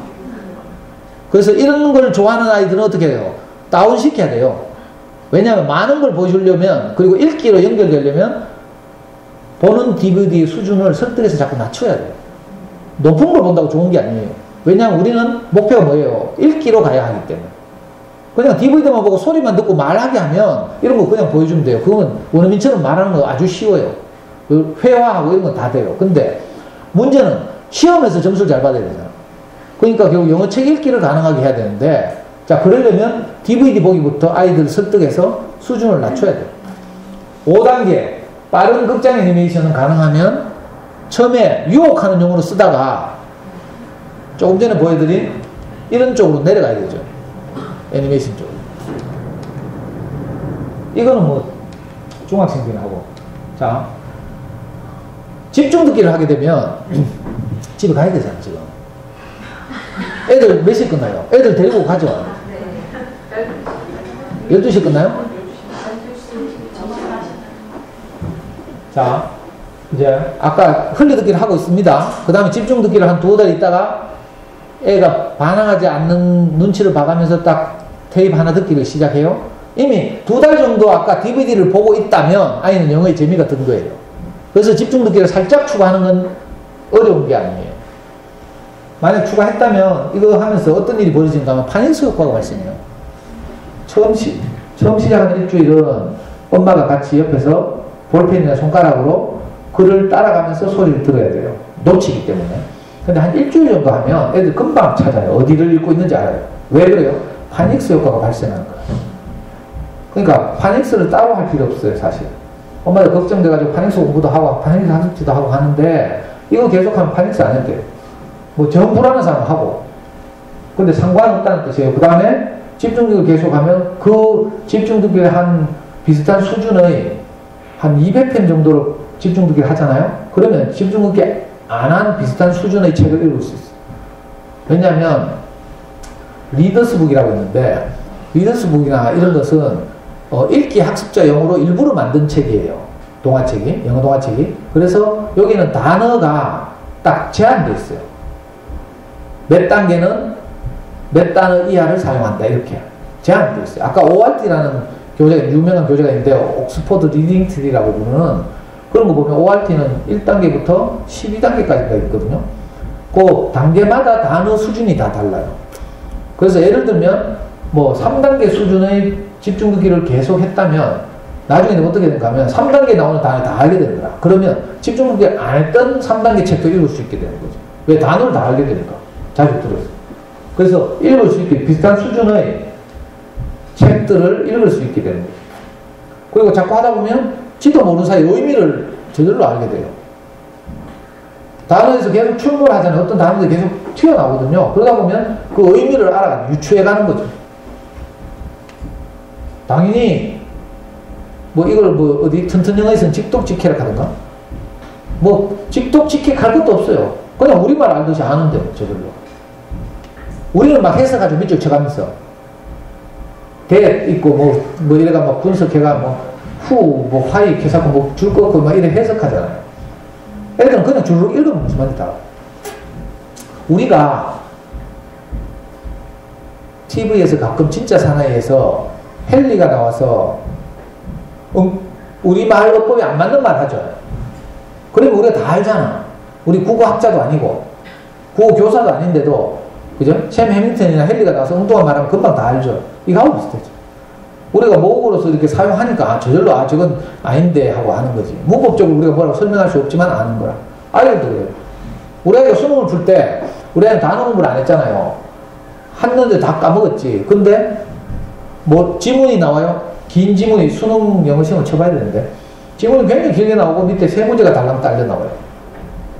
그래서 이런 걸 좋아하는 아이들은 어떻게 해요? 다운시켜야 돼요. 왜냐하면 많은 걸 보여주려면, 그리고 읽기로 연결되려면 보는 DVD 수준을 설득해서 자꾸 낮춰야 돼요. 높은 걸 본다고 좋은 게 아니에요. 왜냐하면 우리는 목표가 뭐예요? 읽기로 가야 하기 때문에. 그냥 DVD만 보고 소리만 듣고 말하게 하면 이런 거 그냥 보여주면 돼요. 그건 원어민처럼 말하는 거 아주 쉬워요. 회화하고 이런 건 다 돼요. 근데 문제는 시험에서 점수를 잘 받아야 되잖아. 그러니까 결국 영어책 읽기를 가능하게 해야 되는데, 자, 그러려면 DVD 보기부터 아이들 설득해서 수준을 낮춰야 돼요. 5단계 빠른 극장 애니메이션은 가능하면 처음에 유혹하는 용어로 쓰다가 조금 전에 보여드린 이런 쪽으로 내려가야 되죠. 애니메이션 쪽으로. 이거는 뭐 중학생들이 하고. 자, 집중 듣기를 하게 되면 집에 가야 되잖아, 지금. 애들 몇 시에 끝나요? 애들 데리고 가죠. 12시에 끝나요? 자, 이제 아까 흘려듣기를 하고 있습니다. 그 다음에 집중 듣기를 한 2달 있다가 애가 반항하지 않는 눈치를 봐가면서 딱 테이프 하나 듣기를 시작해요. 이미 2달 정도 아까 DVD를 보고 있다면 아이는 영어에 재미가 든 거예요. 그래서 집중 듣기를 살짝 추가하는 건 어려운 게 아니에요. 만약 추가했다면 이거 하면서 어떤 일이 벌어지는가 하면 파닉스 효과가 발생해요. 처음 시작하는 일주일은 엄마가 같이 옆에서 볼펜이나 손가락으로 글을 따라가면서 소리를 들어야 돼요. 놓치기 때문에. 근데 한 일주일 정도 하면 애들 금방 찾아요. 어디를 읽고 있는지 알아요. 왜 그래요? 파닉스 효과가 발생하는 거예요. 그러니까 파닉스를 따로 할 필요 없어요, 사실. 엄마들 걱정돼가지고 파닉스 공부도 하고 파닉스 학습지도 하고 하는데 이거 계속하면 파닉스 안 해도 돼요. 뭐 정불하는 사람 하고. 근데 상관없다는 뜻이에요. 그 다음에 집중력을 계속하면 그 집중력에 한 비슷한 수준의 한 200편 정도로 집중력을 하잖아요. 그러면 집중력에 안 한 비슷한 수준의 책을 읽을 수 있어요. 왜냐하면 리더스북이라고 있는데 리더스북이나 이런 것은 읽기 학습자 용어로 일부러 만든 책이에요. 동화책이, 영어 동화책이. 그래서 여기는 단어가 딱 제한되어 있어요. 몇 단계는 몇 단어 이하를 사용한다, 이렇게 제한되어 있어요. 아까 ORT라는 교재가, 유명한 교재가 있는데요. 옥스퍼드 리딩 트리라고 부르는 그런 거 보면 ORT는 1단계부터 12단계까지가 있거든요. 그 단계마다 단어 수준이 다 달라요. 그래서 예를 들면 뭐 3단계 수준의 집중 듣기를 계속 했다면 나중에는 어떻게 되는가 하면 3단계 나오는 단어 다 알게 되는 거야. 그러면 집중 듣기를 안 했던 3단계 책도 읽을 수 있게 되는 거죠. 왜? 단어를 다 알게 되니까. 자주 들었어. 그래서 읽을 수 있게 비슷한 수준의 책들을 읽을 수 있게 되는 거죠. 그리고 자꾸 하다 보면 지도 모르는 사이 의미를 저절로 알게 돼요. 단어에서 계속 출몰하잖아요. 어떤 단어들이 계속 튀어나오거든요. 그러다 보면 그 의미를 알아가는, 유추해가는 거죠. 당연히 뭐 이걸 뭐 어디 튼튼영어에서는 직독직해라 하던가 뭐 직독직해 할 것도 없어요. 그냥 우리말 알듯이 아는데 저절로. 우리는 막 해석하죠. 밑줄 쳐가면서 대 있고 뭐 이래가 막 분석해가 뭐 화이 개사고 뭐 줄 거 막 이래 해석하잖아요. 애들은 그냥 줄로 읽으면 무슨 말인지 다. 우리가 TV에서 가끔 진짜 사나이에서 헨리가 나와서 우리말 어법이 안 맞는 말 하죠. 그러면 우리가 다 알잖아. 우리 국어학자도 아니고 국어 교사도 아닌데도 그죠? 샘 해밍턴이나 헨리가 나와서 엉뚱한 말하면 금방 다 알죠. 이거하고 비슷하죠. 우리가 모국어로서 이렇게 사용하니까 저절로 저건 아닌데 하고 하는 거지. 문법적으로 우리가 뭐라고 설명할 수 없지만 아는 거라. 아이들도 그래요. 우리 아이가 수능을 풀 때 우리 아이는 단어 공부를 안 했잖아요. 했는데 다 까먹었지. 근데 뭐 지문이 나와요. 긴 지문이 수능 영어 시험을 쳐봐야 되는데 지문이 굉장히 길게 나오고 밑에 세 문제가 달랑 딸려 나와요.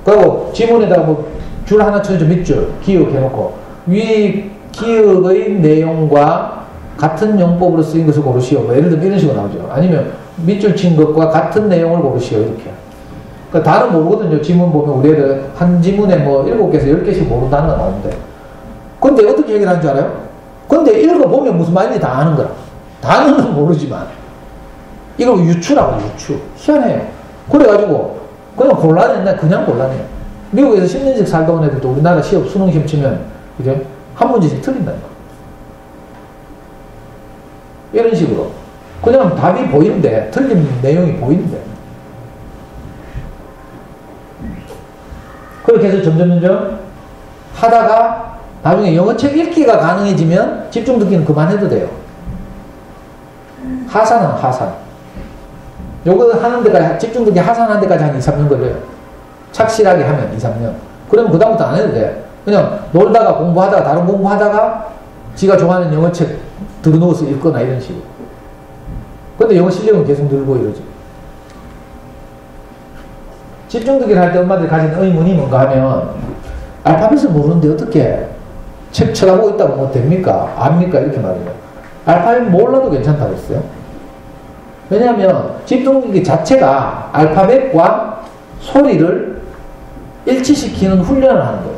그리고 지문에다가 뭐 줄 하나 쳐줘. 밑줄 기억해놓고 위 기억의 내용과 같은 용법으로 쓰인 것을 고르시오. 뭐 예를 들면 이런 식으로 나오죠. 아니면 밑줄 친 것과 같은 내용을 고르시오. 이렇게. 그러니까 다른 모르거든요. 지문 보면 우리 애들 한 지문에 뭐 7개에서 10개씩 모른다는 거 나오는데. 근데 어떻게 해결하는 줄 알아요? 근데 읽어보면 무슨 말인지 다 아는 거야. 단어는 모르지만. 이걸 유추라고, 유추. 희한해요. 그래가지고 그냥 곤란했나? 그냥 곤란해요. 미국에서 10년씩 살다 온 애들도 우리나라 시험, 수능 시험 치면 이제 한 문제씩 틀린다니까. 이런 식으로. 그냥 답이 보이는데, 틀린 내용이 보이는데. 그렇게 해서 점점 하다가 나중에 영어책 읽기가 가능해지면 집중 듣기는 그만해도 돼요. 하산은 하산. 요거 하는 데까지, 집중 듣기 하산하는 데까지 한 2, 3년 걸려요. 착실하게 하면 2, 3년. 그러면 그다음부터 안 해도 돼. 그냥 놀다가 공부하다가, 다른 공부하다가 지가 좋아하는 영어책 들어놓아서 읽거나 이런 식으로. 근데 영어 실력은 계속 늘고 이러지. 집중 듣기를 할 때 엄마들이 가진 의문이 뭔가 하면 알파벳을 모르는데 어떻게 책 쳐다보고 있다고 뭐 됩니까? 압니까? 이렇게 말해요. 알파벳 몰라도 괜찮다고 했어요. 왜냐하면 집중 듣기 자체가 알파벳과 소리를 일치시키는 훈련을 하는 거예요.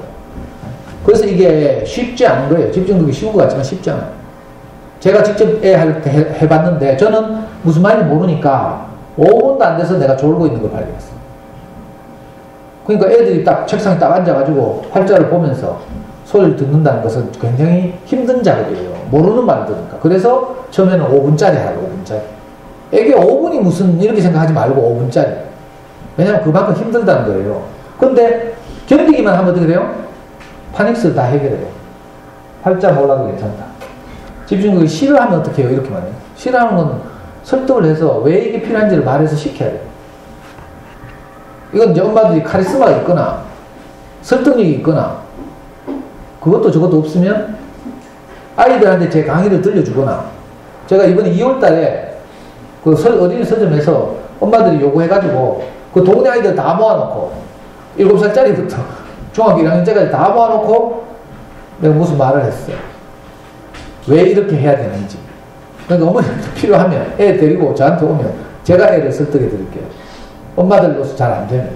그래서 이게 쉽지 않은 거예요. 집중 듣기 쉬운 것 같지만 쉽지 않아요. 제가 직접 애 할 때 해봤는데 저는 무슨 말인지 모르니까 5분도 안 돼서 내가 졸고 있는 걸 발견했어요. 그러니까 애들이 딱 책상에 딱 앉아가지고 활자를 보면서 소리를 듣는다는 것은 굉장히 힘든 작업이에요. 모르는 말을 들으니까. 그래서 처음에는 5분짜리 하라고, 5분짜리. 애게 5분이 무슨 이렇게 생각하지 말고 5분짜리. 왜냐면 그만큼 힘들다는 거예요. 근데 견디기만 하면 어떻게 돼요? 파닉스를 다 해결해요. 활자 몰라도 괜찮다. 집중력이 싫어하면 어떻게 해요? 이렇게 말해요. 싫어하는 건 설득을 해서 왜 이게 필요한지를 말해서 시켜야 돼요. 이건 이제 엄마들이 카리스마가 있거나 설득력이 있거나 그것도 저것도 없으면 아이들한테 제 강의를 들려주거나 제가 이번에 2월 달에 그 어린이 서점에서 엄마들이 요구해가지고 그 동네 아이들 다 모아놓고 7살짜리부터 중학교 1학년짜리까지 다 모아놓고 내가 무슨 말을 했어요. 왜 이렇게 해야 되는지. 그러니까 어머니한테 필요하면 애 데리고 저한테 오면 제가 애를 설득해 드릴게요. 엄마들로서 잘 안 되면.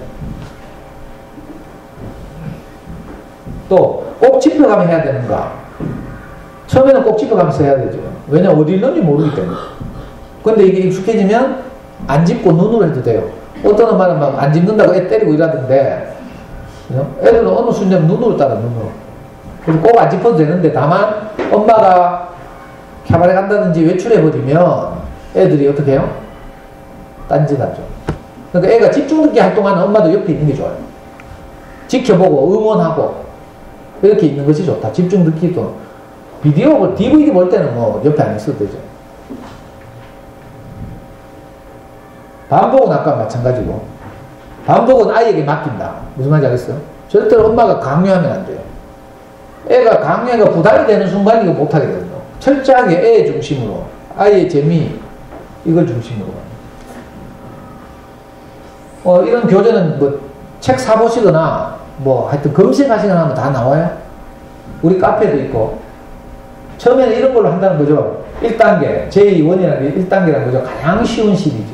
또 꼭 짚어가며 해야 되는가? 처음에는 꼭 짚어가면서 해야 되죠. 왜냐면 어디 있는지 모르기 때문에. 근데 이게 익숙해지면 안 짚고 눈으로 해도 돼요. 어떤 엄마는 막 안 짚는다고 애 때리고 이러던데 애들은 어느 순간 눈으로 따라, 눈으로. 그래서 꼭 안 짚어도 되는데 다만 엄마가 캬바레 간다든지 외출해버리면 애들이 어떻게 해요? 딴짓하죠. 그러니까 애가 집중 듣기 활동하는 엄마도 옆에 있는 게 좋아요. 지켜보고 응원하고 이렇게 있는 것이 좋다. 집중 듣기도 비디오, DVD 볼 때는 뭐 옆에 안 있어도 되죠. 반복은 아까 마찬가지고 반복은 아이에게 맡긴다. 무슨 말인지 알겠어요? 절대로 엄마가 강요하면 안 돼요. 애가 강요가 부담이 되는 순간 이거 못하게 되거든요. 철저하게 애 중심으로 아이의 재미 이걸 중심으로 이런 교재는 뭐 책 사보시거나 뭐 하여튼 검색하시거나 하면 다 나와요. 우리 카페도 있고 처음에는 이런 걸로 한다는 거죠. 1단계 제1이라는 게 1단계라는 거죠. 가장 쉬운 시리즈.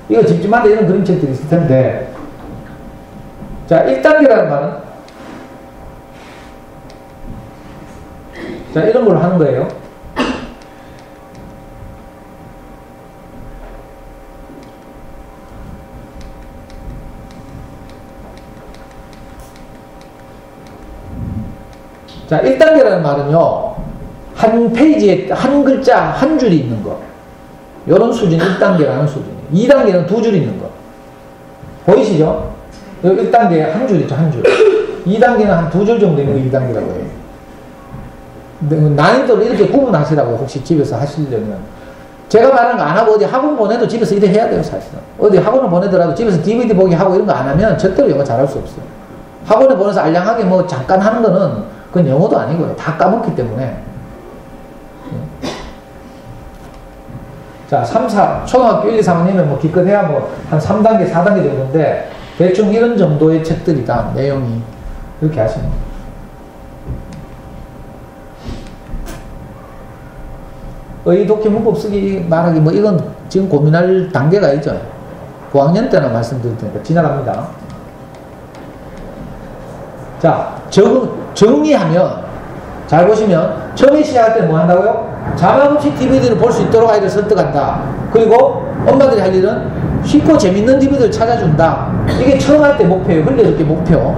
이거 집집마다 이런 그림책들이 있을 텐데 자 1단계라는 말은 자 이런 걸로 하는 거예요. 자, 1단계라는 말은요, 한 페이지에 한 글자, 한 줄이 있는 거. 요런 수준이 1단계라는 수준이에요. 2단계는 2줄 있는 거. 보이시죠? 1단계에 한 줄이죠, 한 줄. 2단계는 한 2줄 정도 있는 거 2단계라고 해요. 난이도를 이렇게 구분하시라고 혹시 집에서 하시려면. 제가 말하는 거 안 하고 어디 학원 보내도 집에서 이래 해야 돼요, 사실은. 어디 학원을 보내더라도 집에서 DVD 보기 하고 이런 거 안 하면 절대로 영어 잘할 수 없어요. 학원에 보내서 알량하게 뭐 잠깐 하는 거는 그건 영어도 아니고요. 다 까먹기 때문에. 자, 3, 4, 초등학교 1, 2, 3학년이면 뭐 기껏해야 뭐 한 3단계, 4단계 정도인데 대충 이런 정도의 책들이다, 내용이. 그렇게 하시면 돼요. 의독해 문법 쓰기 말하기 뭐 이건 지금 고민할 단계가 있죠. 고학년 때나 말씀드릴 테니까 지나갑니다. 자, 정리하면 잘 보시면 처음에 시작할 때 뭐 한다고요? 자막 없이 DVD를 볼 수 있도록 아이를 설득한다. 그리고 엄마들이 할 일은 쉽고 재밌는 DVD를 찾아준다. 이게 처음 할 때 목표예요. 흘려듣기 목표.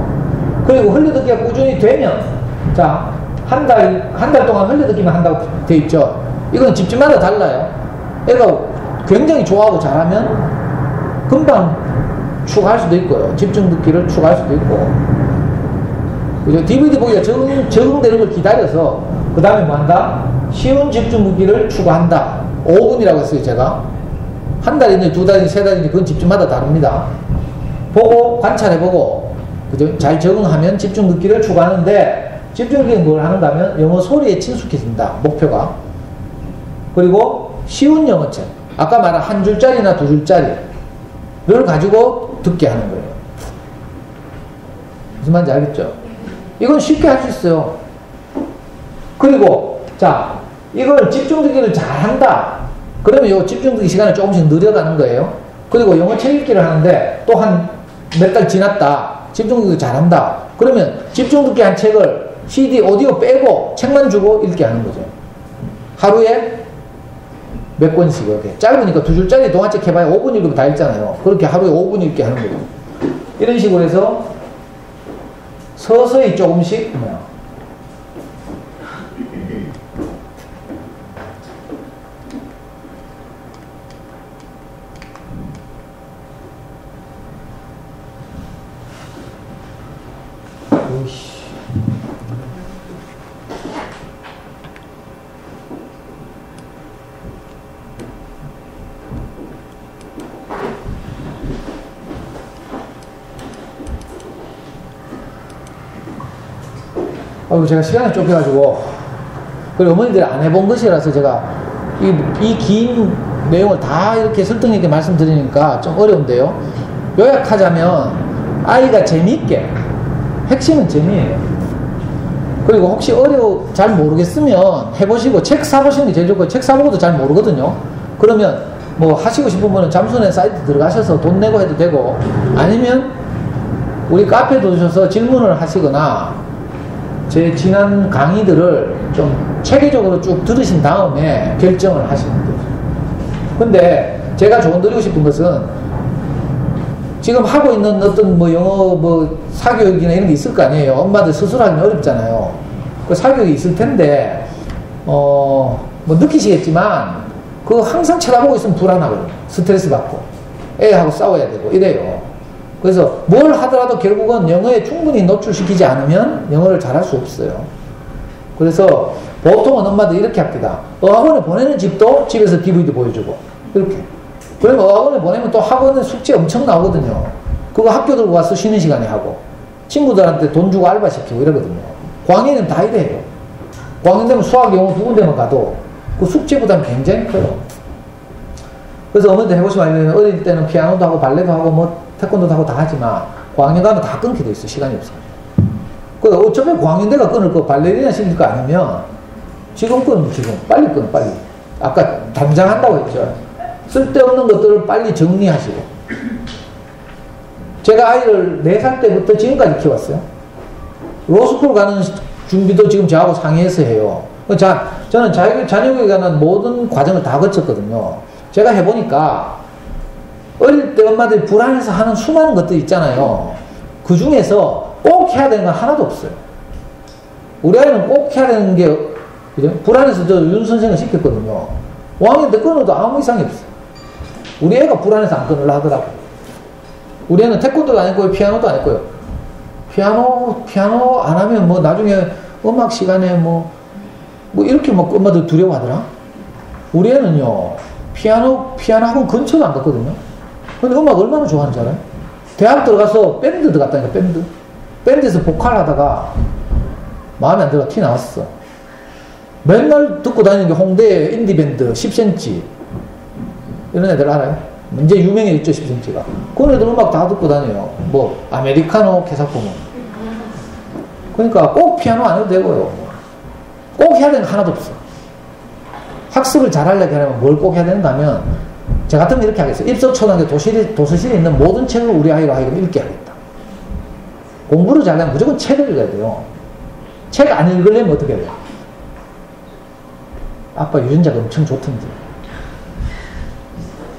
그리고 흘려듣기가 꾸준히 되면 자, 한 달 동안 흘려듣기만 한다고 돼 있죠. 이건 집집마다 달라요. 애가 굉장히 좋아하고 잘하면 금방 추가할 수도 있고요. 집중 듣기를 추가할 수도 있고. 그죠? DVD 보기가 적응되는 걸 기다려서 그 다음에 뭐 한다? 쉬운 집중 듣기를 추가한다. 5분이라고 했어요, 제가. 한 달인지 두 달인지 세 달인지 그건 집집마다 다릅니다. 보고 관찰해보고 그죠? 잘 적응하면 집중 듣기를 추가하는데 집중 듣기는 뭘 하는가 하면 영어 소리에 친숙해진다. 목표가. 그리고 쉬운 영어책. 아까 말한 한 줄짜리나 두 줄짜리를 가지고 듣게 하는 거예요. 무슨 말인지 알겠죠? 이건 쉽게 할 수 있어요. 그리고 자, 이걸 집중 듣기를 잘 한다. 그러면 이 집중 듣기 시간을 조금씩 늘려가는 거예요. 그리고 영어 책 읽기를 하는데 또 한 몇 달 지났다. 집중 듣기 잘 한다. 그러면 집중 듣기 한 책을 CD, 오디오 빼고 책만 주고 읽게 하는 거죠. 하루에 몇 권씩 이렇게. 짧으니까 두 줄짜리 동화책 해봐야 5분 읽으면 다 읽잖아요. 그렇게 하루에 5분 읽게 하는 거죠. 이런 식으로 해서 서서히 조금씩 제가 시간이 좁혀가지고 그리고 어머니들이 안 해본 것이라서 제가 이 긴 내용을 다 이렇게 설득력 있게 말씀드리니까 좀 어려운데요. 요약하자면 아이가 재미있게, 핵심은 재미예요. 그리고 혹시 잘 모르겠으면 해보시고 책 사보시는 게 제일 좋고, 책 사보고도 잘 모르거든요. 그러면 뭐 하시고 싶은 분은 잠수내 사이트 들어가셔서 돈 내고 해도 되고, 아니면 우리 카페 들으셔서 질문을 하시거나 제 지난 강의들을 좀 체계적으로 쭉 들으신 다음에 결정을 하시면 돼요. 근데 제가 조언드리고 싶은 것은 지금 하고 있는 어떤 뭐 영어 뭐 사교육이나 이런 게 있을 거 아니에요. 엄마들 스스로 하기는 어렵잖아요. 그 사교육이 있을 텐데 뭐 느끼시겠지만 그거 항상 쳐다보고 있으면 불안하거든요. 스트레스 받고 애하고 싸워야 되고 이래요. 그래서 뭘 하더라도 결국은 영어에 충분히 노출시키지 않으면 영어를 잘할 수 없어요. 그래서 보통은 엄마들 이렇게 합니다. 어학원에 보내는 집도 집에서 DVD 보여주고 이렇게. 그러면 어학원에 보내면 또 학원에 숙제 엄청 나오거든요. 그거 학교 들고 가서 쉬는 시간에 하고 친구들한테 돈 주고 알바 시키고 이러거든요. 광인은 다 이래요. 광인 되면 수학, 영어 두 군데만 가도 그 숙제 부담이 굉장히 커요. 그래서 어머니들 해보시면 어릴 때는 피아노도 하고 발레도 하고 뭐 태권도도 하고 다 하지만 고학년 가면 다 끊게 돼 있어. 시간이 없어. 그 어쩌면 고학년대가 끊을 거 발레리나 시킬 거 아니면 지금 끊으면 지금 빨리 끊어 빨리. 아까 당장 한다고 했죠. 쓸데없는 것들을 빨리 정리하시고. 제가 아이를 4살 때부터 지금까지 키웠어요. 로스쿨 가는 준비도 지금 저하고 상의해서 해요. 저는 자녀교육에 관한 모든 과정을 다 거쳤거든요. 제가 해보니까 어릴 때 엄마들이 불안해서 하는 수많은 것들이 있잖아요. 그 중에서 꼭 해야 되는 건 하나도 없어요. 우리 아이는 꼭 해야 되는 게, 그죠? 불안해서 저 윤 선생을 시켰거든요. 5학년 때 끊어도 아무 이상이 없어요. 우리 애가 불안해서 안 끊으려 하더라고요. 우리 애는 태권도도 안 했고요, 피아노도 안 했고요. 피아노 안 하면 뭐 나중에 음악 시간에 뭐 이렇게 막 엄마들 두려워하더라. 우리 애는요, 피아노 학원 근처도 안 갔거든요. 근데 음악 얼마나 좋아하는 줄 알아요? 대학 들어가서 밴드 들어갔다니까, 밴드. 밴드에서 보컬 하다가 마음에 안 들어 티 나왔어. 맨날 듣고 다니는 게 홍대 인디밴드 10cm. 이런 애들 알아요? 이제 유명해졌죠, 10cm가. 그런 애들 음악 다 듣고 다녀요. 뭐, 아메리카노 개사품은. 그러니까 꼭 피아노 안 해도 되고요. 꼭 해야 되는 거 하나도 없어. 학습을 잘하려고 하면 뭘 꼭 해야 된다면, 저 같으면 이렇게 하겠어요. 입석초등학교 도서실에 있는 모든 책을 우리 아이로 하여금 읽게 하겠다. 공부를 잘하려면 무조건 책을 읽어야 돼요. 책 안 읽으려면 어떻게 해야 돼요? 아빠 유전자가 엄청 좋던데.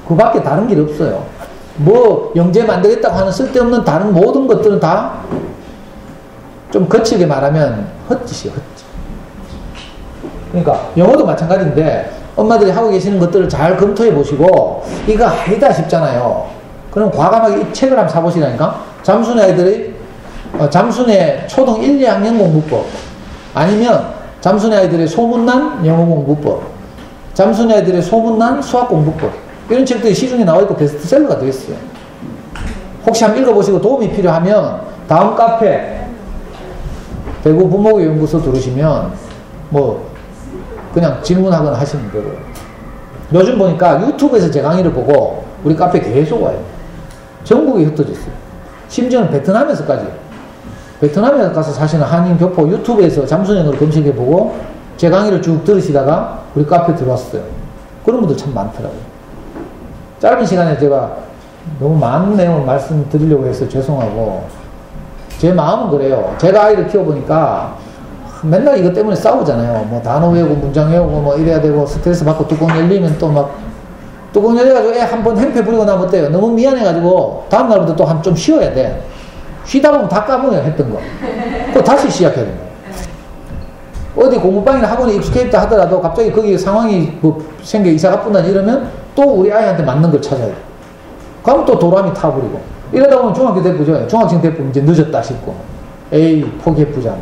그 밖에 다른 길 없어요. 뭐 영재 만들겠다고 하는 쓸데없는 다른 모든 것들은 다 좀 거칠게 말하면 헛짓이에요. 헛짓. 그러니까 영어도 마찬가지인데 엄마들이 하고 계시는 것들을 잘 검토해 보시고 이거 아니다 싶잖아요. 그럼 과감하게 이 책을 한번 사보시라니까. 잠수네 아이들이 잠수네 초등 1, 2학년 공부법, 아니면 잠수네 아이들의 소문난 영어 공부법, 잠수네 아이들의 소문난 수학 공부법, 이런 책들이 시중에 나와 있고 베스트셀러가 되어 있어요. 혹시 한번 읽어보시고 도움이 필요하면 다음 카페 대구 부모교연구소 들으시면 뭐 그냥 질문하거나 하시면 되고요. 요즘 보니까 유튜브에서 제 강의를 보고 우리 카페 계속 와요. 전국에 흩어져 있어요. 심지어는 베트남에서까지. 베트남에 가서 사시는 한인 교포 유튜브에서 잠수령을 검색해보고 제 강의를 쭉 들으시다가 우리 카페 들어왔어요. 그런 분들 참 많더라고요. 짧은 시간에 제가 너무 많은 내용을 말씀드리려고 해서 죄송하고, 제 마음은 그래요. 제가 아이를 키워보니까 맨날 이것 때문에 싸우잖아요. 뭐 단어 외우고 문장 외우고 뭐 이래야 되고, 스트레스 받고 뚜껑 열리면 또 막 뚜껑 열려가지고 애 한번 행패 부리고 나면 어때요? 너무 미안해가지고 다음날부터 또 한 좀 쉬어야 돼. 쉬다 보면 다 까먹어요, 했던 거. 그거 다시 시작해야 돼요. 어디 공부방이나 학원에 익숙해있다 하더라도 갑자기 거기 상황이 뭐 생겨 이사가 뿐다 이러면 또 우리 아이한테 맞는 걸 찾아야 돼. 그럼 또 도람이 타버리고. 이러다 보면 중학교 대부죠. 중학생 대부 이제 늦었다 싶고. 에이, 포기해보자.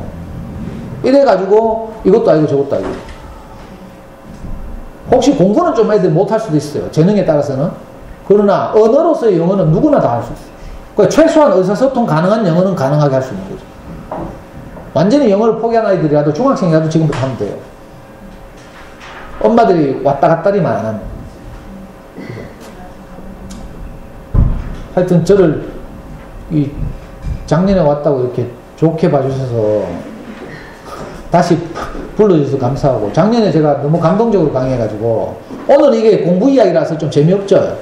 이래가지고 이것도 아니고 저것도 아니고. 혹시 공부는 좀 애들 못할 수도 있어요. 재능에 따라서는. 그러나 언어로서의 영어는 누구나 다 할 수 있어요. 그러니까 최소한 의사소통 가능한 영어는 가능하게 할 수 있는 거죠. 완전히 영어를 포기한 아이들이라도 중학생이라도 지금부터 하면 돼요. 엄마들이 왔다 갔다리만 안 하면. 하여튼 저를 이 작년에 왔다고 이렇게 좋게 봐주셔서 다시 불러주셔서 감사하고, 작년에 제가 너무 감동적으로 강의해가지고, 오늘 이게 공부 이야기라서 좀 재미없죠.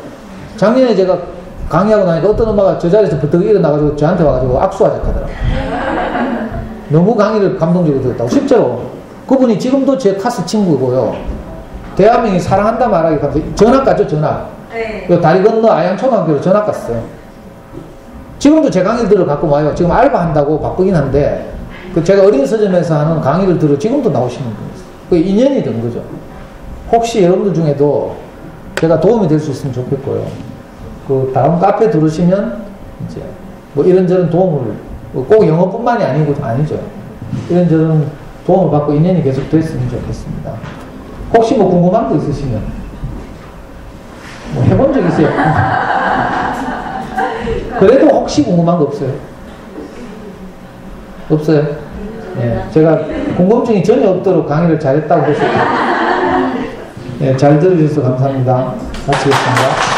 작년에 제가 강의하고 나니까 어떤 엄마가 저 자리에서 버떡 일어나가지고 저한테 와가지고 악수하자 하더라고요. 너무 강의를 감동적으로 들었다고. 실제로 그분이 지금도 제 카스 친구고요. 대한민국이 사랑한다 말하기 감사. 전학 갔죠, 전학. 네. 다리 건너 아양초등학교로 전학 갔어요. 지금도 제 강의를 들어 갖고 와요. 지금 알바 한다고 바쁘긴 한데, 제가 어린 서점에서 하는 강의를 들어 지금도 나오시는 분이 있어요. 그 인연이 된 거죠. 혹시 여러분들 중에도 제가 도움이 될 수 있으면 좋겠고요. 그 다음 카페 들으시면 이제 뭐 이런저런 도움을, 꼭 영어뿐만이 아니죠. 이런저런 도움을 받고 인연이 계속 됐으면 좋겠습니다. 혹시 뭐 궁금한 거 있으시면 뭐 해본 적 있어요? 그래도 혹시 궁금한 거 없어요? 없어요? 예, 제가 궁금증이 전혀 없도록 강의를 잘했다고 했습니다. 예, 잘 들어주셔서 감사합니다. 마치겠습니다.